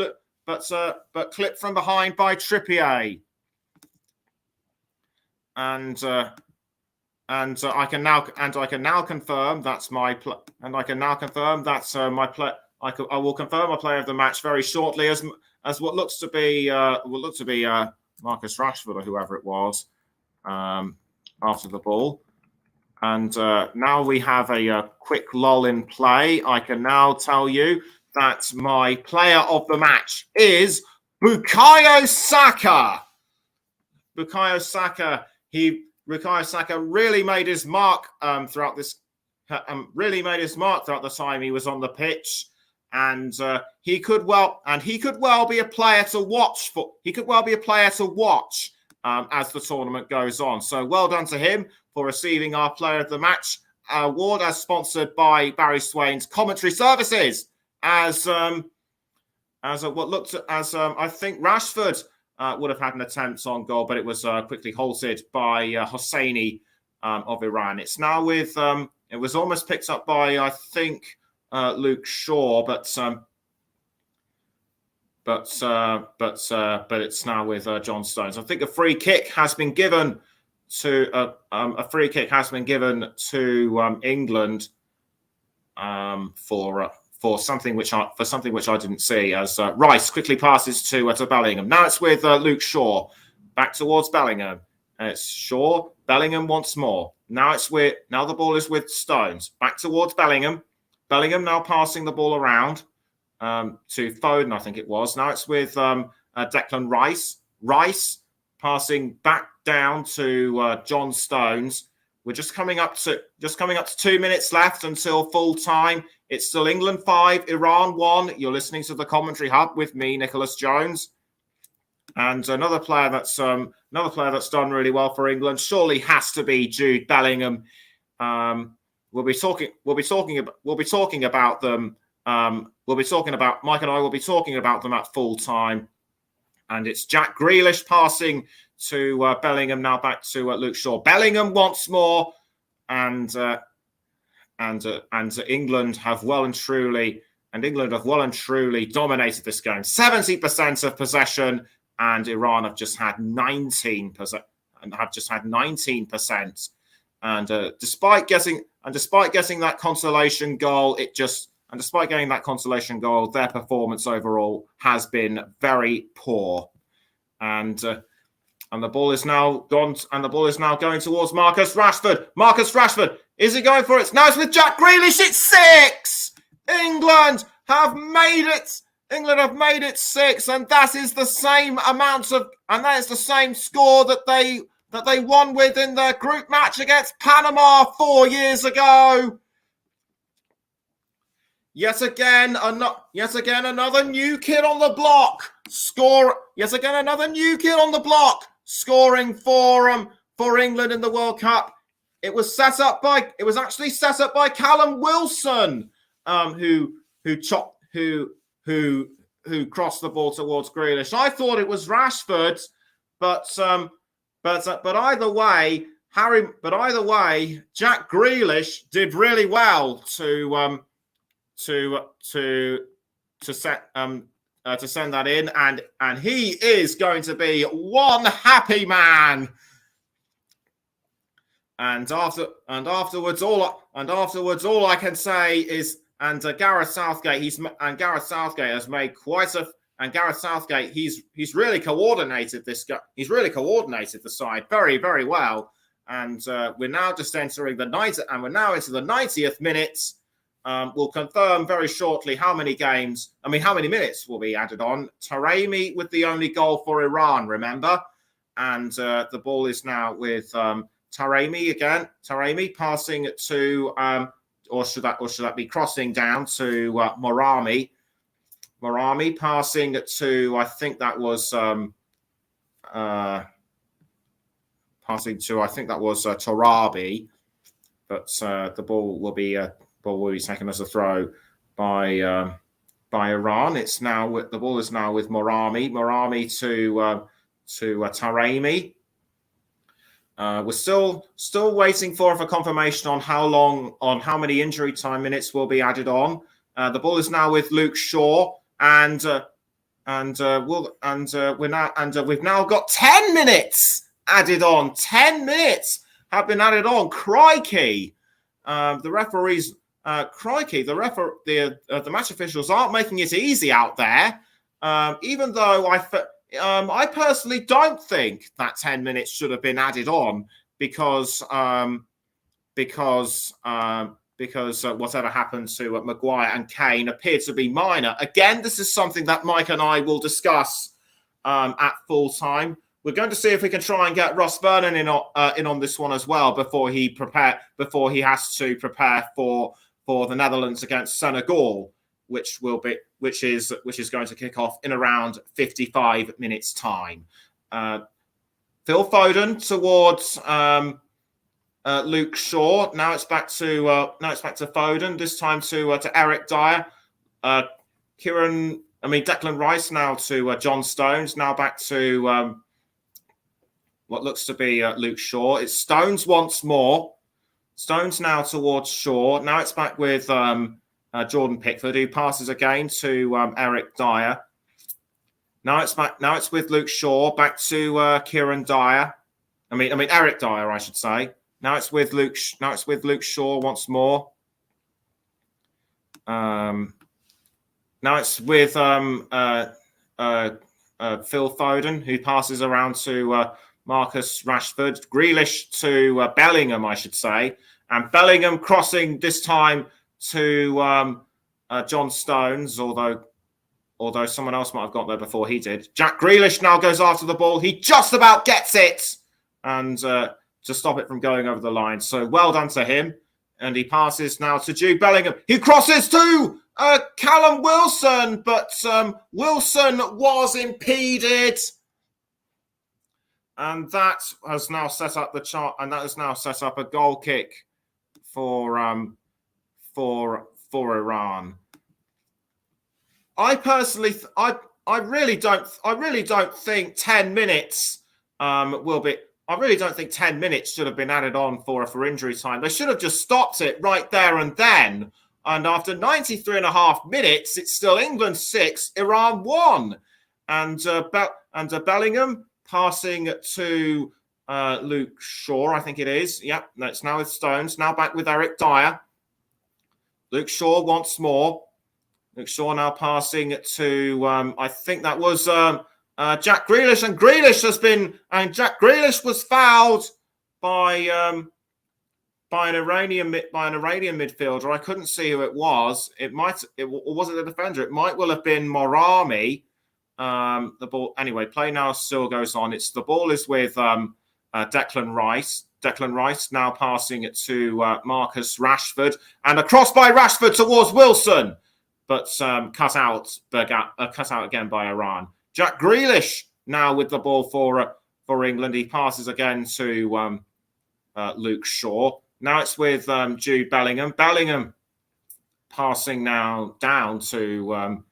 clipped from behind by Trippier. And I can now confirm that's my I will confirm my player of the match very shortly as what looks to be Marcus Rashford or whoever it was after the ball. And now we have a quick lull in play. I can now tell you that my player of the match is Bukayo Saka. Bukayo Saka really made his mark throughout the time he was on the pitch, and he could well be a player to watch as the tournament goes on. So well done to him for receiving our Player of the Match award, as sponsored by Barry Swain's commentary services. I think Rashford would have had an attempt on goal, but it was quickly halted by Hosseini of Iran. It's now with it was almost picked up by I think Luke Shaw, but it's now with John Stones. I think a free kick has been given to England for something which I didn't see, as Rice quickly passes to Bellingham. Now it's with Luke Shaw, back towards Bellingham. It's Shaw, Bellingham once more. Now the ball is with Stones, back towards Bellingham. Bellingham now passing the ball around to Foden, I think it was. Now it's with Declan Rice. Rice passing back down to John Stones. We're just coming up to 2 minutes left until full time. It's still England 5, Iran 1. You're listening to the Commentary Hub with me, Nicholas Jones, and another player that's done really well for England surely has to be Jude Bellingham. We'll be talking about them we'll be talking about, Mike and I will be talking about them at full time. And it's Jack Grealish passing to Bellingham, now back to Luke Shaw. Bellingham once more, and England have well and truly dominated this game. 70% of possession, and Iran have just had 19%. And despite getting that consolation goal, despite getting that consolation goal, their performance overall has been very poor. And the ball is now gone, and the ball is now going towards Marcus Rashford. Marcus Rashford, is he going for it? No, it's with Jack Grealish. It's 6. England have made it. England have made it 6, and that is the same that is the same score that they won with in their group match against Panama 4 years ago. Yet again, another new kid on the block. Scoring for England in the World Cup. It was actually set up by Callum Wilson, who crossed the ball towards Grealish. I thought it was Rashford, but either way, Jack Grealish did really well to send that in, and he is going to be one happy man. And afterwards, all I can say is, Gareth Southgate he's really coordinated this guy. He's really coordinated the side very, very well. And we're now just entering the 90th, and we're now into the 90th minute. We'll confirm very shortly how many minutes will be added on. Taremi with the only goal for Iran, remember? And the ball is now with Taremi again. Taremi passing to, or should that be crossing down to Morami? Morami passing to, I think that was Torabi, but the ball will be taken as a throw by Iran. The ball is now with Morami. Morami to Taremi. We're still waiting for confirmation on how many injury time minutes will be added on. The ball is now with Luke Shaw, and we've now got 10 minutes added on. 10 minutes have been added on. Crikey! The referees. The match officials aren't making it easy out there. Even though I personally don't think that 10 minutes should have been added on because whatever happened to Maguire and Kane appeared to be minor. Again, this is something that Mike and I will discuss at full time. We're going to see if we can try and get Ross Vernon in on this one as well before he has to prepare for the Netherlands against Senegal, which is going to kick off in around 55 minutes time. Phil Foden towards Luke Shaw. Now it's back to Foden. This time to Eric Dyer. Declan Rice now to John Stones. Now back to what looks to be Luke Shaw. It's Stones once more. Stones now towards Shaw. Now it's back with Jordan Pickford, who passes again to Eric Dyer. Now it's back. Now it's with Luke Shaw. Back to Kieran Dyer. Eric Dyer, I should say. Now it's with Luke. Now it's with Luke Shaw once more. Now it's with Phil Foden, who passes around to Marcus Rashford. Grealish to Bellingham, I should say, and Bellingham crossing this time to John Stones, although someone else might have got there before he did. Jack Grealish now goes after the ball. He just about gets it, and to stop it from going over the line. So well done to him. And he passes now to Jude Bellingham. He crosses to Callum Wilson, but Wilson was impeded. And that has now set up the chart, and that has now set up a goal kick for Iran. I personally, I really don't think 10 minutes will be. I really don't think 10 minutes should have been added on for injury time. They should have just stopped it right there and then. And after 93 and a half minutes, it's still England 6, Iran 1. And Bellingham passing to Luke Shaw, I think it is. Yep, it's now with Stones. Now back with Eric Dyer. Luke Shaw once more. Luke Shaw now passing to, I think that was Jack Grealish. And Jack Grealish was fouled by an Iranian midfielder. I couldn't see who it was. Or was it the defender? It might well have been Morami. The ball, anyway, play now still goes on. The ball is with Declan Rice. Declan Rice now passing it to Marcus Rashford, and a cross by Rashford towards Wilson, but cut out again by Iran. Jack Grealish now with the ball for England. He passes again to Luke Shaw. Now it's with Jude Bellingham. Bellingham passing now down to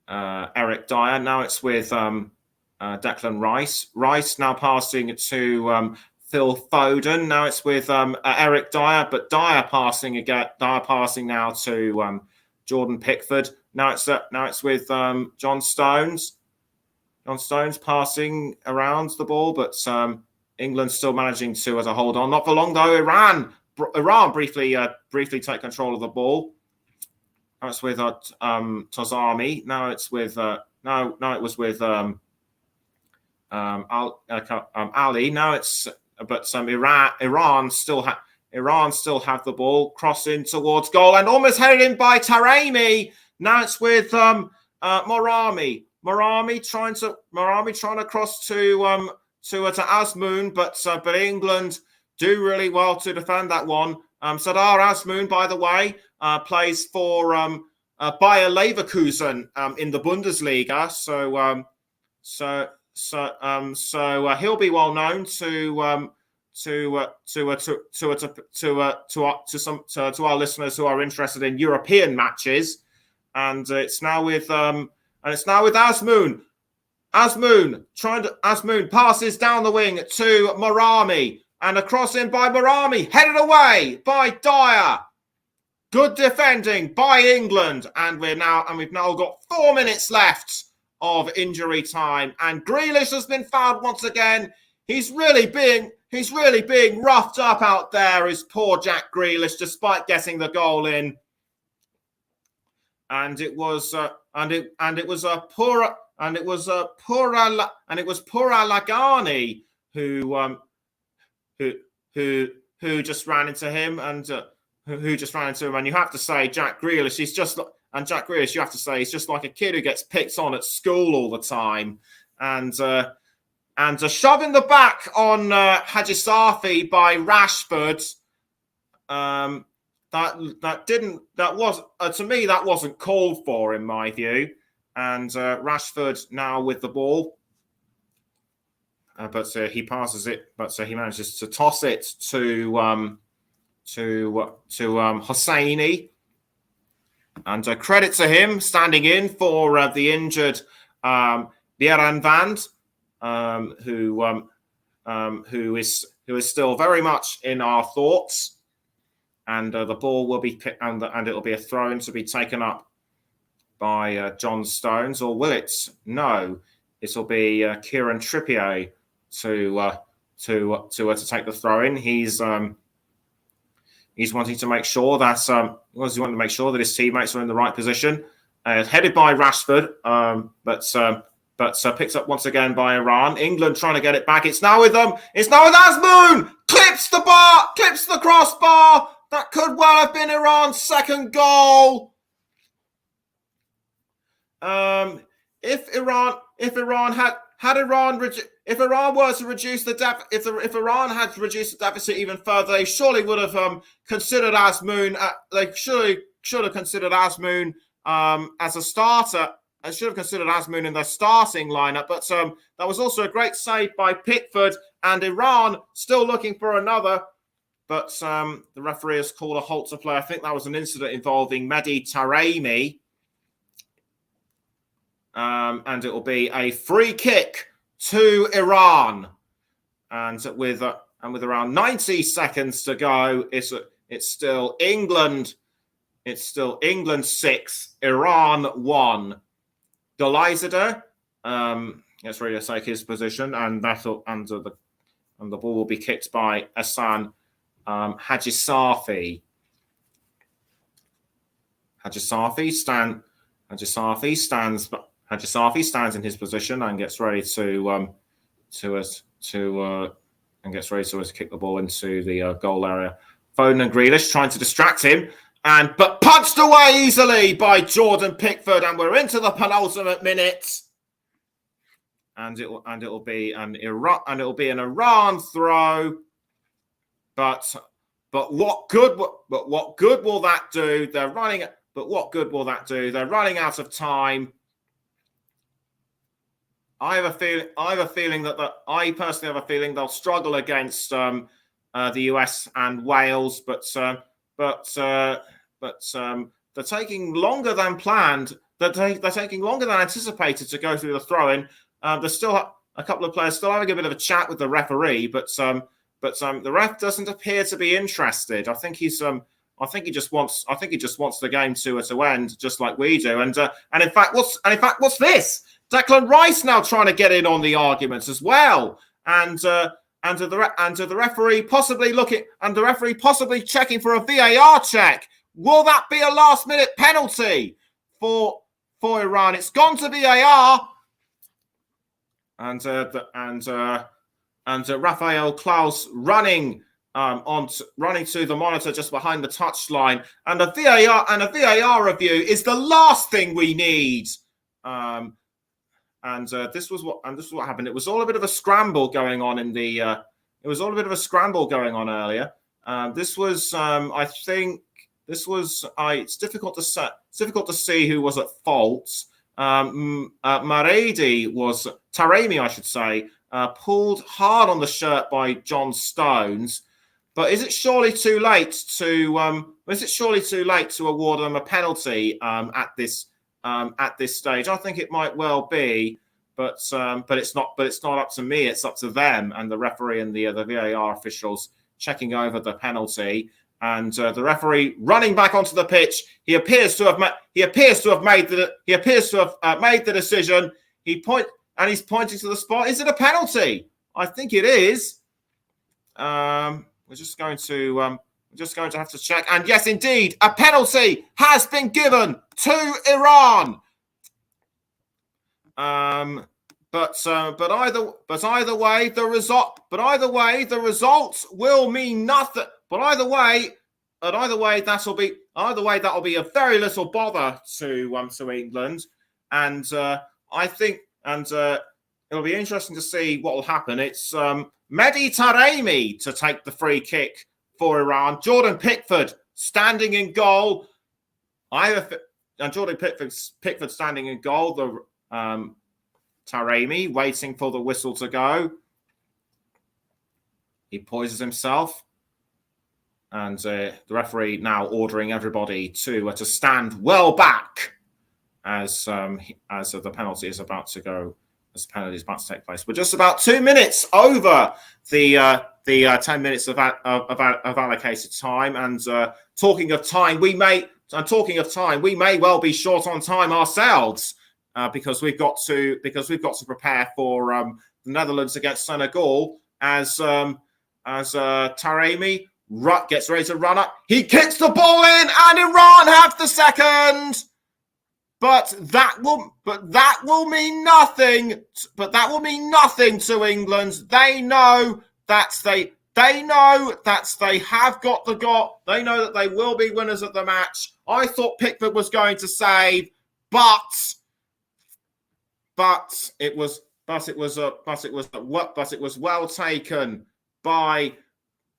Eric Dyer. Now it's with Declan Rice. Rice now passing to Phil Foden. Now it's with Eric Dyer, but Dyer passing now to Jordan Pickford. Now it's with John Stones. John Stones passing around the ball, but England still managing to as a hold on. Not for long though. Iran briefly take control of the ball. Now it's with Tozami. Now it's with it was with Ali. Now it's Iran still have the ball, crossing towards goal and almost headed in by Taremi. Now it's with Morami. Morami trying to cross to Azmoun, but England do really well to defend that one. Sardar Azmoun, by the way, plays for Bayer Leverkusen in the Bundesliga, so he'll be well known to our listeners who are interested in European matches. And it's now with Azmoun. Azmoun passes down the wing to Morami, and a cross in by Morami, headed away by Dyer. Good defending by England, and we've now got 4 minutes left of injury time, and Grealish has been fouled once again. He's really being roughed up out there, is poor Jack Grealish, despite getting the goal in. And it was Pura Lagani who just ran into him, and you have to say Jack Grealish, you have to say he's just like a kid who gets picked on at school all the time, and a shove in the back on Haji Safi by Rashford. To me that wasn't called for in my view, and Rashford now with the ball, but he passes it, but he manages to toss it to Hosseini, and credit to him standing in for the injured Bieranvand, who is still very much in our thoughts. And the ball will be and it'll be a throw-in to be taken up by John Stones, or will it? No, it'll be Kieran Trippier to take the throw-in. He's wanting to make sure that his teammates are in the right position. Headed by Rashford, but picked up once again by Iran. England trying to get it back. It's now with them. It's now with Azmoun. Clips the crossbar. That could well have been Iran's second goal. If Iran had reduced the deficit even further, they surely would have considered Azmoun. They should have considered Azmoun as a starter. I should have considered Azmoun in their starting lineup, but that was also a great save by Pickford, and Iran still looking for another. But the referee has called a halt to play. I think that was an incident involving Mehdi Taremi. and it will be a free kick to Iran. And with around 90 seconds to go, it's still England. It's still England 6, Iran 1. Dolizada gets ready to take his position, and the ball will be kicked by Hassan Hajisafi. Hajisafi stands in his position and gets ready to kick the ball into the goal area. Foden and Grealish trying to distract him, but punched away easily by Jordan Pickford, and we're into the penultimate minute. And it'll be an Iran throw, but what good will that do? They're running. But what good will that do? They're running out of time. I personally have a feeling they'll struggle against the US and Wales, but they're taking longer than planned. They're taking longer than anticipated to go through the throw-in. There's still a couple of players still having a bit of a chat with the referee, but the ref doesn't appear to be interested. I think he just wants the game to end, just like we do. And in fact, what's this? Declan Rice now trying to get in on the arguments as well, and the referee possibly checking for a VAR check. Will that be a last-minute penalty for Iran? It's gone to VAR, and Rafael Klaus running to the monitor just behind the touchline, and a VAR review is the last thing we need. This was what happened. It was all a bit of a scramble going on earlier. It's difficult to see who was at fault. Taremi, I should say, pulled hard on the shirt by John Stones. But is it surely too late to award them a penalty at this stage? I think it might well be, but it's not up to me. It's up to them and the referee and the VAR officials checking over the penalty. And the referee running back onto the pitch. He appears to have made the decision. He's pointing to the spot. Is it a penalty? I think it is. We're just going to have to check. And yes, indeed, a penalty has been given to Iran. But either way, the result will mean nothing. But either way, that'll be a very little bother to England. And I think, it'll be interesting to see what will happen. It's Mehdi Taremi to take the free kick for Iran. Jordan Pickford standing in goal. Jordan Pickford standing in goal. The Taremi waiting for the whistle to go. He poises himself, and the referee now ordering everybody to stand well back as the penalty is about to go. As the penalty is about to take place. We're just about 2 minutes over the 10 minutes of allocated time. And talking of time, we may well be short on time ourselves because we've got to prepare for the Netherlands against Senegal as Taremi gets ready to run up. He kicks the ball in, and Iran have the second. But that will mean nothing. But that will mean nothing to England. They know that they have got the goal. They know that they will be winners of the match. I thought Pickford was going to save, but it was well taken by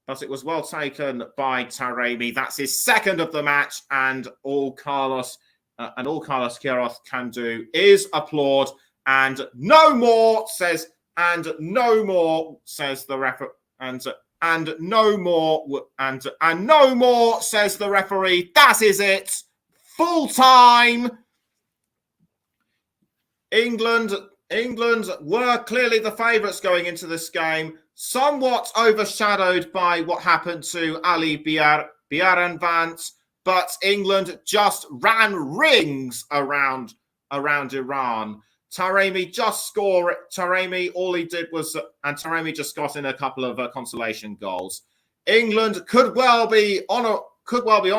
Taremi. That's his second of the match, and all Carlos Queiroz can do is applaud, and no more says the referee, and no more says the referee. That is it. Full time. England were clearly the favourites going into this game, somewhat overshadowed by what happened to Ali Bierenvant, but England just ran rings around Iran. Taremi just scored. All he did was, and Taremi just got in a couple of consolation goals. England could well be on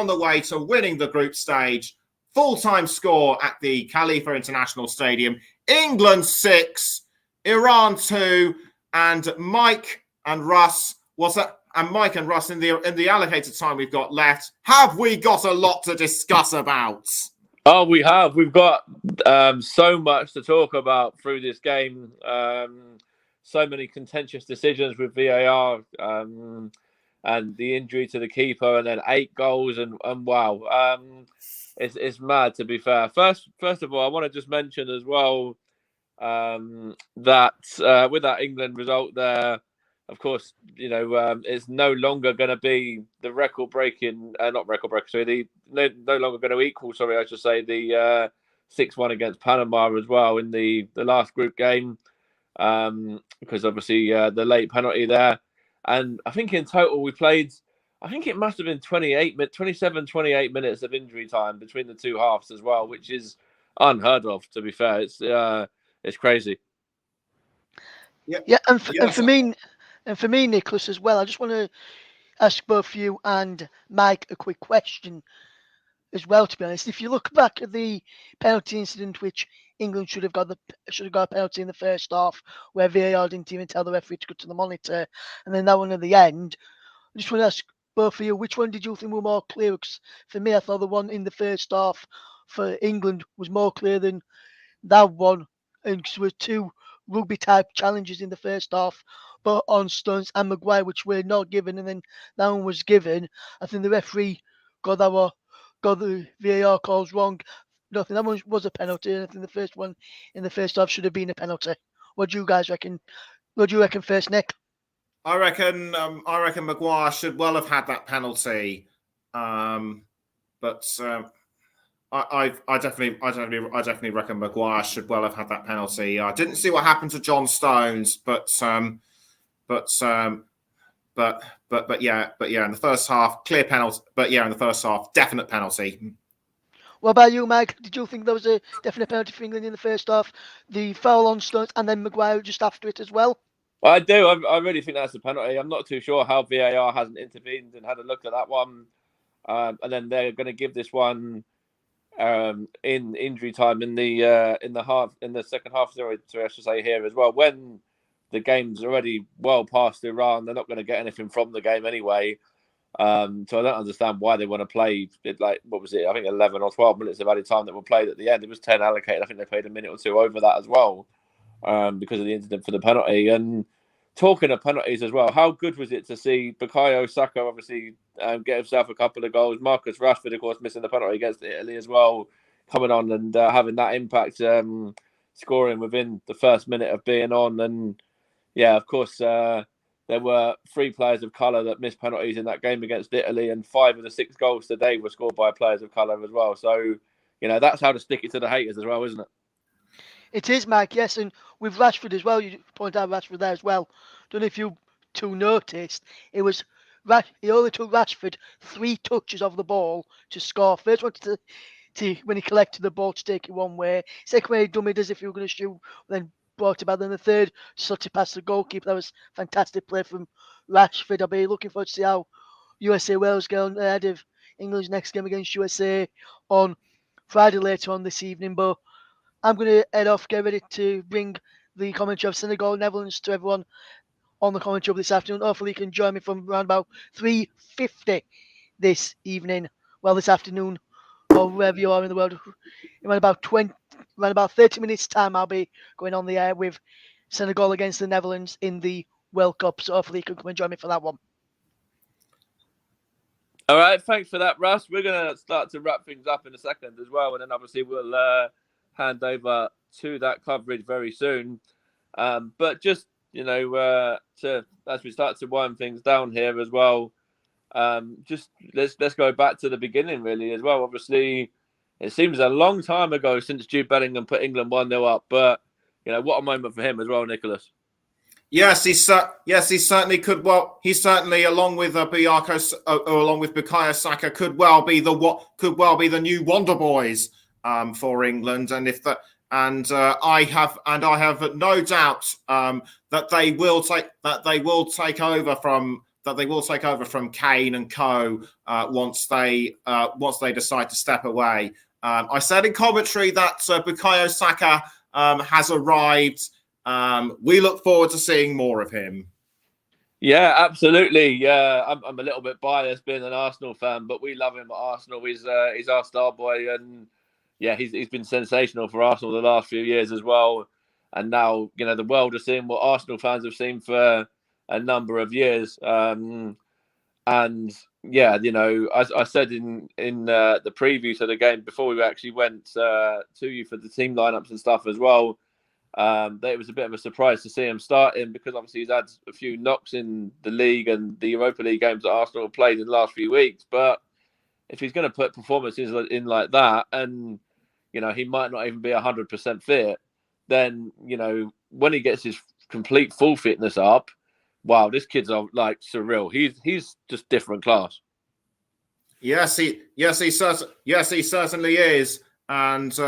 the way to winning the group stage. Full-time score at the Khalifa International Stadium. England 6, Iran 2, and Mike and Russ in the allocated time we've got left. Have we got a lot to discuss about? Oh, we have. We've got so much to talk about through this game. So many contentious decisions with VAR and the injury to the keeper, and then 8 goals, and wow. It's mad, to be fair. First of all, I want to just mention as well that with that England result there, of course, it's no longer going to be the record-breaking, no longer going to equal, I should say, the 6-1 against Panama as well in the last group game, because obviously the late penalty there. And I think in total we played, I think it must have been 27, 28 minutes of injury time between the two halves as well, which is unheard of, to be fair. It's crazy. Yeah, and for me, Nicholas, as well, I just want to ask both you and Mike a quick question as well. To be honest, if you look back at the penalty incident, which England should have got a penalty in the first half, where VAR didn't even tell the referee to go to the monitor, and then that one at the end, I just want to ask both of you, which one did you think were more clear? Because for me, I thought the one in the first half for England was more clear than that one, and because there were 2 rugby type challenges in the first half, but on Stones and Maguire, which were not given, and then that one was given. I think the referee got the VAR calls wrong. Nothing. That one was a penalty. I think the first one in the first half should have been a penalty. What do you guys reckon? What do you reckon first, Nick? I reckon Maguire should well have had that penalty, but I definitely reckon Maguire should well have had that penalty. I didn't see what happened to John Stones, but yeah, in the first half, clear penalty. But yeah, in the first half, definite penalty. What about you, Mike? Did you think there was a definite penalty for England in the first half? The foul on Stones and then Maguire just after it as well? I do. I really think that's a penalty. I'm not too sure how VAR hasn't intervened and had a look at that one. And then they're going to give this one in injury time in the second half. Sorry, I should say here as well. When the game's already well past Iran, they're not going to get anything from the game anyway. So I don't understand why they want to play it. Like, what was it? I think 11 or 12 minutes of added time that were played at the end. It was 10 allocated. I think they played a minute or 2 over that as well, because of the incident for the penalty. And talking of penalties as well, how good was it to see Bukayo Saka obviously get himself a couple of goals? Marcus Rashford, of course, missing the penalty against Italy as well, coming on and having that impact, scoring within the first minute of being on. And yeah, of course, there were 3 players of colour that missed penalties in that game against Italy, and 5 of the 6 goals today were scored by players of colour as well. So, that's how to stick it to the haters as well, isn't it? It is, Mike, yes. And with Rashford as well, you point out Rashford there as well. Don't know if you 2 noticed, he only took Rashford 3 touches of the ball to score. First one to when he collected the ball to take it one way. Second way, he dummied as if he were going to shoot, then brought it back. Then the third, just to pass the goalkeeper. That was fantastic play from Rashford. I'll be looking forward to see how USA Wales get on ahead of England's next game against USA on Friday later on this evening. But I'm going to head off, get ready to bring the commentary of Senegal, Netherlands to everyone on the commentary of this afternoon. Hopefully you can join me from around about 3:50 this evening, this afternoon, or wherever you are in the world. In about 30 minutes time, I'll be going on the air with Senegal against the Netherlands in the World Cup. So hopefully you can come and join me for that one. All right, thanks for that, Russ. We're going to start to wrap things up in a second as well, and then obviously we'll hand over to that coverage very soon. But just, as we start to wind things down here as well, just let's go back to the beginning really as well. Obviously, It seems a long time ago since Jude Bellingham put England 1-0 up, but what a moment for him as well, Nicholas. Yes, he certainly could. Well, he certainly, along with along with Bukayo Saka, could well be the new Wonder Boys for England. And I have no doubt that they will take over from Kane and co. Once they decide to step away. I said in commentary that Bukayo Saka has arrived. We look forward to seeing more of him. Yeah, absolutely. Yeah, I'm a little bit biased being an Arsenal fan, but we love him at Arsenal. He's our star boy, and yeah, he's been sensational for Arsenal the last few years as well. And now the world is seeing what Arsenal fans have seen for a number of years. And yeah, as I said in the preview to the game before we actually went to you for the team lineups and stuff as well. That it was a bit of a surprise to see him starting because obviously he's had a few knocks in the league and the Europa League games that Arsenal have played in the last few weeks. But if he's going to put performances in like that, and he might not even be 100% fit, then when he gets his complete full fitness up, wow, this kid's like surreal. He's just different class. Yes, he certainly is, and.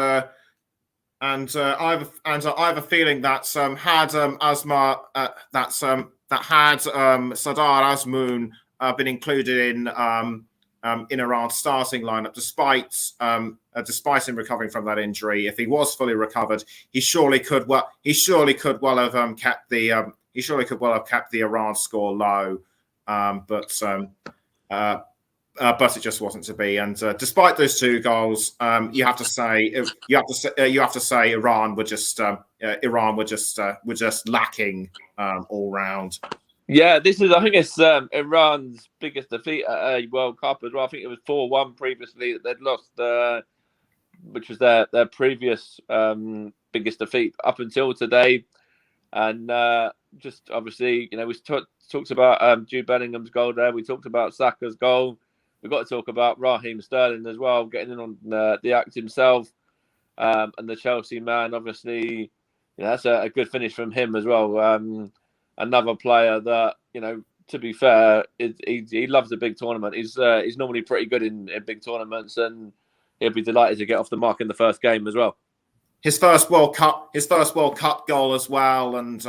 I have a feeling that had Sardar Azmoun been included in Iran's starting lineup, despite him recovering from that injury, if he was fully recovered, he surely could well have kept the Iran score low, but it just wasn't to be. And despite those two goals, you have to say Iran were just lacking all round. Yeah, I think it's Iran's biggest defeat at a World Cup as well. I think it was 4-1 previously that they'd lost, which was their previous biggest defeat up until today. And just obviously, we talked about Jude Bellingham's goal there. We talked about Saka's goal. We've got to talk about Raheem Sterling as well, getting in on the act himself, and the Chelsea man. Obviously, that's a good finish from him as well. Another player that, to be fair, he loves a big tournament. He's normally pretty good in big tournaments, and he'll be delighted to get off the mark in the first game as well. His first World Cup goal as well, and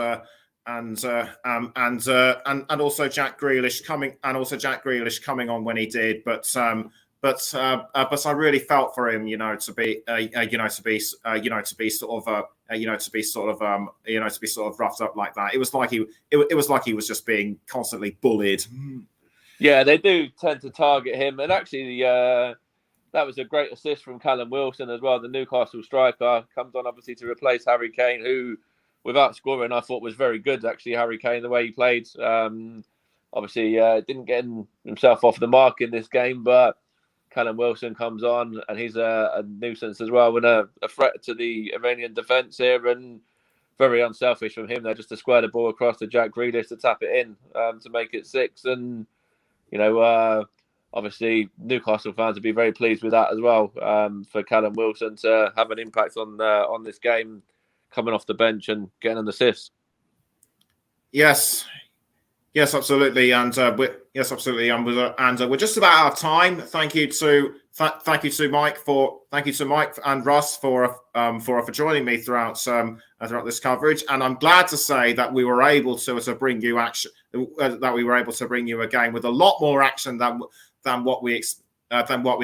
also Jack Grealish coming on when he did, but I really felt for him, to be sort of roughed up like that. It was like he was just being constantly bullied. Yeah, they do tend to target him, and actually that was a great assist from Callum Wilson as well. The Newcastle striker comes on obviously to replace Harry Kane, who, without scoring, I thought was very good, actually, Harry Kane, the way he played. Obviously, didn't get himself off the mark in this game, but Callum Wilson comes on, and he's a nuisance as well, and a threat to the Iranian defence here, and very unselfish from him there, just to square the ball across to Jack Grealish to tap it in to make it 6. And, obviously, Newcastle fans would be very pleased with that as well, for Callum Wilson to have an impact on this game, coming off the bench and getting an assist. Yes, absolutely, and we're just about out of time. Thank you to Mike and Russ for joining me throughout this coverage, and I'm glad to say that we were able to bring you action. That we were able to bring you a game with a lot more action than what we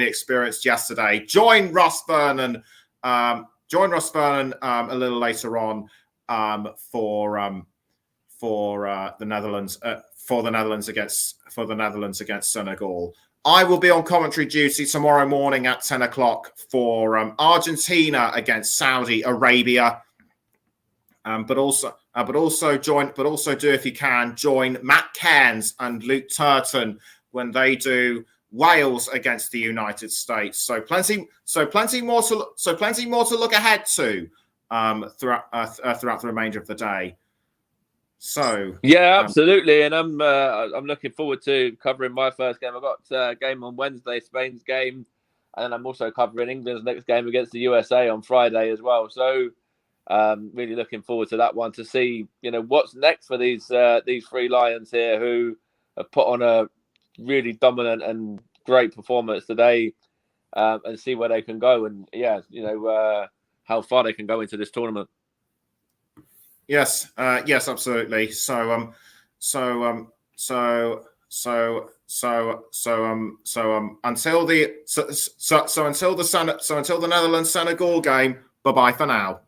experienced yesterday. Join Russ Vernon a little later on for the Netherlands against Senegal. I will be on commentary duty tomorrow morning at 10 o'clock for Argentina against Saudi Arabia. But also do, if you can, join Matt Cairns and Luke Turton when they do Wales against the United States. So plenty more to look ahead to throughout the remainder of the day. So yeah, absolutely, and I'm looking forward to covering my first game. I've got a game on Wednesday, Spain's game, and then I'm also covering England's next game against the USA on Friday as well. So really looking forward to that one to see, what's next for these three Lions here who have put on a really dominant and great performance today, and see where they can go, and how far they can go into this tournament. Yes, yes, absolutely. So until the Netherlands Senegal game, bye bye for now.